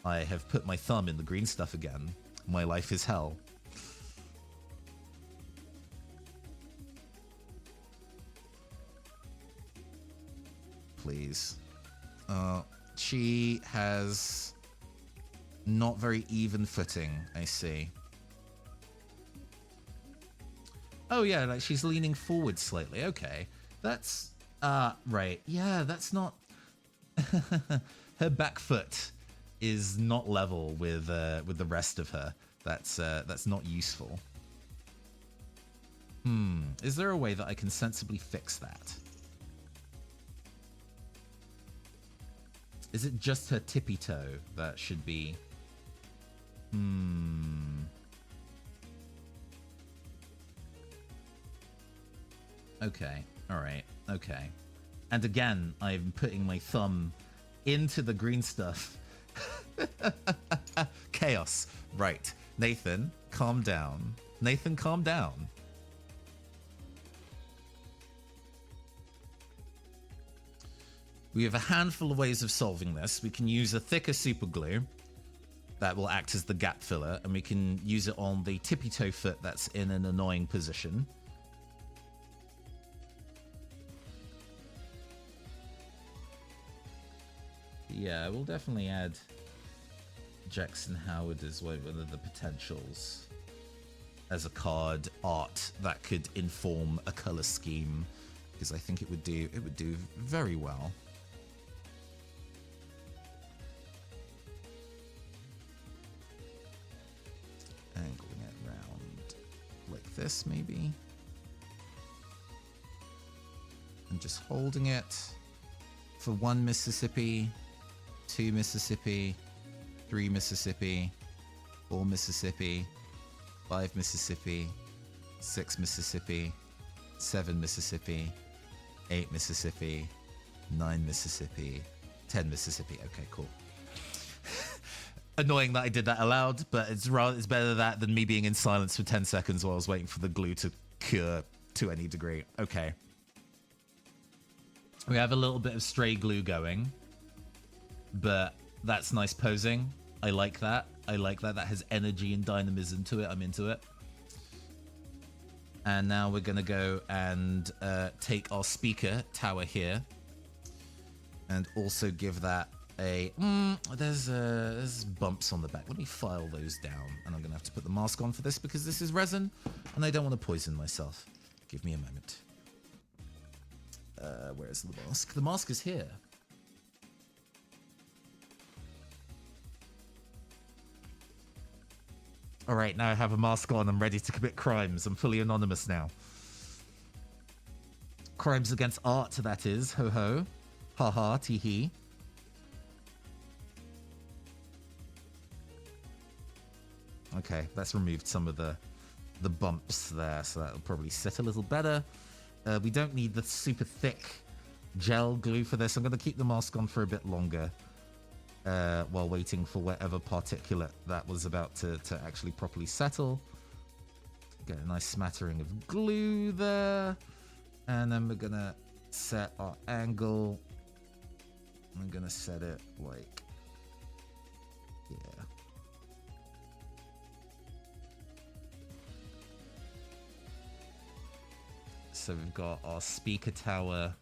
I have put my thumb in the green stuff again. My life is hell. Please. She has not very even footing, I see. Oh yeah, like she's leaning forward slightly. Okay. That's right. Yeah, that's not her back foot is not level with the rest of her. That's not useful. Is there a way that I can sensibly fix that? Is it just her tippy toe that should be... Okay, alright, okay. And again, I'm putting my thumb into the green stuff. Chaos. Right. Nathan, calm down. Nathan, calm down. We have a handful of ways of solving this. We can use a thicker super glue that will act as the gap filler, and we can use it on the tippy toe foot that's in an annoying position. Yeah, we'll definitely add Jackson Howard as one of the potentials as a card art that could inform a color scheme, because I think it would do very well. Angling it around like this, maybe, and just holding it for 1 Mississippi, 2 Mississippi, 3 Mississippi, 4 Mississippi, 5 Mississippi, 6 Mississippi, 7 Mississippi, 8 Mississippi, 9 Mississippi, 10 Mississippi. Okay, cool. Annoying that I did that aloud, but it's better that than me being in silence for 10 seconds while I was waiting for the glue to cure to any degree. Okay. We have a little bit of stray glue going, but that's nice posing. I like that. I like that. That has energy and dynamism to it. I'm into it. And now we're going to go and take our speaker tower here and also give that a... there's bumps on the back. Let me file those down. And I'm going to have to put the mask on for this because this is resin and I don't want to poison myself. Give me a moment. Where is the mask? The mask is here. All right, now I have a mask on. I'm ready to commit crimes. I'm fully anonymous now. Crimes against art, that is. Ho ho. Ha ha, tee hee. Okay, that's removed some of the bumps there, so that'll probably sit a little better. We don't need the super thick gel glue for this. I'm going to keep the mask on for a bit longer while waiting for whatever particulate that was about to actually properly settle. Get a nice smattering of glue there. And then we're going to set our angle. I'm going to set it like... yeah. So we've got our speaker tower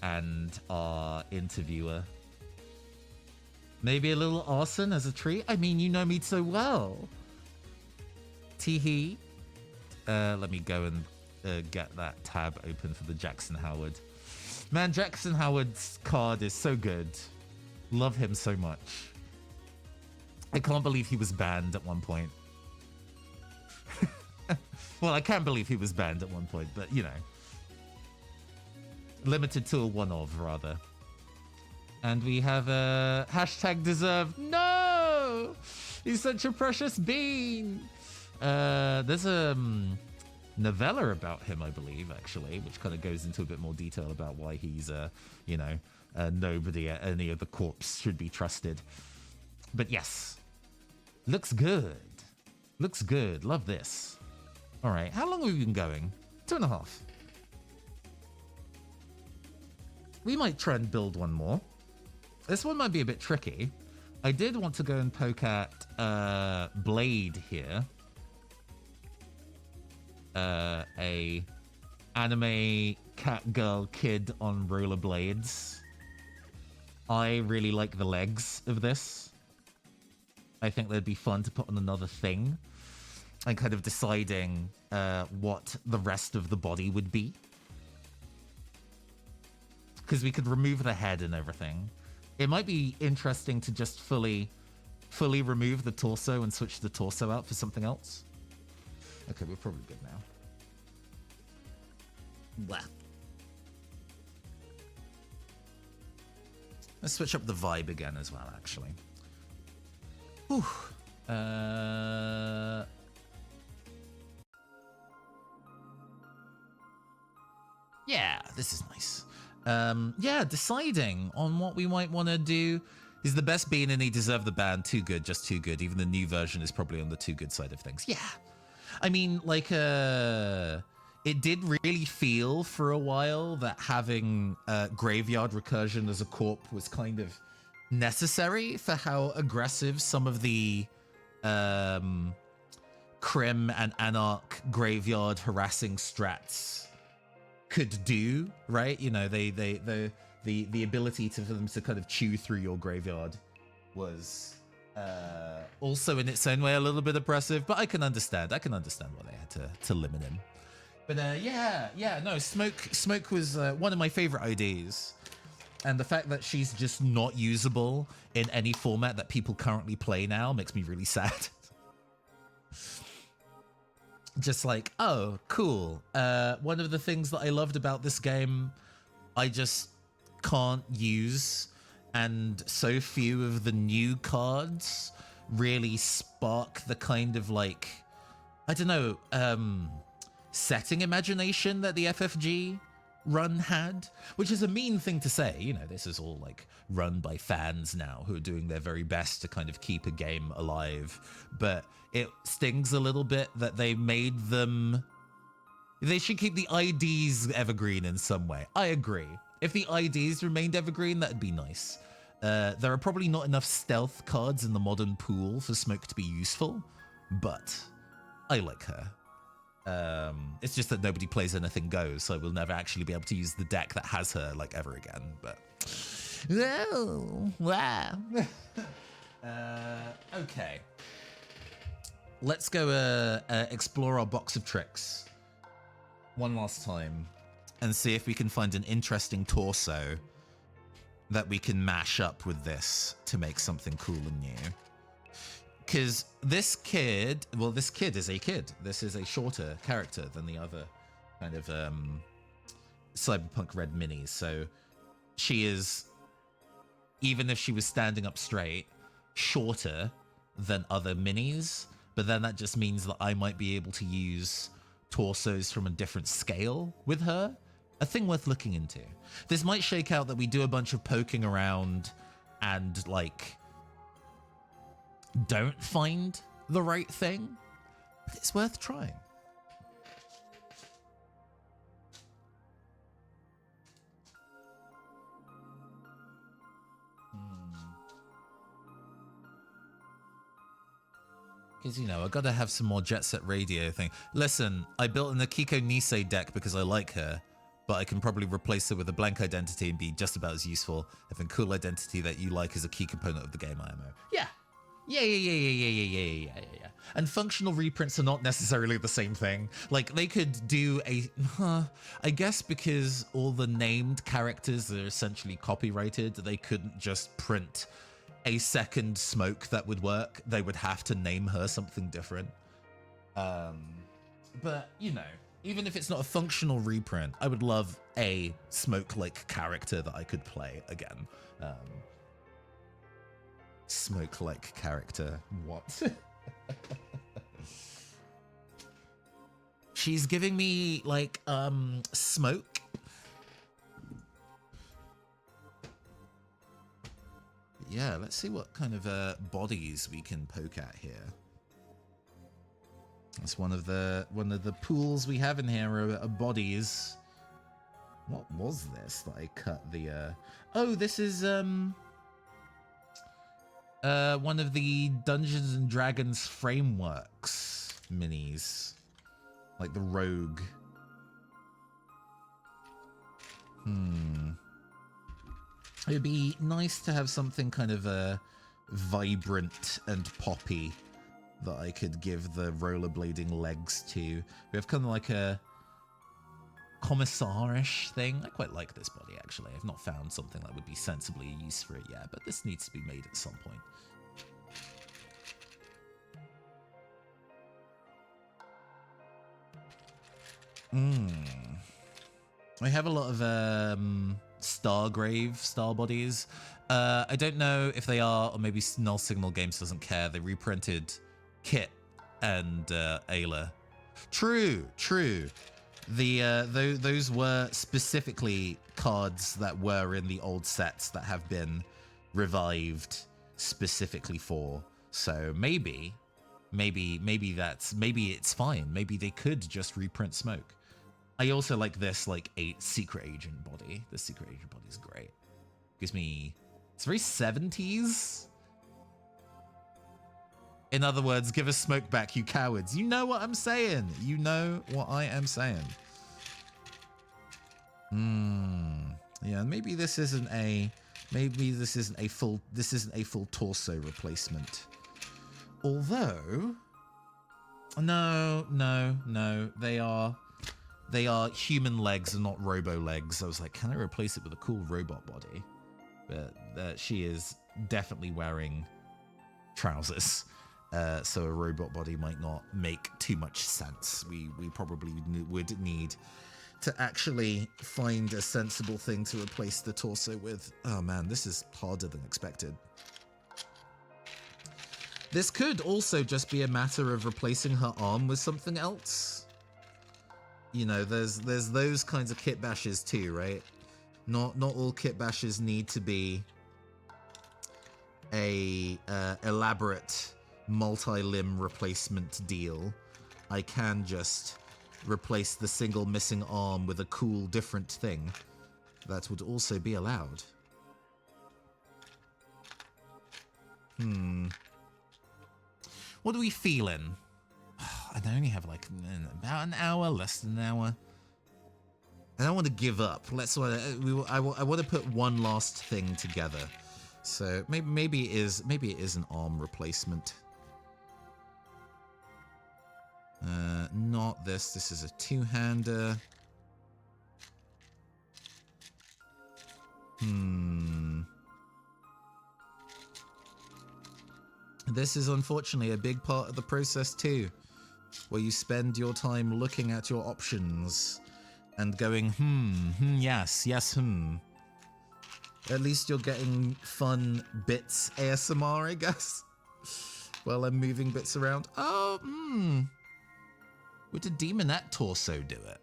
and our interviewer. Maybe a little arson as a treat? I mean, you know me so well. Tee-hee. Let me go and get that tab open for the Jackson Howard. Man, Jackson Howard's card is so good. Love him so much. I can't believe he was banned at one point. Well, I can't believe he was banned at one point, but, you know. Limited to a one-of, rather. And we have a hashtag deserved. No! He's such a precious bean! There's a novella about him, I believe, actually, which kind of goes into a bit more detail about why he's, you know, nobody at any of the corps should be trusted. But yes. Looks good. Looks good. Love this. All right, how long have we been going? 2.5. We might try and build one more. This one might be a bit tricky. I did want to go and poke at Blade here. A anime cat girl kid on rollerblades. I really like the legs of this. I think they'd be fun to put on another thing. And kind of deciding what the rest of the body would be. because we could remove the head and everything. It might be interesting to just fully remove the torso and switch the torso out for something else. Okay, we're probably good now. Blah. Let's switch up the vibe again as well, actually. Whew. Yeah, this is nice. Yeah, deciding on what we might want to do. Is the best being and he deserved the ban? Too good, just too good. Even the new version is probably on the too good side of things. Yeah. I mean, like, it did really feel for a while that having graveyard recursion as a corp was kind of necessary for how aggressive some of the Crim and Anarch graveyard harassing strats could do, right? You know, the ability for them to kind of chew through your graveyard was also in its own way a little bit oppressive, but I can understand why they had to limit him. But no, Smoke was one of my favorite IDs. And the fact that she's just not usable in any format that people currently play now makes me really sad. Just like, oh, cool. One of the things that I loved about this game, I just can't use. And so few of the new cards really spark the kind of like, I don't know, setting imagination that the FFG run had, which is a mean thing to say. You know, this is all like run by fans now who are doing their very best to kind of keep a game alive, but it stings a little bit that they made them, they should keep the IDs evergreen in some way. I agree. If the IDs remained evergreen, that'd be nice. There are probably not enough stealth cards in the modern pool for Smoke to be useful, but I like her. It's just that nobody plays anything Go, so we'll never actually be able to use the deck that has her like ever again. But oh, wow. Okay, let's go explore our box of tricks one last time and see if we can find an interesting torso that we can mash up with this to make something cool and new. Because this kid is a kid. This is a shorter character than the other kind of Cyberpunk Red minis. So she is, even if she was standing up straight, shorter than other minis. But then that just means that I might be able to use torsos from a different scale with her. A thing worth looking into. This might shake out that we do a bunch of poking around and like don't find the right thing, but it's worth trying. Because, you know, I gotta have some more Jet Set Radio thing. Listen, I built an Akiko Nisei deck because I like her, but I can probably replace her with a blank identity and be just about as useful if a cool identity that you like is a key component of the game IMO. Yeah. Yeah. And functional reprints are not necessarily the same thing. Like, they could do I guess because all the named characters are essentially copyrighted, they couldn't just print a second Smoke that would work. They would have to name her something different. But, you know, even if it's not a functional reprint, I would love a Smoke-like character that I could play again. Smoke-like character. What? She's giving me, like, smoke. Yeah, let's see what kind of bodies we can poke at here. That's one of the pools we have in here are bodies. What was this that I cut the oh, this is one of the Dungeons and Dragons frameworks minis. Like the rogue. It'd be nice to have something kind of vibrant and poppy that I could give the rollerblading legs to. We have kind of like a commissarish thing. I quite like this body, actually. I've not found something that would be sensibly used for it yet, but this needs to be made at some point. We have a lot of Stargrave style bodies. I don't know if they are, or maybe Null Signal Games doesn't care. They reprinted Kit and Ayla. True. Those were specifically cards that were in the old sets that have been revived specifically for. So maybe it's fine. Maybe they could just reprint Smoke. I also like this secret agent body. The secret agent body is great. Gives me, it's very 70s. In other words, give us Smoke back, you cowards. You know what I'm saying. You know what I am saying. Yeah, maybe this isn't a full torso replacement. Although, no, they are human legs and not robo legs. I was like, can I replace it with a cool robot body? But she is definitely wearing trousers. So a robot body might not make too much sense. We probably would need to actually find a sensible thing to replace the torso with. Oh man, this is harder than expected. This could also just be a matter of replacing her arm with something else. You know, there's those kinds of kit bashes too, right? Not all kit bashes need to be a elaborate multi-limb replacement deal. I can just replace the single missing arm with a cool different thing. That would also be allowed. What are we feeling? I only have like about an hour, less than an hour. I don't want to give up. I want to put one last thing together. So maybe it is an arm replacement. Not this. This is a two-hander. This is unfortunately a big part of the process too, where you spend your time looking at your options and going, yes. At least you're getting fun bits ASMR, I guess, while I'm moving bits around. Would a demonette torso do it?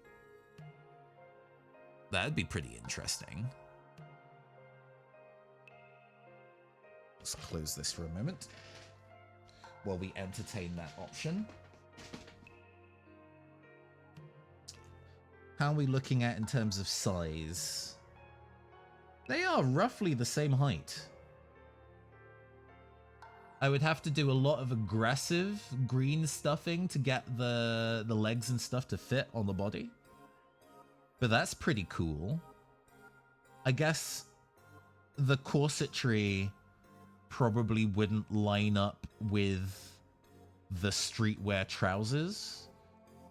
That'd be pretty interesting. Let's close this for a moment while we entertain that option. How are we looking at in terms of size? They are roughly the same height. I would have to do a lot of aggressive green stuffing to get the legs and stuff to fit on the body. But that's pretty cool. I guess the corsetry probably wouldn't line up with the streetwear trousers,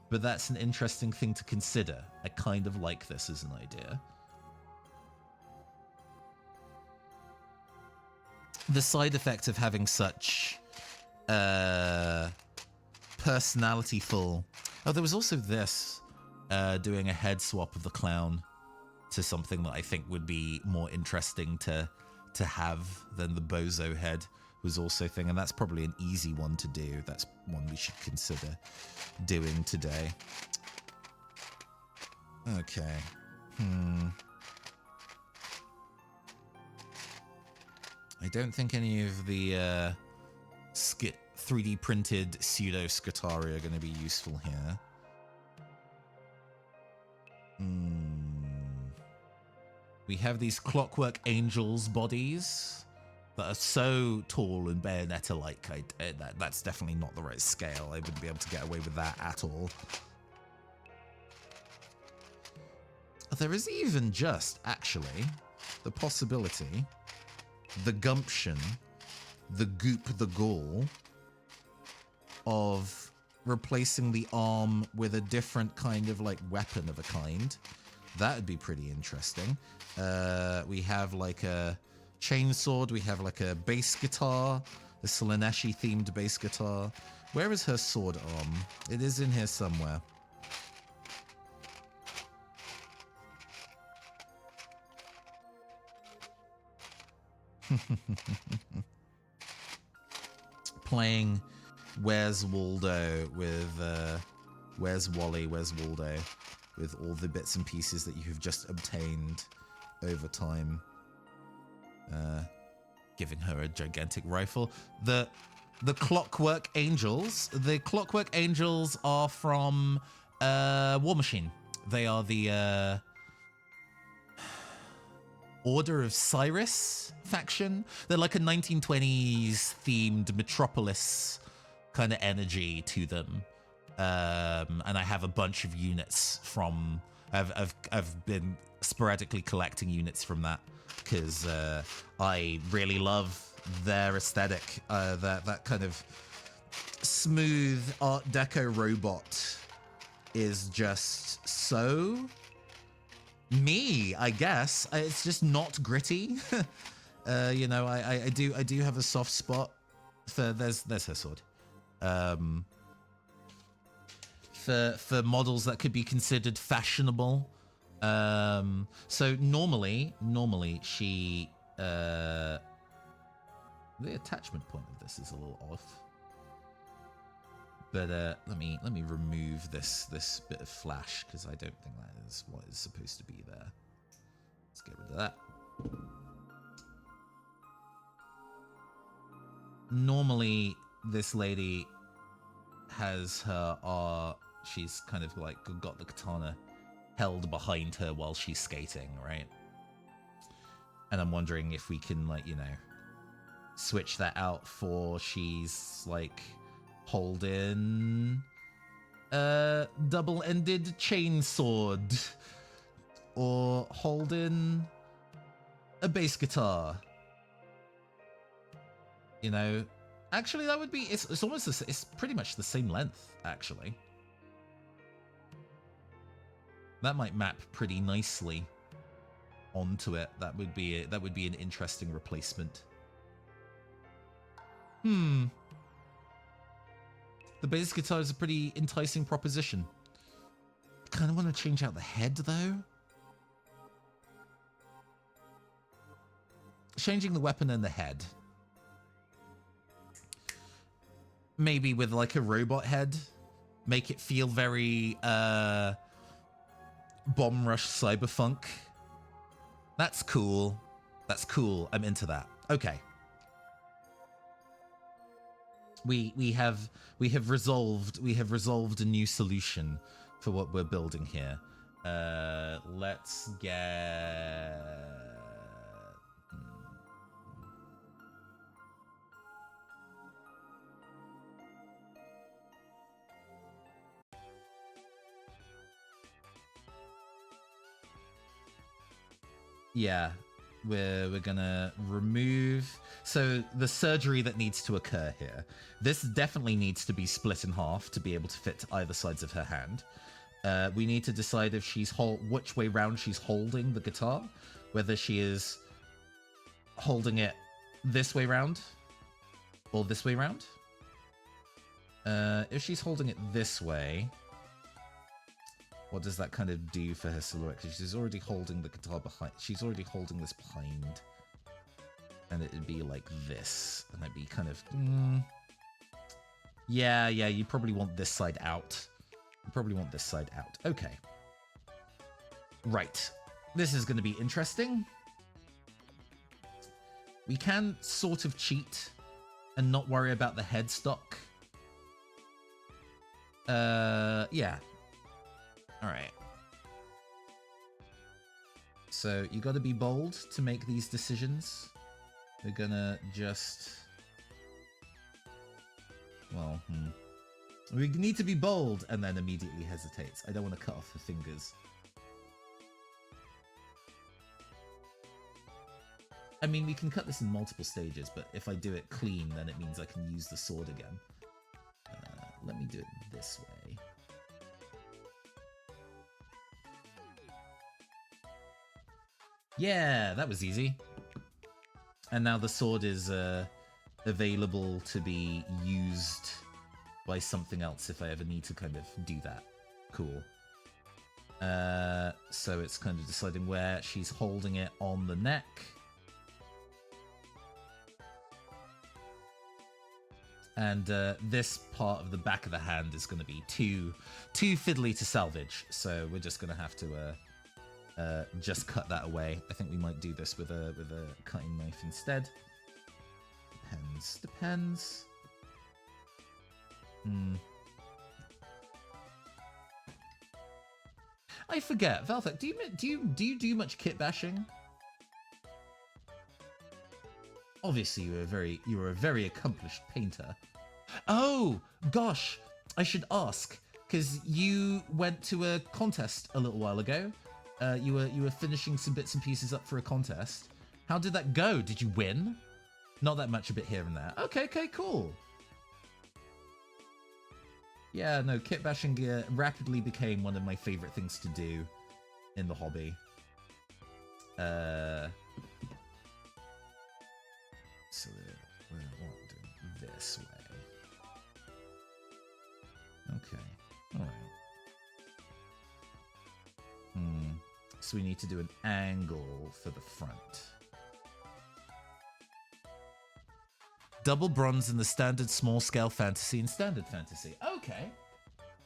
but that's an interesting thing to consider. I kind of like this as an idea. The side effect of having such personality-full... Oh, there was also this, doing a head swap of the clown to something that I think would be more interesting to have than the bozo head was also a thing, and that's probably an easy one to do. That's one we should consider doing today. Okay. I don't think any of the 3D printed pseudo Scutari are going to be useful here. We have these Clockwork Angels bodies that are so tall and Bayonetta-like. That's definitely not the right scale. I wouldn't be able to get away with that at all. There is even just, actually, the possibility, the gumption, the goop, the gall of replacing the arm with a different kind of like weapon of a kind. That would be pretty interesting. We have like a chainsword. We have like a bass guitar, the Slaneshi themed bass guitar. Where is her sword arm? It is in here somewhere. Playing Where's Waldo with Where's Wally, Where's Waldo, with all the bits and pieces that you have just obtained over time. Giving her a gigantic rifle. The Clockwork Angels. The Clockwork Angels are from War Machine. They are the Order of Cyrus faction. They're like a 1920s themed Metropolis kind of energy to them. And I have a bunch of units from... I've been sporadically collecting units from that because I really love their aesthetic. That kind of smooth Art Deco robot is just so... me, I guess. It's just not gritty. You know, I do have a soft spot for there's her sword. For models that could be considered fashionable. So normally she the attachment point of this is a little off. But let me remove this bit of flash because I don't think that is what is supposed to be there. Let's get rid of that. Normally, this lady has her she's kind of like got the katana held behind her while she's skating, right? And I'm wondering if we can, like, you know, switch that out for she's like holding a double-ended chainsword or holding a bass guitar. You know, actually that would be, it's almost it's pretty much the same length actually. That might map pretty nicely onto it. That would be an interesting replacement. The bass guitar is a pretty enticing proposition. Kind of want to change out the head though. Changing the weapon and the head. Maybe with like a robot head. Make it feel very Bomb Rush Cyberpunk. That's cool. That's cool. I'm into that. Okay. We have resolved a new solution for what we're building here. Let's get yeah, we're gonna remove, so the surgery that needs to occur here, this definitely needs to be split in half to be able to fit to either sides of her hand. We need to decide if she's which way round she's holding the guitar, whether she is holding it this way round or this way round. If she's holding it this way, what does that kind of do for her silhouette? Because she's already holding the guitar behind. She's already holding this behind. And it'd be like this. And it'd be kind of... Yeah, you probably want this side out. You probably want this side out. Okay. Right. This is going to be interesting. We can sort of cheat and not worry about the headstock. Yeah. Alright. So you gotta be bold to make these decisions. We're gonna just... Well, we need to be bold, and then immediately hesitates. I don't want to cut off her fingers. I mean, we can cut this in multiple stages, but if I do it clean, then it means I can use the sword again. Let me do it this way. Yeah, that was easy. And now the sword is available to be used by something else if I ever need to kind of do that. Cool. So it's kind of deciding where she's holding it on the neck. And this part of the back of the hand is going to be too fiddly to salvage. So we're just going to have to just cut that away. I think we might do this with a cutting knife instead. Depends. I forget, Velthek, do you do much kit bashing? Obviously, you were a very accomplished painter. Oh gosh, I should ask because you went to a contest a little while ago. You were finishing some bits and pieces up for a contest. How did that go? Did you win? Not that much, a bit here and there. Okay, cool. Yeah, no, kit bashing rapidly became one of my favorite things to do in the hobby. So we're doing this way. Okay, alright. So we need to do an angle for the front. Double bronze in the standard small scale fantasy and standard fantasy. Okay.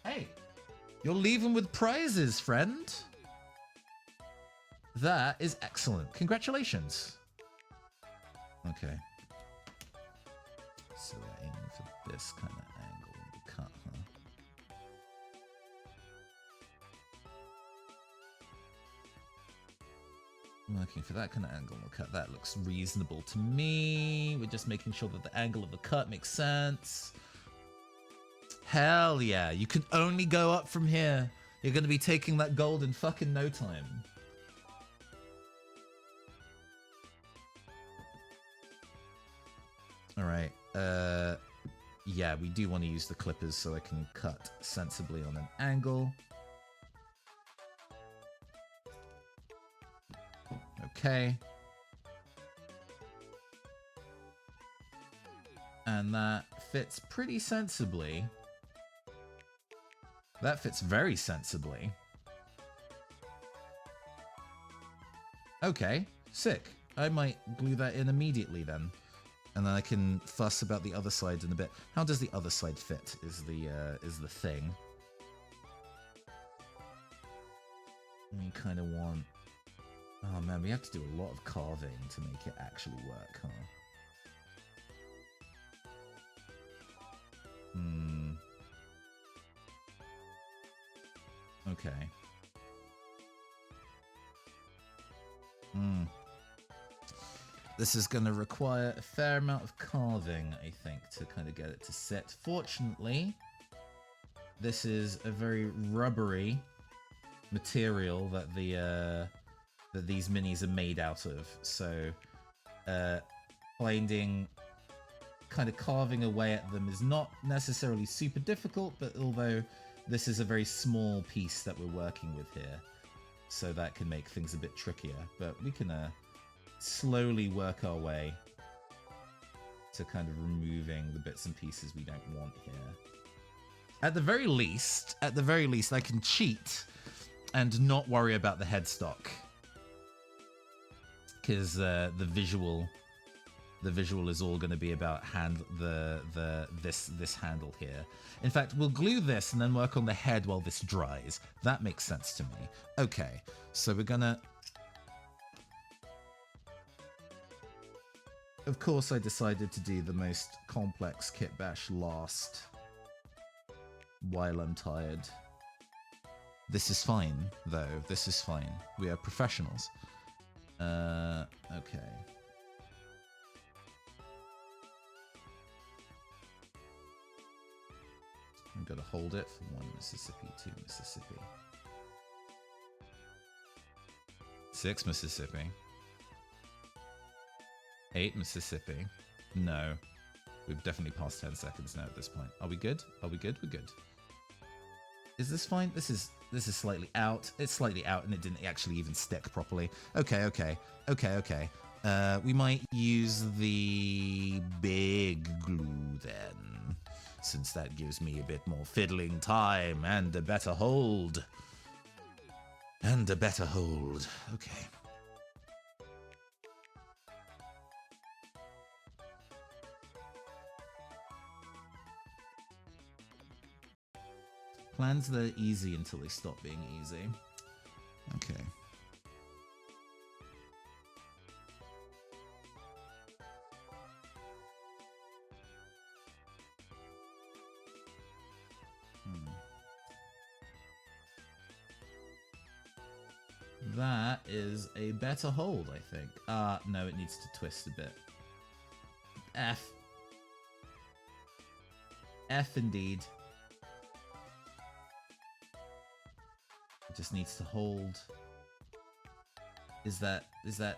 Hey, you're leaving with prizes, friend. That is excellent. Congratulations. Okay. So we're aiming for this kind of angle in the cut, huh? Working for that kind of angle in the cut. That looks reasonable to me. We're just making sure that the angle of the cut makes sense. Hell yeah. You can only go up from here. You're going to be taking that gold in fucking no time. Alright. Yeah, we do want to use the clippers so I can cut sensibly on an angle. Okay. And that fits pretty sensibly. That fits very sensibly. Okay, sick. I might glue that in immediately then. And then I can fuss about the other side in a bit. How does the other side fit is the thing. We kind of want... Oh man, we have to do a lot of carving to make it actually work, huh? Okay. This is going to require a fair amount of carving, I think, to kind of get it to sit. Fortunately, this is a very rubbery material that that these minis are made out of. So, finding kind of carving away at them is not necessarily super difficult, but although this is a very small piece that we're working with here, so that can make things a bit trickier. But we can slowly work our way to kind of removing the bits and pieces we don't want here. At the very least, I can cheat and not worry about the headstock, because the visual is all going to be about this handle here. In fact, we'll glue this and then work on the head while this dries. That makes sense to me. Okay, so we're gonna... Of course, I decided to do the most complex kit bash last while I'm tired. This is fine, though. This is fine. We are professionals. Okay. I'm gonna hold it for 1 Mississippi, 2 Mississippi. 6 Mississippi. 8 Mississippi. No. We've definitely passed 10 seconds now at this point. Are we good? Are we good? We're good. Is this fine? This is slightly out. It's slightly out, and it didn't actually even stick properly. Okay. We might use the big glue then, since that gives me a bit more fiddling time and a better hold. Okay. Plans that are easy until they stop being easy. Okay. That is a better hold, I think. No, it needs to twist a bit. F indeed. It just needs to hold. Is that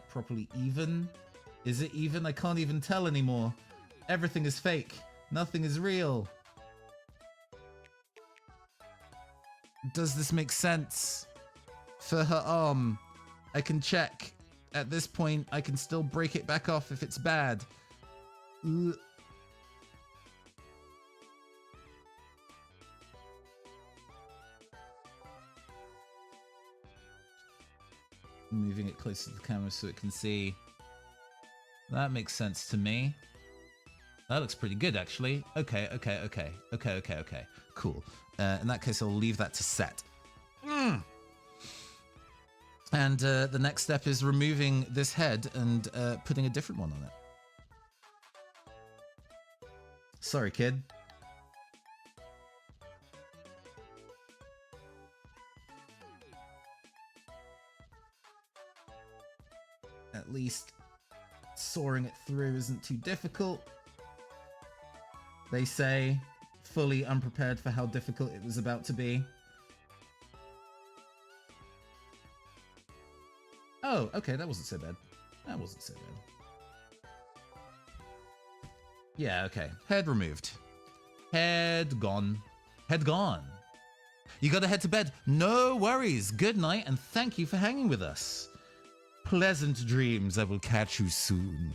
properly even? Is it even? I can't even tell anymore. Everything is fake. Nothing is real. Does this make sense? For her arm, I can check. At this point, I can still break it back off if it's bad. Ugh. Moving it closer to the camera so it can see. That makes sense to me. That looks pretty good, actually. Okay. Cool. In that case, I'll leave that to set. And the next step is removing this head and putting a different one on it. Sorry, kid. At least sawing it through isn't too difficult. They say, fully unprepared for how difficult it was about to be. Oh, okay, that wasn't so bad. Yeah, okay. Head removed. Head gone. You gotta head to bed. No worries. Good night, and thank you for hanging with us. Pleasant dreams. I will catch you soon.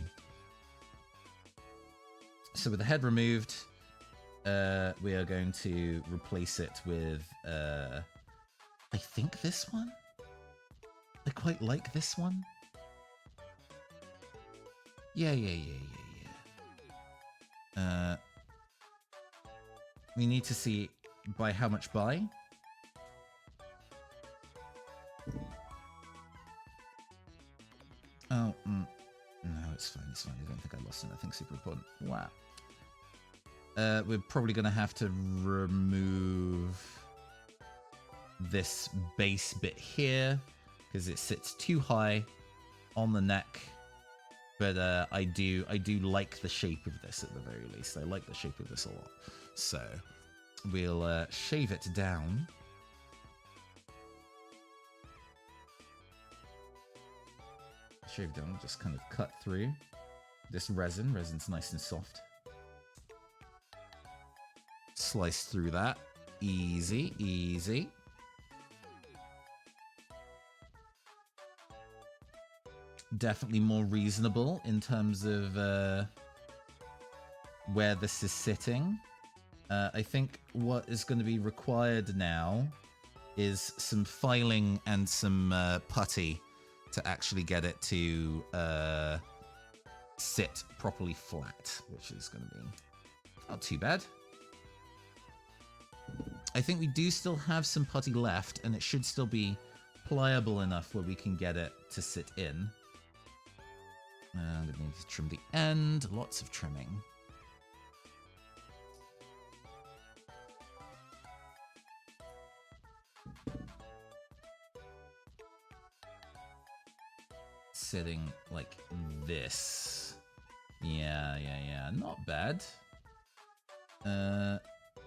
So with the head removed, we are going to replace it with, I think this one? I quite like this one. Yeah. We need to see by how much by. Oh, no, it's fine. I don't think I lost anything super important. Wow. We're probably going to have to remove this base bit here because it sits too high on the neck. But I do like the shape of this at the very least. I like the shape of this a lot. So we'll shave it down. Shave down, just kind of cut through this resin. Resin's nice and soft. Slice through that. Easy. Definitely more reasonable in terms of where this is sitting. I think what is going to be required now is some filing and some putty to actually get it to sit properly flat, which is going to be not too bad. I think we do still have some putty left, and it should still be pliable enough where we can get it to sit in. And we need to trim the end. Lots of trimming. Sitting like this. Yeah. Not bad.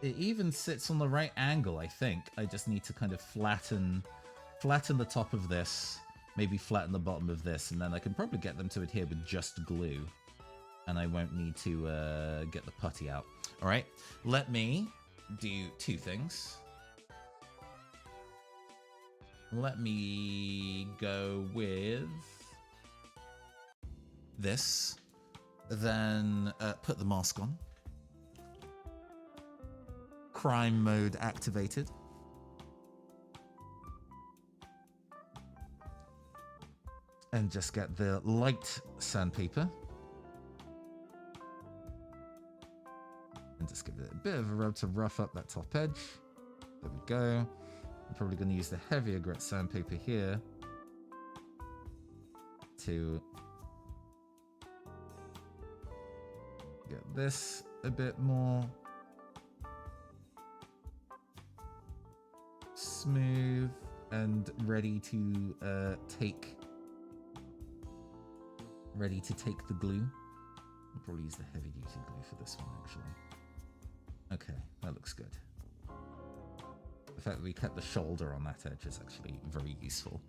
It even sits on the right angle, I think. I just need to kind of flatten the top of this, maybe flatten the bottom of this, and then I can probably get them to adhere with just glue. And I won't need to get the putty out. All right, let me do two things. let me go with this. Then put the mask on. Crime mode activated. And just get the light sandpaper. And just give it a bit of a rub to rough up that top edge. There we go. I'm probably going to use the heavier grit sandpaper here to get this a bit more smooth and ready to take the glue. I'll probably use the heavy duty glue for this one actually. Okay, that looks good. The fact that we kept the shoulder on that edge is actually very useful.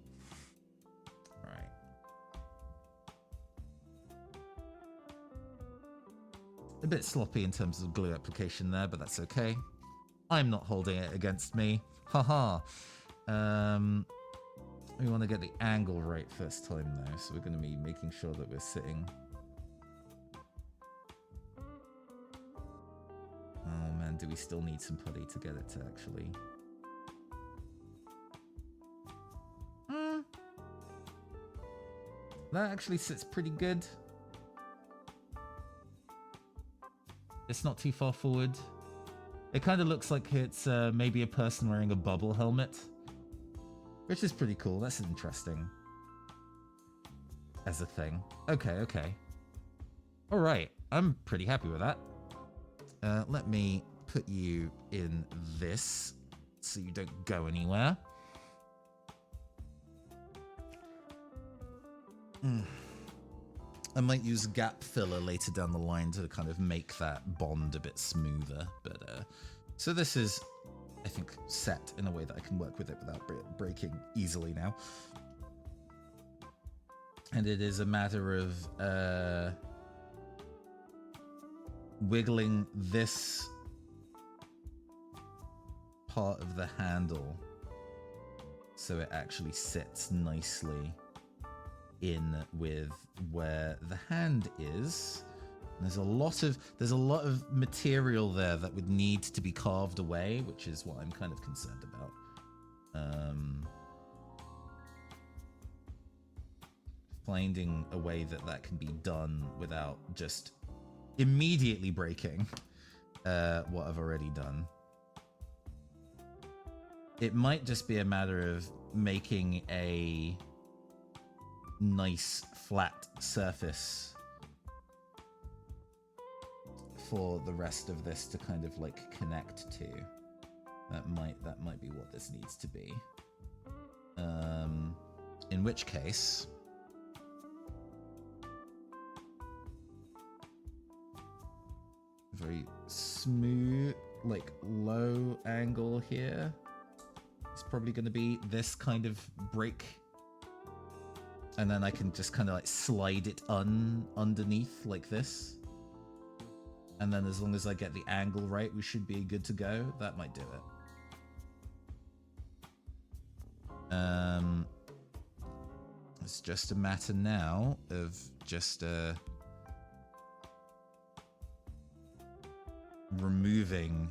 All right. A bit sloppy in terms of glue application there, but that's okay. I'm not holding it against me. Haha. We want to get the angle right first time though, so we're going to be making sure that we're sitting. Oh man, do we still need some putty to get it to actually... That actually sits pretty good. It's not too far forward. It kind of looks like it's maybe a person wearing a bubble helmet, which is pretty cool. That's interesting as a thing. Okay, okay. All right, I'm pretty happy with that. Let me put you in this so you don't go anywhere. I might use gap filler later down the line to kind of make that bond a bit smoother. But so this is, I think, set in a way that I can work with it without breaking easily now. And it is a matter of wiggling this part of the handle so it actually sits nicely in with where the hand is. And there's a lot of material there that would need to be carved away, which is what I'm kind of concerned about. Finding a way that can be done without just immediately breaking what I've already done. It might just be a matter of making a nice flat surface for the rest of this to kind of like connect to. That might be what this needs to be. In which case, very smooth, like low angle here. It's probably going to be this kind of break. And then I can just kind of like slide it underneath like this. And then as long as I get the angle right, we should be good to go. That might do it. It's just a matter now of just removing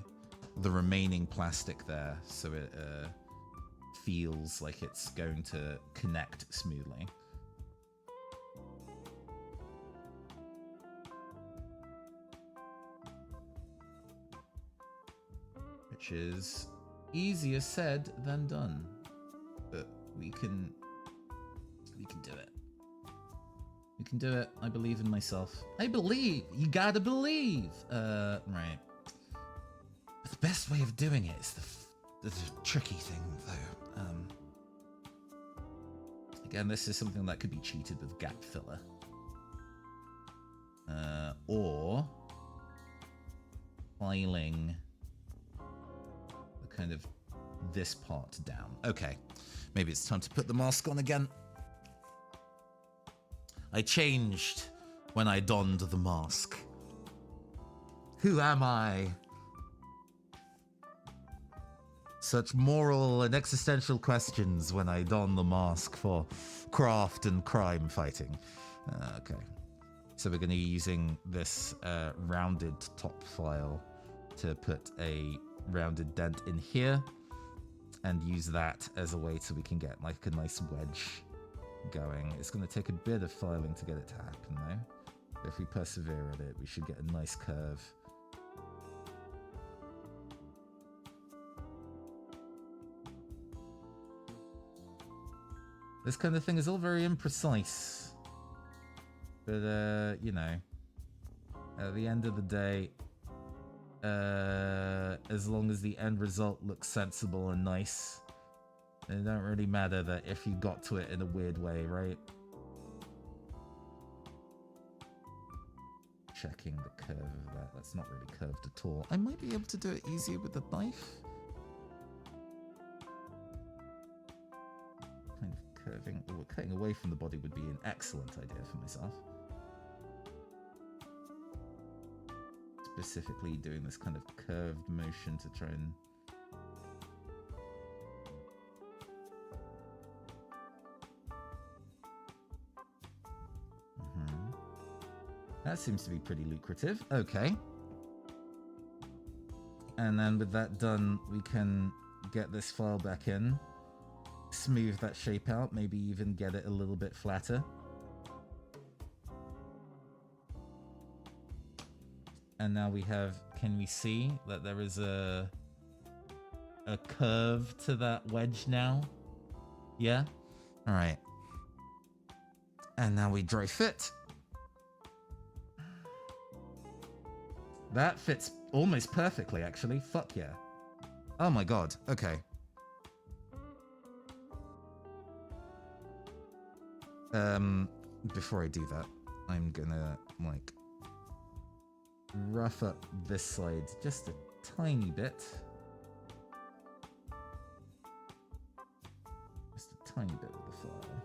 the remaining plastic there so it feels like it's going to connect smoothly. Which is easier said than done, but we can do it. We can do it. I believe in myself. I believe. You gotta believe. Right. But the best way of doing it is the tricky thing, though. Again, this is something that could be cheated with gap filler, or filing kind of this part down. Okay, maybe it's time to put the mask on again. I changed when I donned the mask. Who am I? Such moral and existential questions when I don the mask for craft and crime fighting. Okay. So we're going to be using this rounded top file to put a rounded dent in here and use that as a way so we can get like a nice wedge going. It's going to take a bit of filing to get it to happen though. But if we persevere at it, we should get a nice curve. This kind of thing is all very imprecise. But, you know, at the end of the day, as long as the end result looks sensible and nice, it don't really matter that if you got to it in a weird way, right? Checking the curve of that. That's not really curved at all. I might be able to do it easier with the knife. Kind of curving, or cutting away from the body would be an excellent idea for myself. Specifically doing this kind of curved motion to try and that seems to be pretty lucrative. Okay. And then with that done, we can get this file back in, smooth that shape out, maybe even get it a little bit flatter. And now we have, can we see that there is a curve to that wedge now? Yeah? All right. And now we dry fit. That fits almost perfectly, actually. Fuck yeah. Oh my god. Okay. Before I do that, I'm gonna, like, rough up this side just a tiny bit. Just a tiny bit with the file.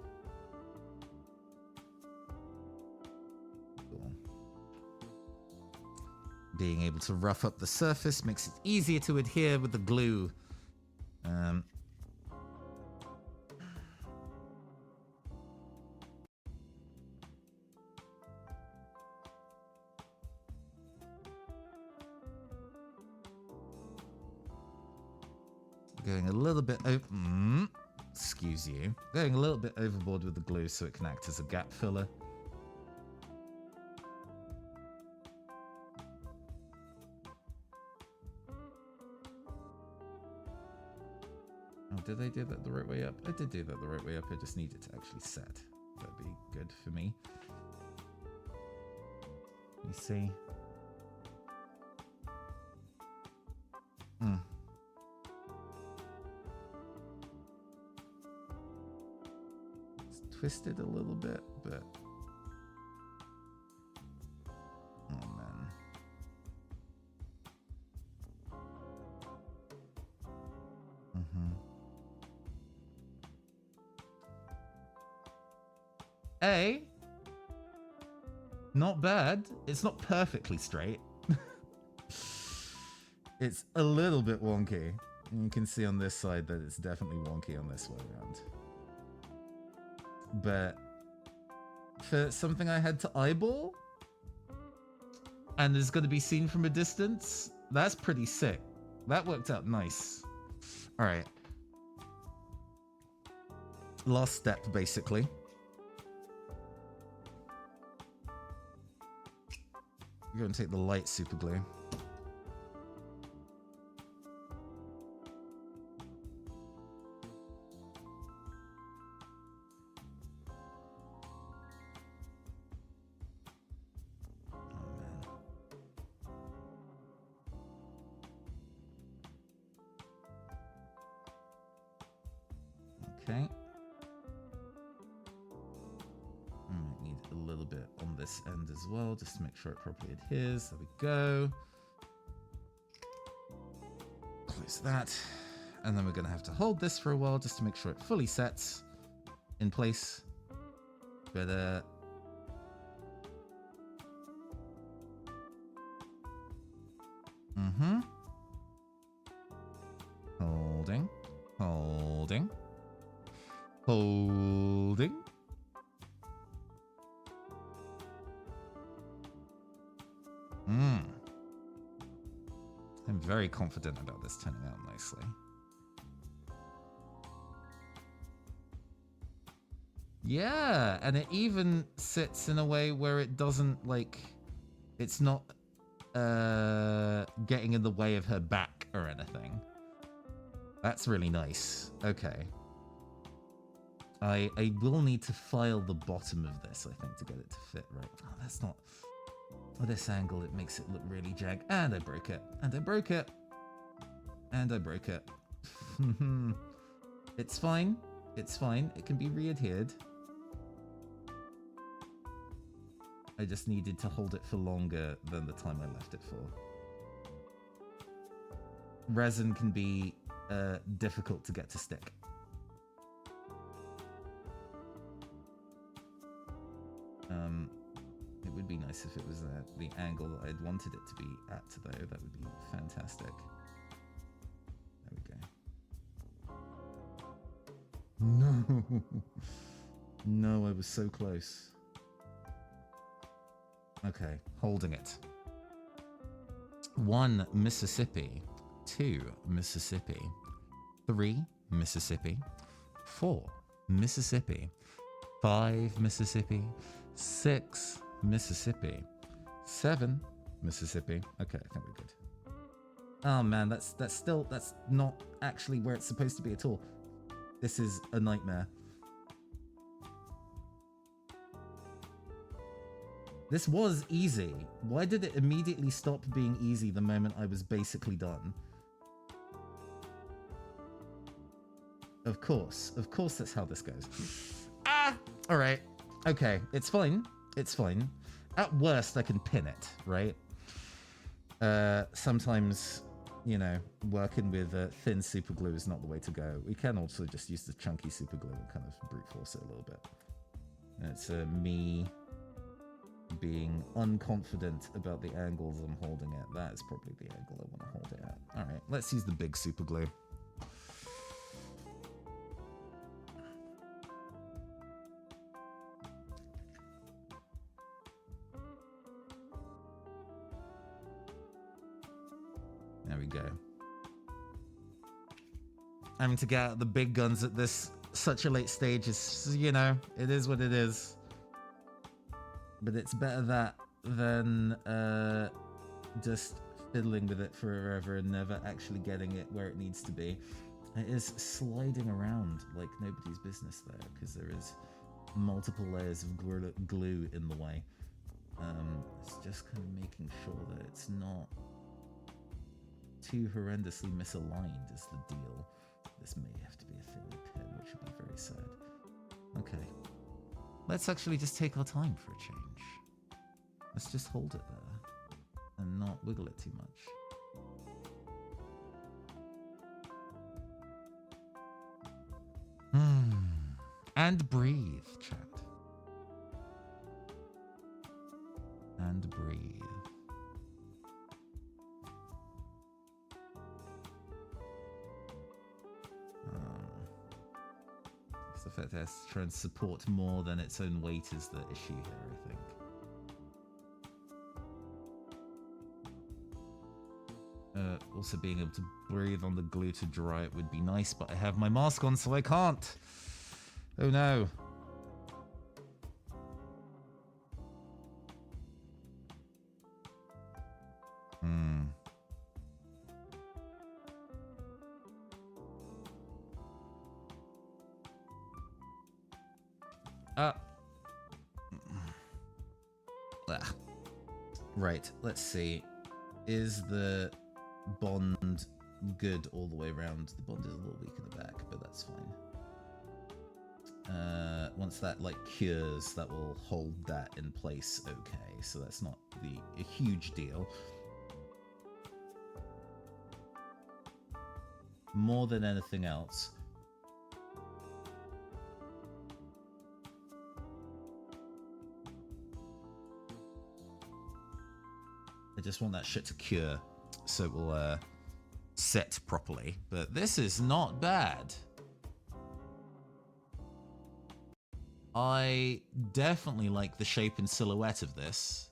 Cool. Being able to rough up the surface makes it easier to adhere with the glue. Going a little bit excuse you. Going a little bit overboard with the glue so it can act as a gap filler. Oh, did I do that the right way up? I did do that the right way up. I just need it to actually set. That'd be good for me. You see? Twisted a little bit, but oh man. Not bad. It's not perfectly straight. It's a little bit wonky. You can see on this side that it's definitely wonky on this way around. But for something I had to eyeball and is going to be seen from a distance, that's pretty sick. That worked out nice. All right. Last step, basically. You're going to take the light super glue. Okay. I might need a little bit on this end as well, just to make sure it properly adheres. There we go. Close that. And then we're going to have to hold this for a while just to make sure it fully sets in place. But, hold Holding. Holding. Holding. I'm very confident about this turning out nicely. Yeah, and it even sits in a way where it doesn't, like, it's not getting in the way of her back or anything. That's really nice. Okay. I will need to file the bottom of this, I think, to get it to fit right. Oh, that's not... For this angle, it makes it look really jagged. And I broke it. And I broke it. And I broke it. It's fine. It's fine. It can be re-adhered. I just needed to hold it for longer than the time I left it for. Resin can be difficult to get to stick. It would be nice if it was the angle that I'd wanted it to be at, though. That would be fantastic. There we go. No! No, I was so close. Okay, holding it. 1 Mississippi. 2 Mississippi. 3 Mississippi. 4 Mississippi. 5 Mississippi. 6 Mississippi. 7 Mississippi. Okay, I think we're good. Oh man, that's not actually where it's supposed to be at all. This is a nightmare. This was easy. Why did it immediately stop being easy the moment I was basically done? Of course that's how this goes. All right. Okay, it's fine. It's fine. At worst, I can pin it, right? Sometimes, you know, working with thin super glue is not the way to go. We can also just use the chunky super glue and kind of brute force it a little bit. And it's me being unconfident about the angles I'm holding it. That is probably the angle I want to hold it at. All right, let's use the big super glue. There we go. Having to get out the big guns at such a late stage is, you know, it is what it is. But it's better that than just fiddling with it forever and never actually getting it where it needs to be. It is sliding around like nobody's business there, because there is multiple layers of glue in the way. It's just kind of making sure that it's not too horrendously misaligned is the deal. This may have to be a thinner pin, which would be very sad. Okay. Let's actually just take our time for a change. Let's just hold it there and not wiggle it too much. And breathe, chat. And breathe. The fact that it has to try and support more than its own weight is the issue here, I think. Also being able to breathe on the glue to dry it would be nice, but I have my mask on, so I can't. Oh no. Right, let's see. Is the bond good all the way around? The bond is a little weak in the back, but that's fine. Once that like cures, that will hold that in place okay, so that's not a huge deal. More than anything else, I just want that shit to cure, so it will sit properly, but this is not bad. I definitely like the shape and silhouette of this.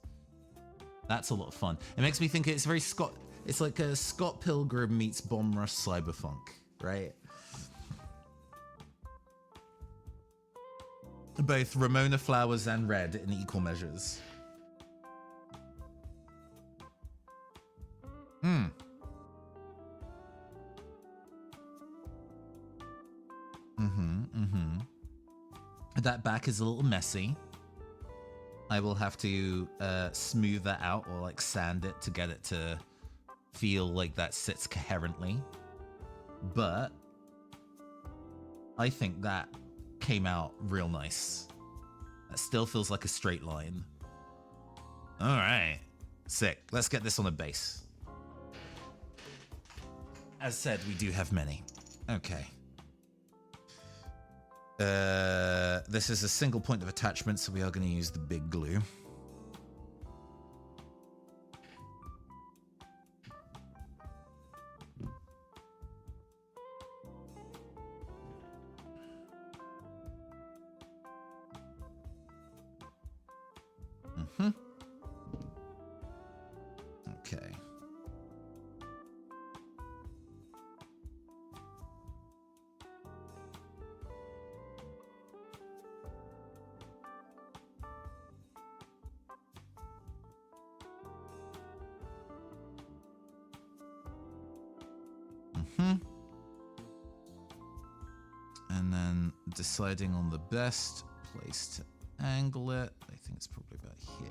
That's a lot of fun. It makes me think it's very Scott. It's like a Scott Pilgrim meets Bomb Rush Cyberpunk, right? Both Ramona flowers and red in equal measures. Hmm. That back is a little messy. I will have to smooth that out or like sand it to get it to feel like that sits coherently. But I think that came out real nice. That still feels like a straight line. All right, sick. Let's get this on a base. As said, we do have many. Okay. This is a single point of attachment, so we are going to use the big glue. Okay. And then deciding on the best place to angle it. I think it's probably about here.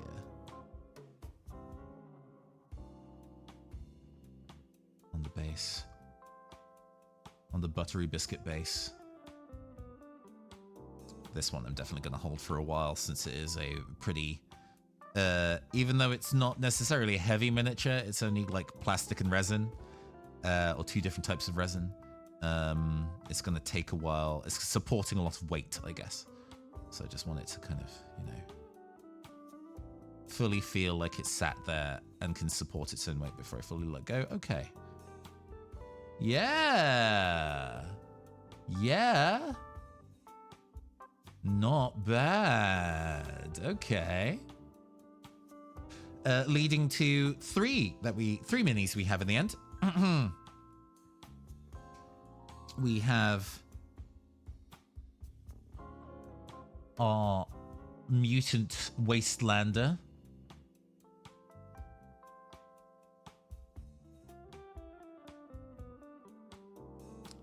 On the base. On the buttery biscuit base. This one I'm definitely going to hold for a while since it is a pretty... even though it's not necessarily a heavy miniature, it's only like plastic and resin. Or two different types of resin. It's going to take a while. It's supporting a lot of weight, I guess. So I just want it to kind of, you know, fully feel like it's sat there and can support its own weight before I fully let go. Okay. Yeah. Yeah. Not bad. Okay. Leading to three minis we have in the end. We have our mutant wastelander.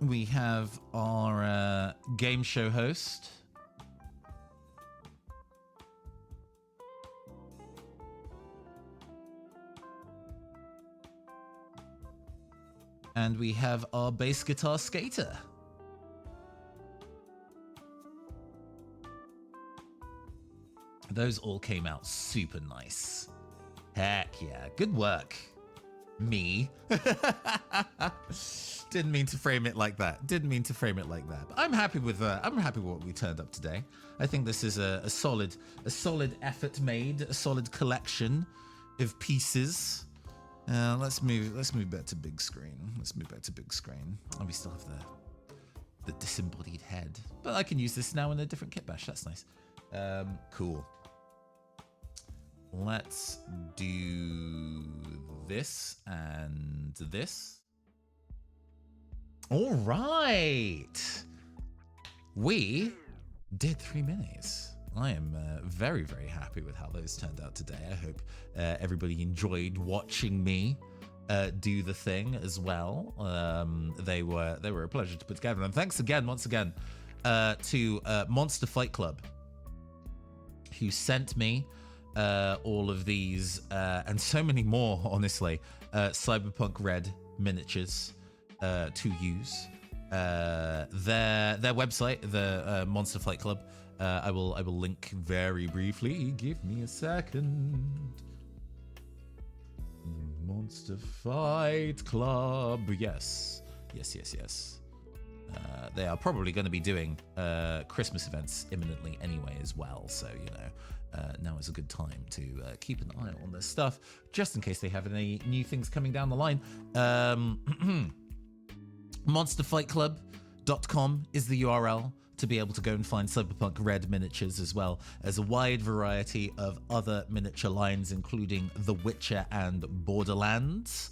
We have our game show host. And we have our bass guitar skater. Those all came out super nice. Heck yeah, good work. Me. Didn't mean to frame it like that. But I'm happy with what we turned up today. I think this is a solid effort made, a solid collection of pieces. Let's move back to big screen. Oh, we still have the disembodied head, but I can use this now in a different kitbash. That's nice. Cool. Let's do this and this. All right. We did 3 minis. I am very, very happy with how those turned out today. I hope everybody enjoyed watching me do the thing as well. They were a pleasure to put together. And thanks again, once again, to Monster Fight Club, who sent me all of these and so many more, honestly, Cyberpunk Red miniatures to use. Their website, the Monster Fight Club, I will link very briefly. Give me a second. Monster Fight Club. Yes. They are probably going to be doing Christmas events imminently anyway as well. So, you know, now is a good time to keep an eye on their stuff, just in case they have any new things coming down the line. monsterfightclub.com is the URL to be able to go and find Cyberpunk Red miniatures, as well as a wide variety of other miniature lines, including The Witcher and Borderlands.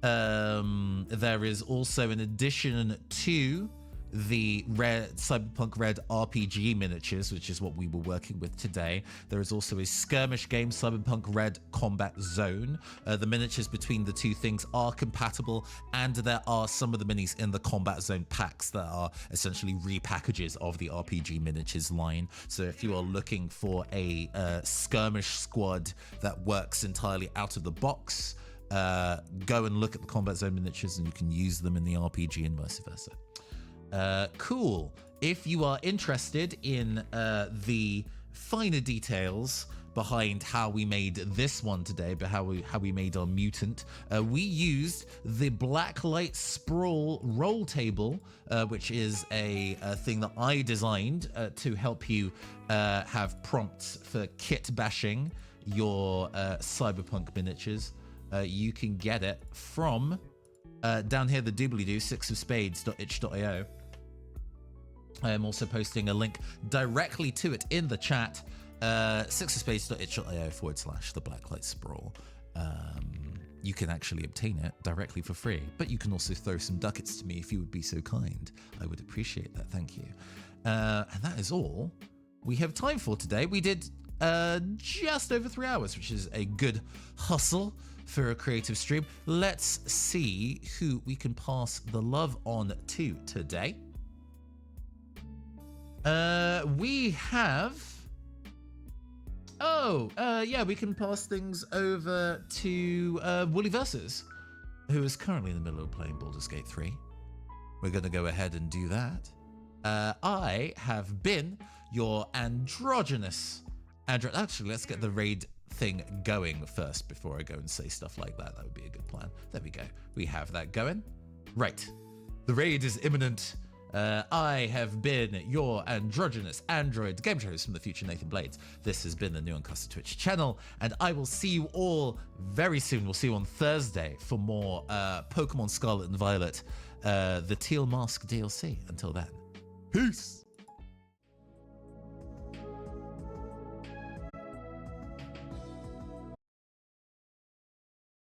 There is also, in addition to the Cyberpunk Red RPG miniatures, which is what we were working with today, there is also a skirmish game, Cyberpunk Red Combat Zone. The miniatures between the two things are compatible, and there are some of the minis in the Combat Zone packs that are essentially repackages of the RPG miniatures line. So if you are looking for a skirmish squad that works entirely out of the box, go and look at the Combat Zone miniatures and you can use them in the RPG and vice versa. Cool. If you are interested in the finer details behind how we made this one today, but how we made our mutant, we used the Blacklight Sprawl roll table, which is a thing that I designed to help you have prompts for kitbashing your cyberpunk miniatures. You can get it from down here, the doobly-doo, sixofspades.itch.io. I am also posting a link directly to it in the chat, sixofspades.itch.io/the Blacklight Sprawl. You can actually obtain it directly for free, but you can also throw some ducats to me if you would be so kind. I would appreciate that, thank you. And that is all we have time for today. We did just over 3 hours, which is a good hustle for a creative stream. Let's see who we can pass the love on to today. We have... yeah, we can pass things over to Woolly Versus, who is currently in the middle of playing Baldur's Gate 3. We're going to go ahead and do that. I have been your androgynous... Actually, let's get the raid thing going first before I go and say stuff like that. That would be a good plan. There we go. We have that going. Right. The raid is imminent. I have been your androgynous android game show host from the future, Nathan Blades. This has been the New Uncusted Twitch channel, and I will see you all very soon. We'll see you on Thursday for more Pokemon Scarlet and Violet, the Teal Mask DLC. Until then, peace.